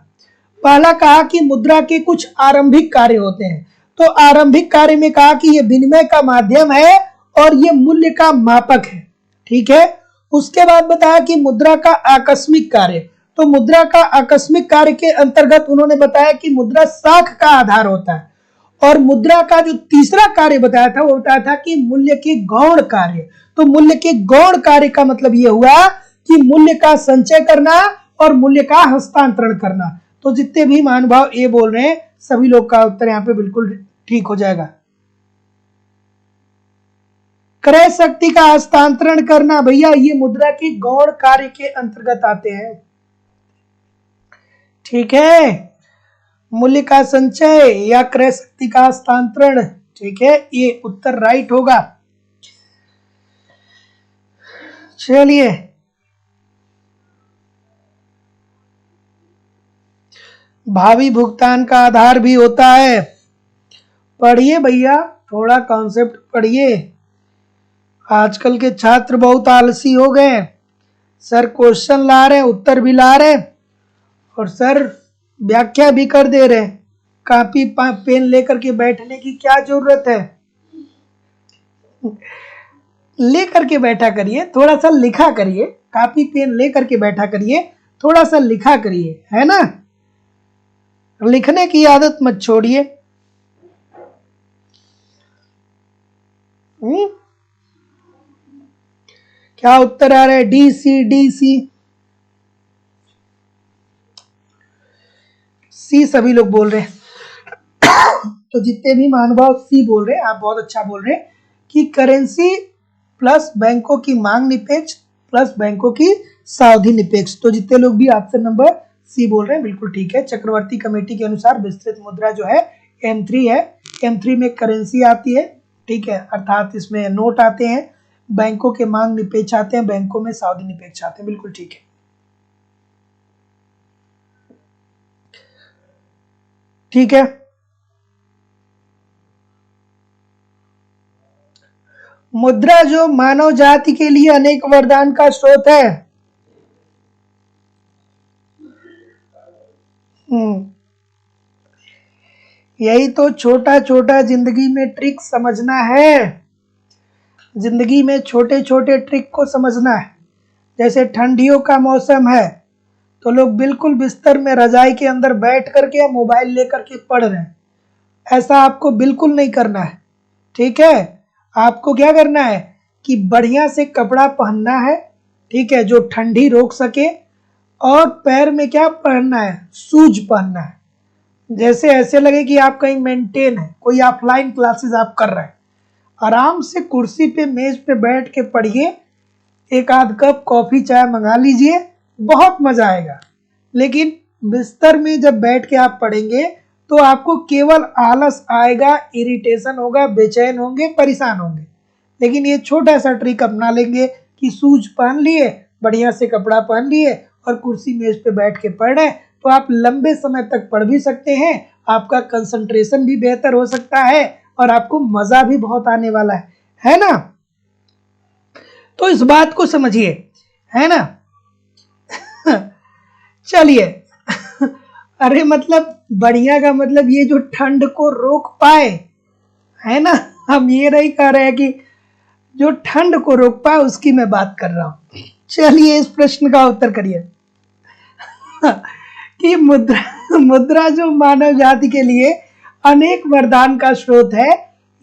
पहला कहा कि मुद्रा के कुछ आरंभिक कार्य होते हैं। तो आरंभिक कार्य में कहा कि ये विनिमय का माध्यम है और ये मूल्य का मापक है, ठीक है। उसके बाद बताया कि मुद्रा का आकस्मिक कार्य। तो मुद्रा का आकस्मिक कार्य के अंतर्गत उन्होंने बताया कि मुद्रा साख का आधार होता है। और मुद्रा का जो तीसरा कार्य बताया था वो बताया था कि मूल्य के गौण कार्य। तो मूल्य के गौण कार्य का मतलब ये हुआ कि मूल्य का संचय करना और मूल्य का हस्तांतरण करना। तो जितने भी महानुभाव ए बोल रहे हैं सभी लोग का उत्तर यहाँ पे बिल्कुल ठीक हो जाएगा। क्रय शक्ति का हस्तांतरण करना, भैया ये मुद्रा के गौण कार्य के अंतर्गत आते हैं, ठीक है। मूल्य का संचय या क्रय शक्ति का हस्तांतरण, ठीक है, ये उत्तर राइट होगा। चलिए भावी भुगतान का आधार भी होता है। पढ़िए भैया, थोड़ा कॉन्सेप्ट पढ़िए। आजकल के छात्र बहुत आलसी हो गए। सर क्वेश्चन ला रहे, उत्तर भी ला रहे और सर व्याख्या भी कर दे रहे। कॉपी पेन लेकर के बैठने की क्या जरूरत है, लेकर के बैठा करिए, थोड़ा सा लिखा करिए। कॉपी पेन लेकर के बैठा करिए, थोड़ा सा लिखा करिए, है ना। लिखने की आदत मत छोड़िए। क्या उत्तर आ रहा है, डी सी, डी सी, सी सभी लोग बोल रहे हैं। तो जितने भी महानुभाव सी बोल रहे हैं, आप बहुत अच्छा बोल रहे हैं कि करेंसी प्लस बैंकों की मांग निरपेक्ष प्लस बैंकों की सावधि निरपेक्ष। तो जितने लोग भी ऑप्शन नंबर सी बोल रहे हैं बिल्कुल ठीक है। चक्रवर्ती कमेटी के अनुसार विस्तृत मुद्रा जो है M3 है। M3 में करेंसी आती है, ठीक है, अर्थात इसमें नोट आते हैं। बैंकों के मांग निरपेक्ष आते हैं, बैंकों में सावधि निरपेक्ष आते हैं, बिल्कुल ठीक है। ठीक है, मुद्रा जो मानव जाति के लिए अनेक वरदान का स्रोत है। यही तो छोटा छोटा जिंदगी में ट्रिक समझना है। जिंदगी में छोटे छोटे ट्रिक को समझना है। जैसे ठंडियों का मौसम है तो लोग बिल्कुल बिस्तर में रजाई के अंदर बैठ करके या मोबाइल लेकर के पढ़ रहे हैं। ऐसा आपको बिल्कुल नहीं करना है, ठीक है। आपको क्या करना है कि बढ़िया से कपड़ा पहनना है, ठीक है, जो ठंडी रोक सके। और पैर में क्या पहनना है, शूज पहनना है। जैसे ऐसे लगे कि आप कहीं मेंटेन है, कोई ऑफलाइन क्लासेस आप कर रहे हैं। आराम से कुर्सी पे मेज पे बैठ के पढ़िए, एक आध कप कॉफी चाय मंगा लीजिए, बहुत मजा आएगा। लेकिन बिस्तर में जब बैठ के आप पढ़ेंगे तो आपको केवल आलस आएगा, इरिटेशन होगा, बेचैन होंगे, परेशान होंगे। लेकिन ये छोटा सा ट्रिक अपना लेंगे कि शूज पहन लिए, बढ़िया से कपड़ा पहन लिए और कुर्सी मेज पे बैठ के पढ़ रहे, तो आप लंबे समय तक पढ़ भी सकते हैं। आपका कंसंट्रेशन भी बेहतर हो सकता है और आपको मजा भी बहुत आने वाला है ना। तो इस बात को समझिए, है ना। चलिए अरे मतलब बढ़िया का मतलब ये जो ठंड को रोक पाए, है ना। हम ये नहीं कह रहे हैं कि जो ठंड को रोक पाए उसकी मैं बात कर रहा हूं। चलिए इस प्रश्न का उत्तर करिए कि मुद्रा जो मानव जाति के लिए अनेक वरदान का स्रोत है,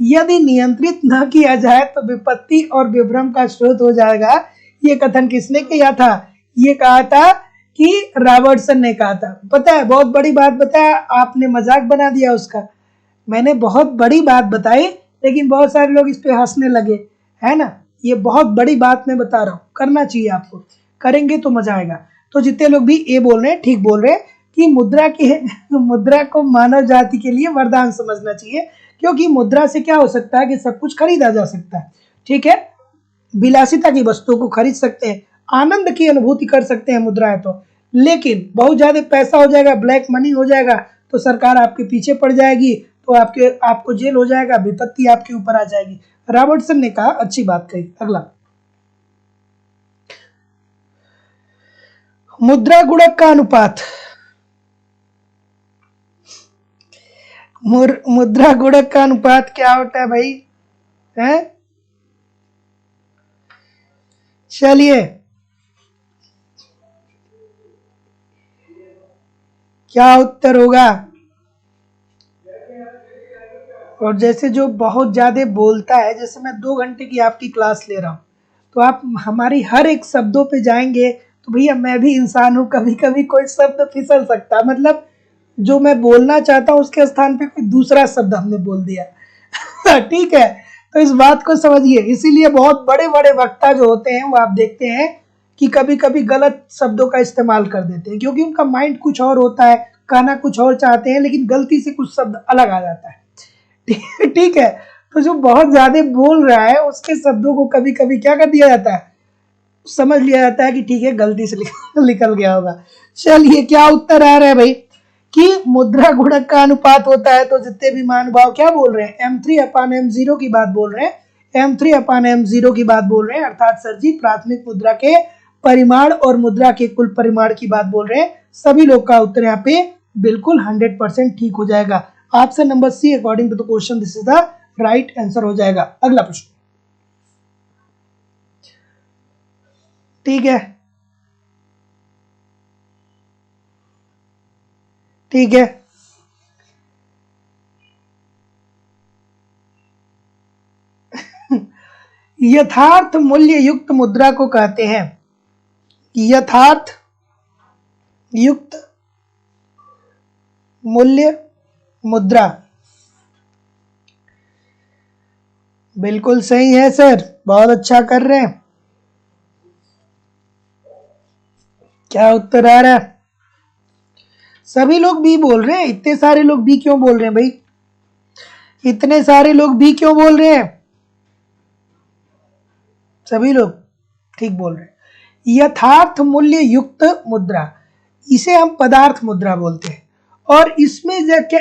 यदि नियंत्रित न किया जाए तो विपत्ति और विभ्रम का स्रोत हो जाएगा। ये कथन किसने किया था, ये कहा था कि रॉबर्टसन ने कहा था। पता है, बहुत बड़ी बात बताया, आपने मजाक बना दिया उसका। मैंने बहुत बड़ी बात बताई लेकिन बहुत सारे लोग इस पे हंसने लगे, है ना। ये बहुत बड़ी बात मैं बता रहा हूँ, करना चाहिए आपको, करेंगे तो मजा आएगा। तो जितने लोग भी ए बोल रहे हैं ठीक बोल रहे हैं कि मुद्रा को मानव जाति के लिए वरदान समझना चाहिए, क्योंकि मुद्रा से क्या हो सकता है कि सब कुछ खरीदा जा सकता है, ठीक है। विलासिता की वस्तुओं को खरीद सकते हैं, आनंद की अनुभूति कर सकते हैं मुद्रा है तो। लेकिन बहुत ज्यादा पैसा हो जाएगा, ब्लैक मनी हो जाएगा, तो सरकार आपके पीछे पड़ जाएगी, तो आपको जेल हो जाएगा, विपत्ति आपके ऊपर आ जाएगी। रॉबर्टसन ने कहा, अच्छी बात कही। अगला, मुद्रा गुणक का अनुपात। मुद्रा गुणक का अनुपात क्या होता है भाई? है, चलिए क्या उत्तर होगा? और जैसे जो बहुत ज्यादा बोलता है, जैसे मैं 2 घंटे की आपकी क्लास ले रहा हूं, तो आप हमारी हर एक शब्दों पे जाएंगे, तो भैया मैं भी इंसान हूं, कभी कभी कोई शब्द फिसल सकता है, मतलब जो मैं बोलना चाहता हूं उसके स्थान पे कोई दूसरा शब्द हमने बोल दिया। ठीक है, तो इस बात को समझिए। इसीलिए बहुत बड़े बड़े वक्ता जो होते हैं वो आप देखते हैं कि कभी कभी गलत शब्दों का इस्तेमाल कर देते हैं, क्योंकि उनका माइंड कुछ और होता है, कहना कुछ और चाहते हैं, लेकिन गलती से कुछ शब्द अलग आ जाता है। ठीक है, तो जो बहुत ज्यादा बोल रहा है उसके शब्दों को कभी कभी क्या कर दिया जाता है, समझ लिया जाता है कि ठीक है गलती से निकल गया होगा। चलिए क्या उत्तर आ रहा है भाई? कि मुद्रा गुणक का अनुपात होता है, तो जितने भी महानुभाव क्या बोल रहे हैं, M3/M0 की बात बोल रहे हैं, M3/M0 की बात बोल रहे हैं, अर्थात सर जी प्राथमिक मुद्रा के परिमाण और मुद्रा के कुल परिमाण की बात बोल रहे हैं। सभी लोग का उत्तर यहाँ पे बिल्कुल 100% ठीक हो जाएगा। Option number C according to the question this is the right answer हो जाएगा। अगला प्रश्न, ठीक है, ठीक है। यथार्थ मूल्य युक्त मुद्रा को कहते हैं, यथार्थ युक्त मूल्य मुद्रा। बिल्कुल सही है सर, बहुत अच्छा कर रहे हैं। क्या उत्तर आ रहा है? सभी लोग बी बोल रहे हैं। इतने सारे लोग बी क्यों बोल रहे हैं भाई? इतने सारे लोग बी क्यों बोल रहे हैं? सभी लोग ठीक बोल रहे हैं। यथार्थ मूल्य युक्त मुद्रा, इसे हम पदार्थ मुद्रा बोलते हैं। और इसमें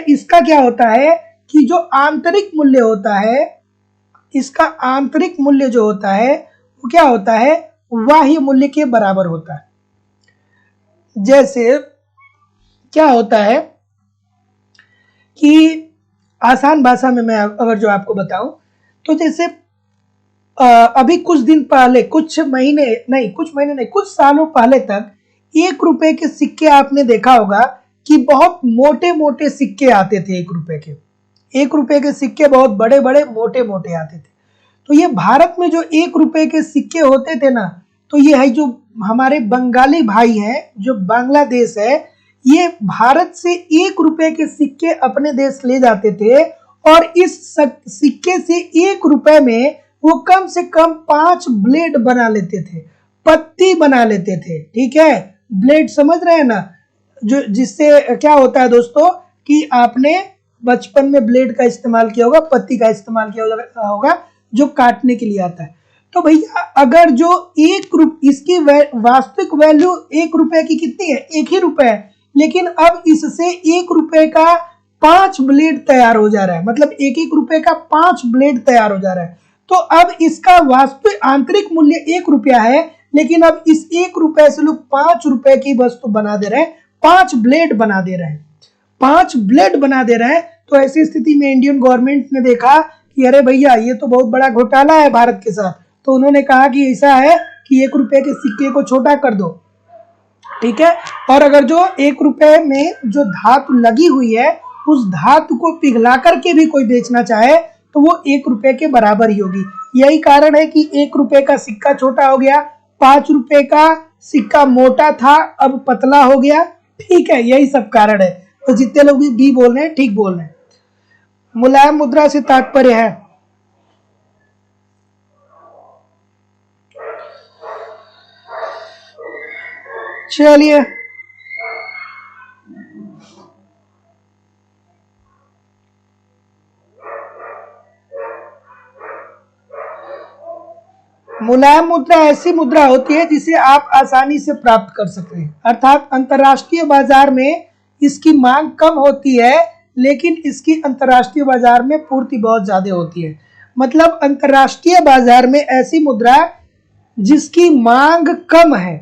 इसका क्या होता है कि जो आंतरिक मूल्य होता है, इसका आंतरिक मूल्य जो होता है वो क्या होता है, बाह्य मूल्य के बराबर होता है। जैसे क्या होता है कि आसान भाषा में मैं अगर जो आपको बताऊं, तो जैसे अभी कुछ दिन पहले, कुछ महीने नहीं, कुछ सालों पहले तक 1 रुपए के सिक्के आपने देखा होगा कि बहुत मोटे मोटे सिक्के आते थे 1 रुपए के। 1 रुपए के सिक्के बहुत बड़े बड़े मोटे मोटे आते थे। तो ये भारत में जो 1 रुपए के सिक्के होते थे ना, तो ये है जो हमारे बंगाली भाई हैं, जो बांग्लादेश है, ये भारत से 1 रुपए के सिक्के अपने देश ले जाते थे। और इस सिक्के से 1 रुपए में वो कम से कम 5 ब्लेड बना लेते थे, पत्ती बना लेते थे। ठीक है, ब्लेड समझ रहे हैं ना, जो जिससे क्या होता है दोस्तों कि आपने बचपन में ब्लेड का इस्तेमाल किया होगा, पत्ती का इस्तेमाल किया होगा, जो काटने के लिए आता है। तो भैया अगर जो इसकी वास्तविक वैल्यू 1 रुपए की कितनी है, 1 ही रुपए है, लेकिन अब इससे 1 रुपए का 5 ब्लेड तैयार हो जा रहा है, मतलब एक एक रुपए का 5 ब्लेड तैयार हो जा रहा है। तो अब इसका वास्तविक आंतरिक मूल्य 1 रुपया है, लेकिन अब इस 1 रुपए से लोग 5 रुपए की वस्तु बना दे रहे हैं, 5 ब्लेड बना दे रहे हैं, 5 ब्लेड बना दे रहे हैं। तो ऐसी स्थिति में इंडियन गवर्नमेंट ने देखा कि अरे भैया ये तो बहुत बड़ा घोटाला है भारत के साथ, तो उन्होंने कहा कि ऐसा है कि 1 रुपए के सिक्के को छोटा कर दो। ठीक है, और अगर जो 1 रुपए में जो धातु लगी हुई है, उस धातु को पिघला करके भी कोई बेचना चाहे तो वो 1 रुपए के बराबर ही होगी। यही कारण है कि 1 रुपए का सिक्का छोटा हो गया, 5 रुपए का सिक्का मोटा था अब पतला हो गया। ठीक है, यही सब कारण है। तो जितने लोग भी बी बोल रहे हैं ठीक बोल रहे हैं। मुलायम मुद्रा से तात्पर्य है, चलिए मुलायम मुद्रा ऐसी मुद्रा होती है जिसे आप आसानी से प्राप्त कर सकते हैं, अर्थात अंतर्राष्ट्रीय बाजार में इसकी मांग कम होती है लेकिन इसकी अंतर्राष्ट्रीय बाजार में पूर्ति बहुत ज्यादा होती है। मतलब अंतर्राष्ट्रीय बाजार में ऐसी मुद्रा जिसकी मांग कम है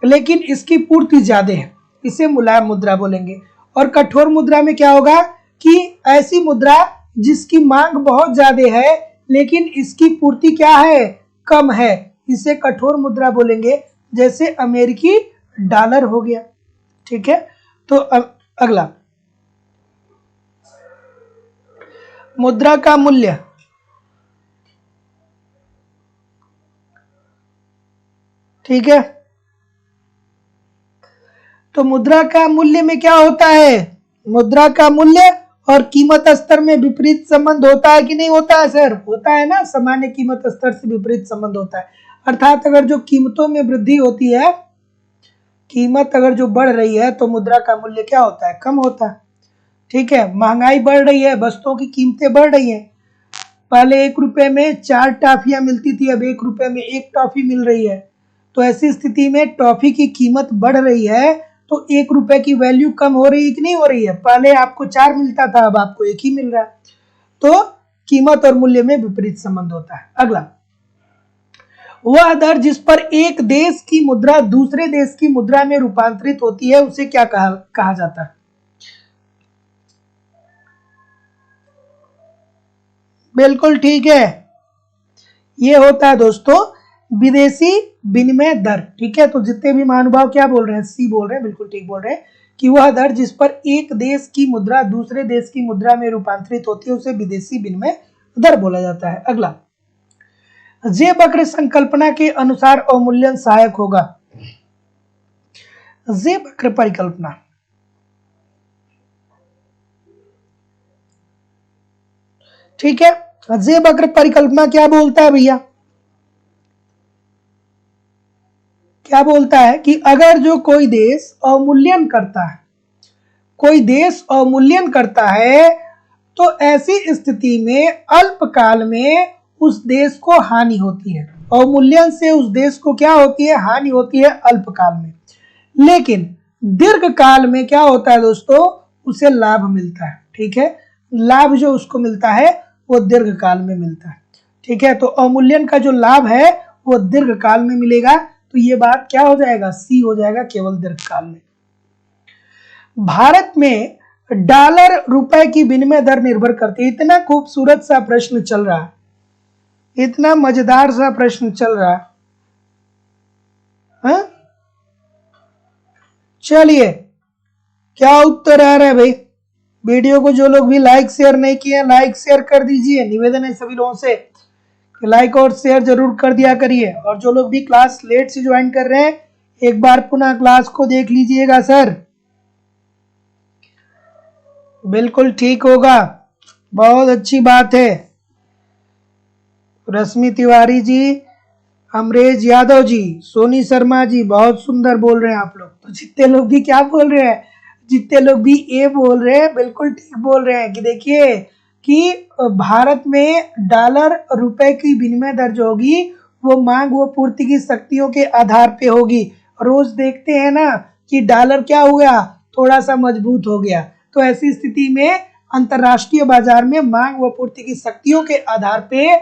लेकिन इसकी पूर्ति ज्यादा है, इसे मुलायम मुद्रा बोलेंगे। और कठोर मुद्रा में क्या होगा कि ऐसी मुद्रा जिसकी मांग बहुत ज्यादा है लेकिन इसकी पूर्ति क्या है, कम है, इसे कठोर मुद्रा बोलेंगे। जैसे अमेरिकी डॉलर हो गया। ठीक है, तो अगला मुद्रा का मूल्य। ठीक है, तो मुद्रा का मूल्य में क्या होता है, मुद्रा का मूल्य और कीमत स्तर में विपरीत संबंध होता है कि नहीं होता है सर? होता है ना, सामान्य कीमत स्तर से विपरीत संबंध होता है। अर्थात अगर जो कीमतों में वृद्धि होती है, कीमत अगर जो बढ़ रही है तो मुद्रा का मूल्य क्या होता है, कम होता है। ठीक है, महंगाई बढ़ रही है, वस्तुओं की कीमतें बढ़ रही हैं। पहले 1 रुपए में 4 टॉफियां मिलती थी, अब 1 रुपए में 1 टॉफी मिल रही है। तो ऐसी स्थिति में टॉफी की कीमत बढ़ रही है तो 1 रुपए की वैल्यू कम हो रही है कि नहीं हो रही है? पहले आपको 4 मिलता था, अब आपको 1 ही मिल रहा है। तो कीमत और मूल्य में विपरीत संबंध होता है। अगला, वह दर जिस पर एक देश की मुद्रा दूसरे देश की मुद्रा में रूपांतरित होती है उसे क्या कहा जाता है? बिल्कुल ठीक है, ये होता है दोस्तों विदेशी विनिमय दर। ठीक है, तो जितने भी महानुभाव क्या बोल रहे हैं, सी बोल रहे हैं, बिल्कुल ठीक बोल रहे हैं कि वह दर जिस पर एक देश की मुद्रा दूसरे देश की मुद्रा में रूपांतरित होती है उसे विदेशी विनिमय दर बोला जाता है। अगला, जे वक्र संकल्पना के अनुसार अवमूल्यन सहायक होगा। जे वक्र परिकल्पना, ठीक है, जे वक्र परिकल्पना क्या बोलता है भैया, क्या बोलता है कि अगर जो कोई देश अवमूल्यन करता है, कोई देश अवमूल्यन करता है तो ऐसी स्थिति में अल्पकाल में उस देश को हानि होती है। अवमूल्यन से उस देश को क्या होती है, हानि होती है अल्पकाल में। लेकिन दीर्घ काल में क्या होता है दोस्तों, उसे लाभ मिलता है। ठीक है, लाभ जो उसको मिलता है वो दीर्घ काल में मिलता है। ठीक है, तो अवमूल्यन का जो लाभ है वो दीर्घ काल में मिलेगा। तो ये बात क्या हो जाएगा, सी हो जाएगा, केवल दीर्घ काल में। भारत में डॉलर रुपए की विनिमय दर निर्भर करती है। इतना खूबसूरत सा प्रश्न चल रहा है, इतना मजेदार सा प्रश्न चल रहा है। चलिए, क्या उत्तर आ रहा है भाई? वीडियो को जो लोग भी लाइक शेयर नहीं किए, लाइक शेयर कर दीजिए। निवेदन है सभी लोगों से कि लाइक और शेयर जरूर कर दिया करिए। और जो लोग भी क्लास लेट से ज्वाइन कर रहे हैं, एक बार पुनः क्लास को देख लीजिएगा सर। बिल्कुल ठीक होगा, बहुत अच्छी बात है। रश्मि तिवारी जी, अमरेश यादव जी, सोनी शर्मा जी, बहुत सुंदर बोल रहे हैं आप लोग। तो जितने लोग भी क्या बोल रहे हैं, जितने लोग भी ए बोल रहे हैं, बिल्कुल ठीक बोल रहे हैं कि देखिए कि भारत में डॉलर रुपए की विनिमय दर जो होगी वो मांग व पूर्ति की शक्तियों के आधार पे होगी। रोज देखते हैं ना कि डॉलर क्या हुआ, थोड़ा सा मजबूत हो गया। तो ऐसी स्थिति में अंतरराष्ट्रीय बाजार में मांग व पूर्ति की शक्तियों के आधार पे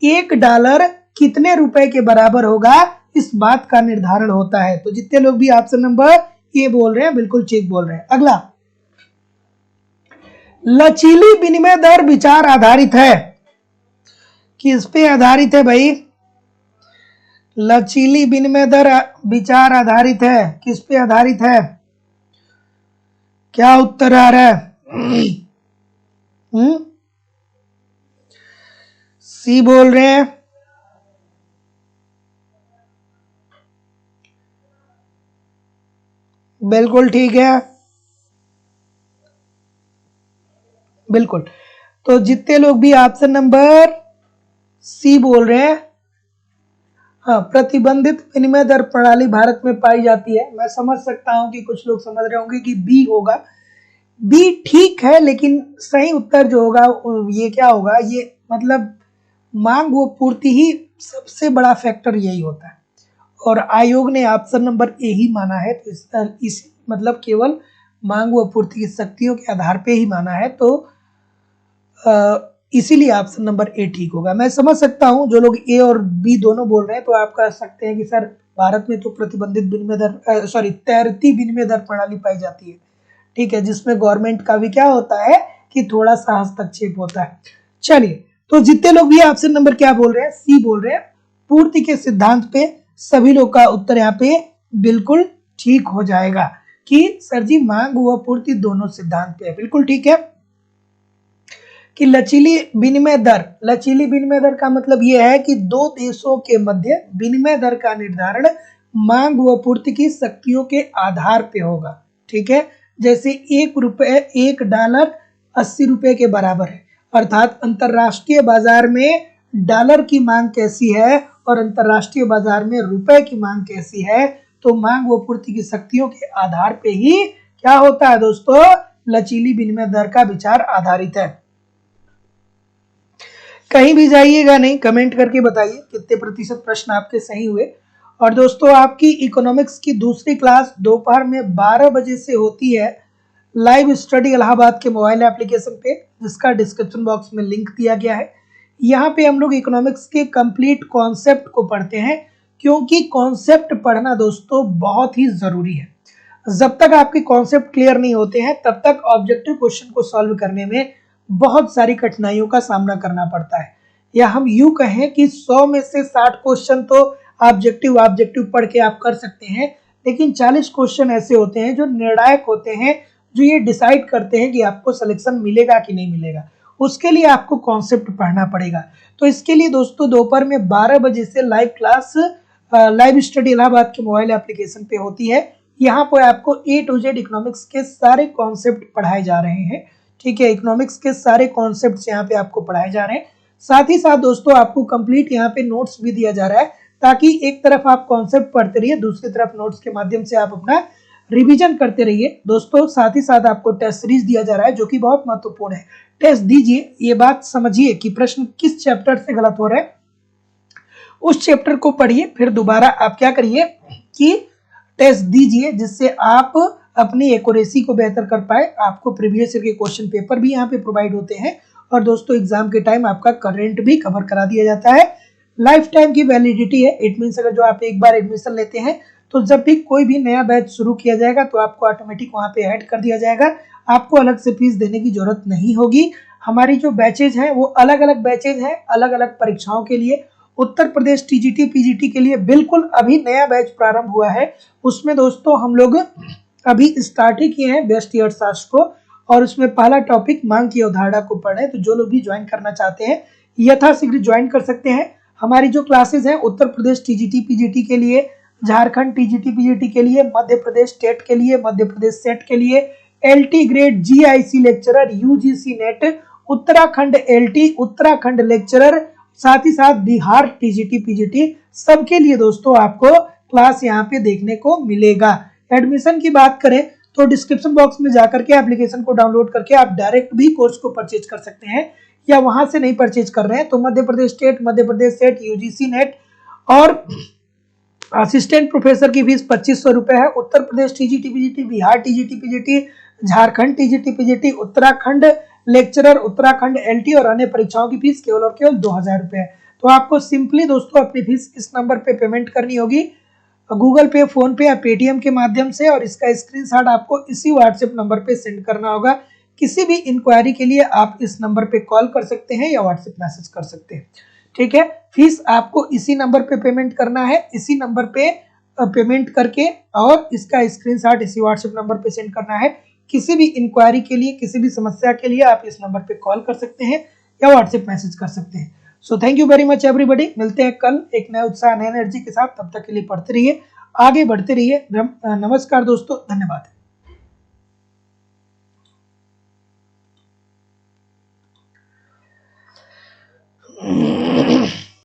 $1 कितने रुपए के बराबर होगा, इस बात का निर्धारण होता है। तो जितने लोग भी ऑप्शन नंबर ए बोल रहे हैं बिल्कुल ठीक बोल रहे हैं। अगला, लचीली विनिमय दर विचार आधारित है। किस पे आधारित है भाई? लचीली विनिमय दर विचार आधारित है, किस पे आधारित है? क्या उत्तर आ रहा है? सी बोल रहे हैं, बिल्कुल ठीक है, बिल्कुल। तो जितने लोग भी ऑप्शन नंबर सी बोल रहे हैं, हाँ, प्रतिबंधित विनिमय दर प्रणाली भारत में पाई जाती है। मैं समझ सकता हूं कि कुछ लोग समझ रहे होंगे कि बी होगा, बी ठीक है, लेकिन सही उत्तर जो होगा ये क्या होगा, ये मतलब मांग व पूर्ति ही सबसे बड़ा फैक्टर यही होता है, और आयोग ने ऑप्शन नंबर ए ही माना है। तो इस मतलब केवल मांग व पूर्ति की शक्तियों के आधार पे ही माना है, तो इसीलिए ऑप्शन नंबर ए ठीक होगा। मैं समझ सकता हूं जो लोग ए और बी दोनों बोल रहे हैं, तो आप कह सकते हैं कि सर भारत में तो प्रतिबंधित विनिमय दर तैरती विनिमय दर प्रणाली पाई जाती है, ठीक है, जिसमें गवर्नमेंट का भी क्या होता है कि थोड़ा सा हस्तक्षेप होता है। चलिए, तो जितने लोग भी ऑप्शन नंबर क्या बोल रहे हैं, सी बोल रहे हैं, पूर्ति के सिद्धांत पे सभी लोग का उत्तर यहाँ पे बिल्कुल ठीक हो जाएगा कि सर जी मांग व पूर्ति दोनों सिद्धांत पे है, बिल्कुल ठीक है। कि लचीली विनिमय दर का मतलब यह है कि दो देशों के मध्य विनिमय दर का निर्धारण मांग व पूर्ति की शक्तियों के आधार पे होगा, ठीक है। जैसे $1 80 के बराबर है, अर्थात अंतरराष्ट्रीय बाजार में डॉलर की मांग कैसी है और अंतरराष्ट्रीय बाजार में रुपए की मांग कैसी है, तो मांग व पूर्ति की शक्तियों के आधार पे ही क्या होता है दोस्तों, लचीली विनिमय दर का विचार आधारित है। कहीं भी जाइएगा नहीं, कमेंट करके बताइए कितने प्रतिशत प्रश्न आपके सही हुए। और दोस्तों, आपकी इकोनॉमिक्स की दूसरी क्लास दोपहर में 12 बजे से होती है लाइव स्टडी इलाहाबाद के मोबाइल एप्लीकेशन पे, जिसका डिस्क्रिप्शन बॉक्स में लिंक दिया गया है। यहाँ पे हम लोग इकोनॉमिक्स के कंप्लीट कॉन्सेप्ट को पढ़ते हैं, क्योंकि कॉन्सेप्ट पढ़ना दोस्तों बहुत ही जरूरी है। जब तक आपके कॉन्सेप्ट क्लियर नहीं होते हैं, तब तक ऑब्जेक्टिव क्वेश्चन को सॉल्व करने में बहुत सारी कठिनाइयों का सामना करना पड़ता है। या हम यूं कहें कि 100 में से 60 क्वेश्चन तो ऑब्जेक्टिव पढ़ के आप कर सकते हैं, लेकिन 40 क्वेश्चन ऐसे होते हैं जो निर्णायक होते हैं, जो ये डिसाइड करते हैं कि आपको सिलेक्शन मिलेगा कि नहीं मिलेगा। उसके लिए आपको कॉन्सेप्ट पढ़ना पड़ेगा। तो इसके लिए दोस्तों दोपहर में 12 बजे से live class live study Allahabad के मोबाइल एप्लीकेशन पे होती है। यहाँ पर आपको A to Z इकोनॉमिक्स के सारे कॉन्सेप्ट पढ़ाए जा रहे हैं, ठीक है। इकोनॉमिक्स के सारे कॉन्सेप्ट्स यहाँ पे आपको पढ़ाए जा रहे हैं। साथ ही साथ दोस्तों आपको कंप्लीट यहाँ पे नोट्स भी दिया जा रहा है, ताकि एक तरफ आप कॉन्सेप्ट पढ़ते रहिए, दूसरी तरफ नोट्स के माध्यम से आप अपना रिवीजन करते रहिए। दोस्तों साथ ही साथ आपको टेस्ट सीरीज दिया जा रहा है, जो कि बहुत महत्वपूर्ण है। टेस्ट दीजिए, ये बात समझिए कि प्रश्न किस चैप्टर से गलत हो रहा है, उस चैप्टर को पढ़िए, फिर दोबारा आप क्या करिए कि टेस्ट दीजिए, जिससे आप अपनी एक्यूरेसी को बेहतर कर पाए। आपको प्रीवियस ईयर के क्वेश्चन पेपर भी यहाँ पे प्रोवाइड होते हैं, और दोस्तों एग्जाम के टाइम आपका करंट भी कवर करा दिया जाता है। लाइफ टाइम की वैलिडिटी है, इट मीन्स अगर जो आप एक बार एडमिशन लेते हैं, तो जब भी कोई भी नया बैच शुरू किया जाएगा तो आपको ऑटोमेटिक वहाँ पे ऐड कर दिया जाएगा। आपको अलग से फीस देने की जरूरत नहीं होगी। हमारी जो बैचेज हैं वो अलग अलग बैचेज हैं, अलग अलग परीक्षाओं के लिए। उत्तर प्रदेश टीजीटी पीजीटी के लिए बिल्कुल अभी नया बैच प्रारंभ हुआ है। उसमें दोस्तों हम लोग अभी स्टार्ट ही किए हैं बेस्ट अर्थशास्त्र को, और उसमें पहला टॉपिक मांग की अवधारणा को पढ़े। तो जो लोग भी ज्वाइन करना चाहते हैं यथाशीघ्र ज्वाइन कर सकते हैं। हमारी जो क्लासेस हैं उत्तर प्रदेश टीजीटी पीजीटी के लिए, झारखंड टीजीटी पीजीटी के लिए, मध्य प्रदेश स्टेट के लिए, मध्य प्रदेश सेट के लिए, LT grade GIC lecturer, UGC net, Uttarakhand LT, Uttarakhand lecturer, साथ ही साथ बिहार टीजीटी पीजीटी, सबके लिए दोस्तों आपको क्लास यहाँ पे देखने को मिलेगा। एडमिशन की बात करें तो डिस्क्रिप्शन बॉक्स में जाकर के एप्लीकेशन को डाउनलोड करके आप डायरेक्ट भी कोर्स को परचेज कर सकते हैं, या वहां से नहीं परचेज कर रहे हैं तो Madhya Pradesh state, Madhya Pradesh SET, UGC NET और असिस्टेंट प्रोफेसर की फीस 2500 रुपए है। Uttar Pradesh TGT PGT, Bihar TGT PGT, Jharkhand TGT PGT, Uttarakhand lecturer, Uttarakhand LT और अन्य परीक्षाओं की फीस केवल और केवल 2000 रुपए है। तो आपको सिंपली दोस्तों अपनी फीस इस नंबर पे पेमेंट करनी होगी, गूगल पे, फोन पे या पेटीएम के माध्यम से, और इसका स्क्रीनशॉट आपको इसी व्हाट्सएप नंबर पे सेंड करना होगा। किसी भी इंक्वायरी के लिए आप इस नंबर पे कॉल कर सकते हैं या व्हाट्सएप मैसेज कर सकते हैं, ठीक है। फीस आपको इसी नंबर पे पेमेंट करना है, इसी नंबर पे पेमेंट करके और इसका स्क्रीनशॉट इसी व्हाट्सएप नंबर पे सेंड करना है। किसी भी इंक्वायरी के लिए, किसी भी समस्या के लिए आप इस नंबर पे कॉल कर सकते हैं या व्हाट्सएप मैसेज कर सकते हैं। So thank you very much everybody. मिलते हैं कल एक नए उत्साह, नए एनर्जी के साथ। तब तक के लिए पढ़ते रहिए, आगे बढ़ते रहिए। नमस्कार दोस्तों, धन्यवाद।